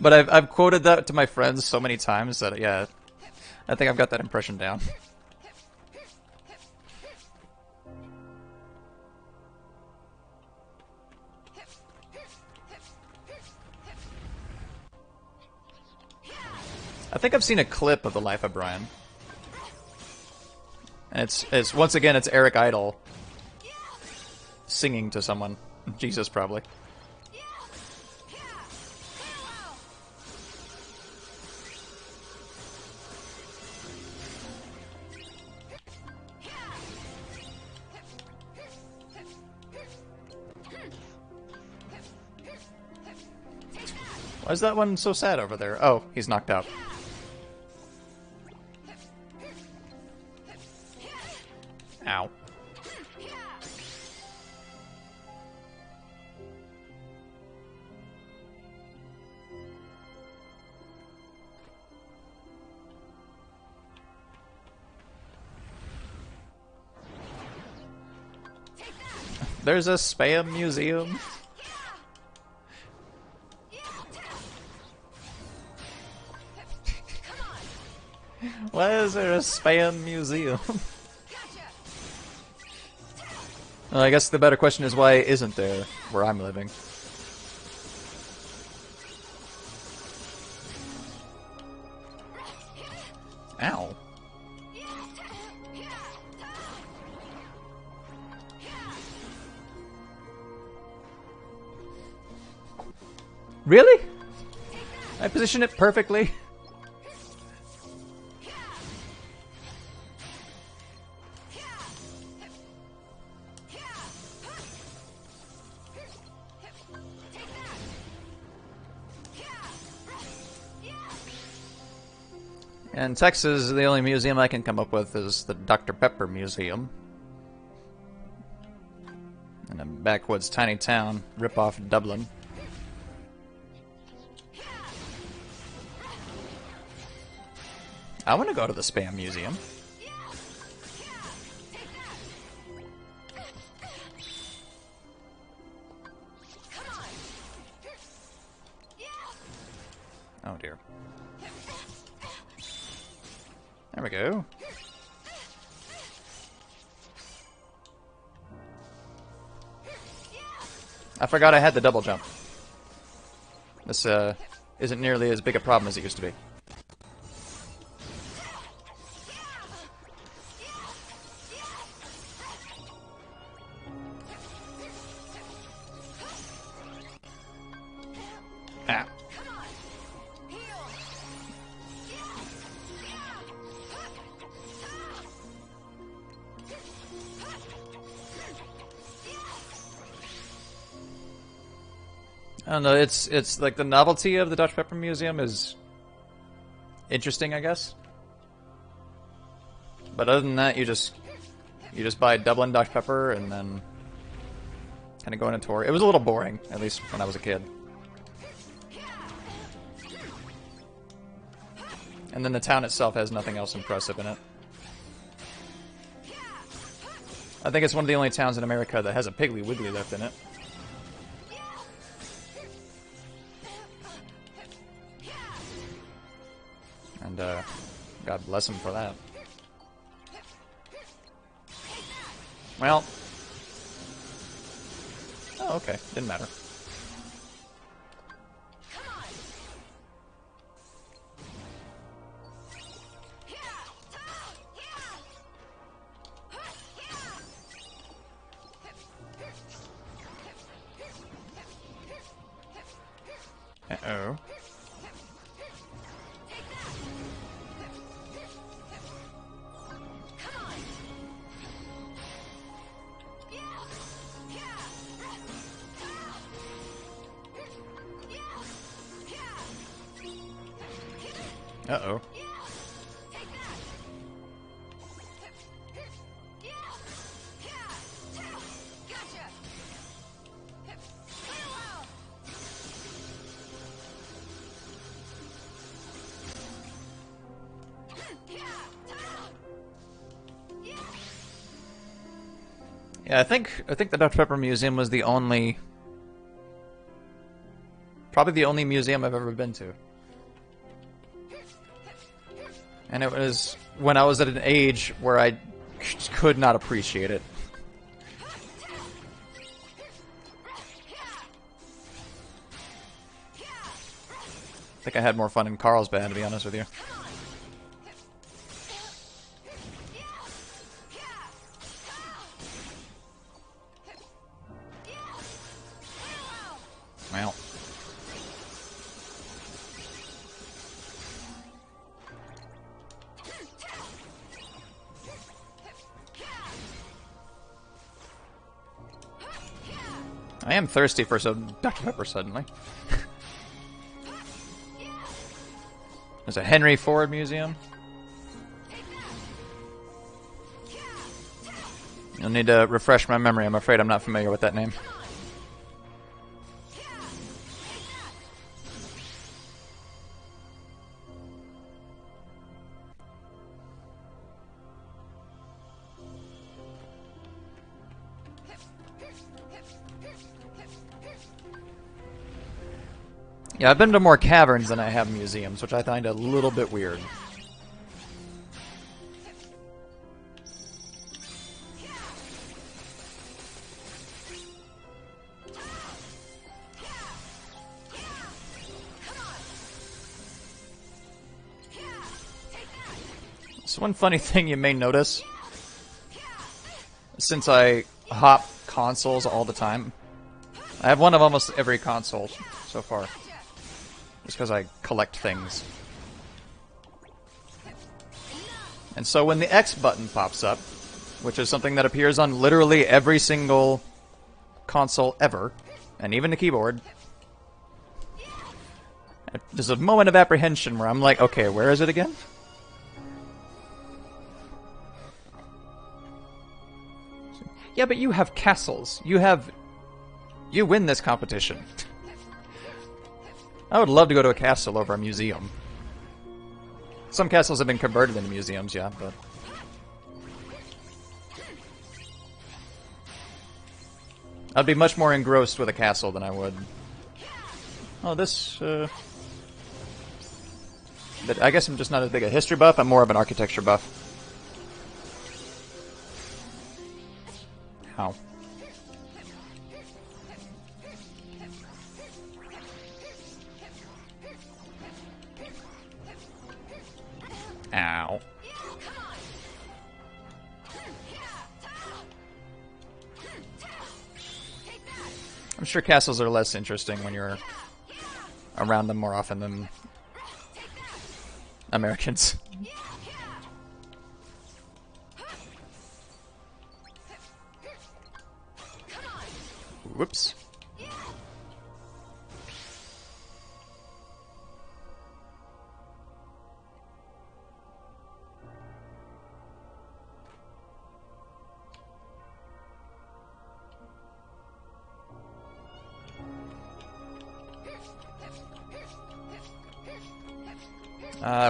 But I've quoted that to my friends so many times that, yeah, I think I've got that impression down. I think I've seen a clip of The Life of Brian. And it's once again, it's Eric Idle singing to someone. Jesus, probably. Why is that one so sad over there? Oh, he's knocked out. Ow. There's a spam museum. Why is there a spam museum? Well, I guess the better question is why isn't there where I'm living? Ow. Really? I positioned it perfectly. In Texas, the only museum I can come up with is the Dr. Pepper Museum. In a backwoods tiny town, rip-off Dublin. I want to go to the Spam Museum. Oh dear. There we go. I forgot I had the double jump. This isn't nearly as big a problem as it used to be. Ah. I don't know, it's like the novelty of the Dr. Pepper Museum is interesting, I guess. But other than that, you just buy Dublin Dr. Pepper and then kind of go on a tour. It was a little boring, at least when I was a kid. And then the town itself has nothing else impressive in it. I think it's one of the only towns in America that has a Piggly Wiggly left in it. And, God bless him for that. Well. Oh, okay. Didn't matter. Uh-oh. Uh-oh. Yeah, I think the Dr. Pepper Museum was the only, probably the only museum I've ever been to. And it was when I was at an age where I could not appreciate it. I think I had more fun in Carlsbad, to be honest with you. Well. I am thirsty for some Dr. Pepper suddenly. There's a Henry Ford Museum. You'll need to refresh my memory. I'm afraid I'm not familiar with that name. Yeah, I've been to more caverns than I have museums, which I find a little bit weird. So one funny thing you may notice, since I hop consoles all the time, I have one of almost every console so far. Just because I collect things. And so when the X button pops up, which is something that appears on literally every single console ever, and even the keyboard, there's a moment of apprehension where I'm like, okay, where is it again? Yeah, but you have castles. You win this competition. I would love to go to a castle over a museum. Some castles have been converted into museums, yeah, but... I'd be much more engrossed with a castle than I would... Oh, this, But I guess I'm just not as big a history buff, I'm more of an architecture buff. How? Ow. I'm sure castles are less interesting when you're around them more often than Americans. Whoops.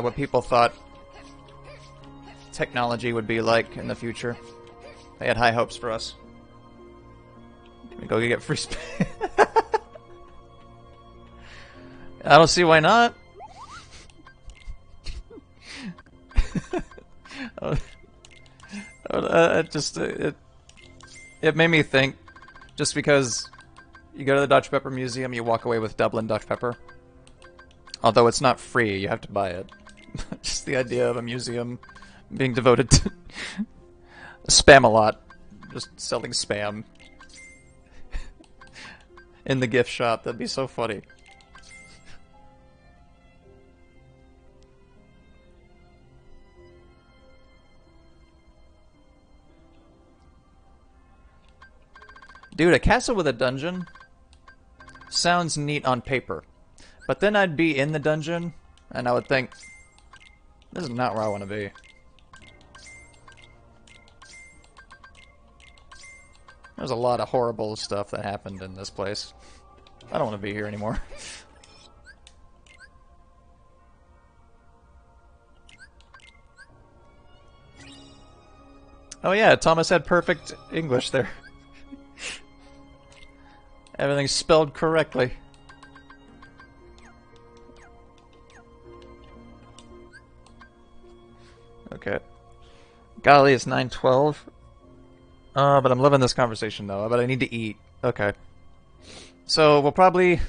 What people thought technology would be like in the future. They had high hopes for us. Can we go get free space? I don't see why not. It made me think, just because you go to the Dr. Pepper Museum, you walk away with Dublin Dr. Pepper. Although it's not free, you have to buy it. Just the idea of a museum being devoted to Spam-A-Lot. Just selling spam in the gift shop, that'd be so funny. Dude, a castle with a dungeon sounds neat on paper. But then I'd be in the dungeon, and I would think, this is not where I want to be. There's a lot of horrible stuff that happened in this place. I don't want to be here anymore. Oh yeah, Thomas had perfect English there. Everything's spelled correctly. Okay. Golly, it's 9:12. But I'm loving this conversation though. But I need to eat. Okay. So we'll probably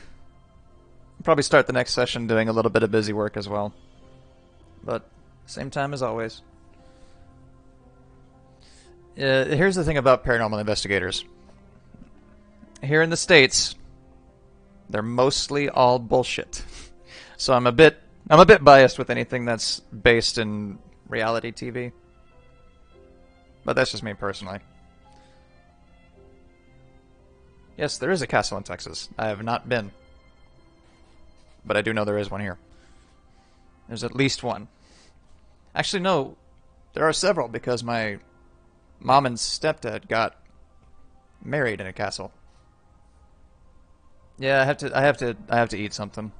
start the next session doing a little bit of busy work as well. But same time as always. Here's the thing about paranormal investigators. Here in the States, they're mostly all bullshit. So I'm a bit biased with anything that's based in reality TV. But that's just me personally. Yes, there is a castle in Texas. I have not been. But I do know there is one here. There's at least one. Actually, no. There are several because my mom and stepdad got married in a castle. Yeah, I have to eat something.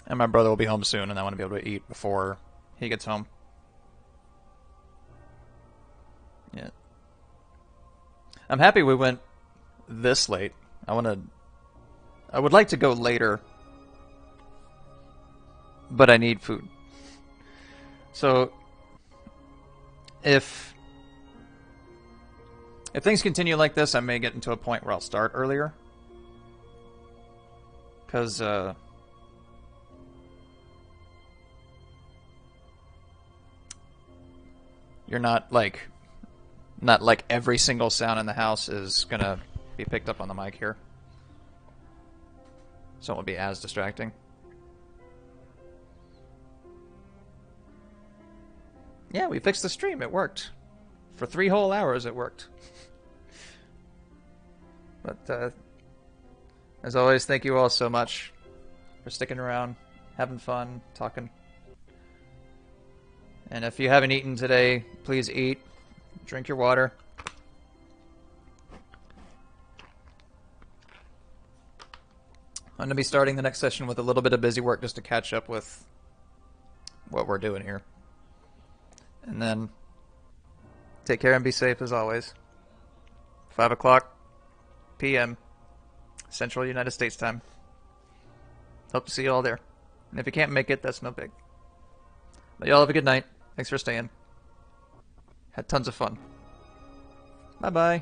And my brother will be home soon, and I want to be able to eat before he gets home. Yeah. I'm happy we went this late. I would like to go later, but I need food. So if things continue like this, I may get into a point where I'll start earlier. Because you're not like every single sound in the house is gonna be picked up on the mic here. So it won't be as distracting. Yeah, we fixed the stream. It worked. For 3 whole hours, it worked. But, as always, thank you all so much for sticking around, having fun, talking. And if you haven't eaten today, please eat. Drink your water. I'm going to be starting the next session with a little bit of busy work just to catch up with what we're doing here. And then take care and be safe as always. 5 o'clock p.m. Central United States time. Hope to see you all there. And if you can't make it, that's no big. But y'all have a good night. Thanks for staying. Had tons of fun. Bye-bye.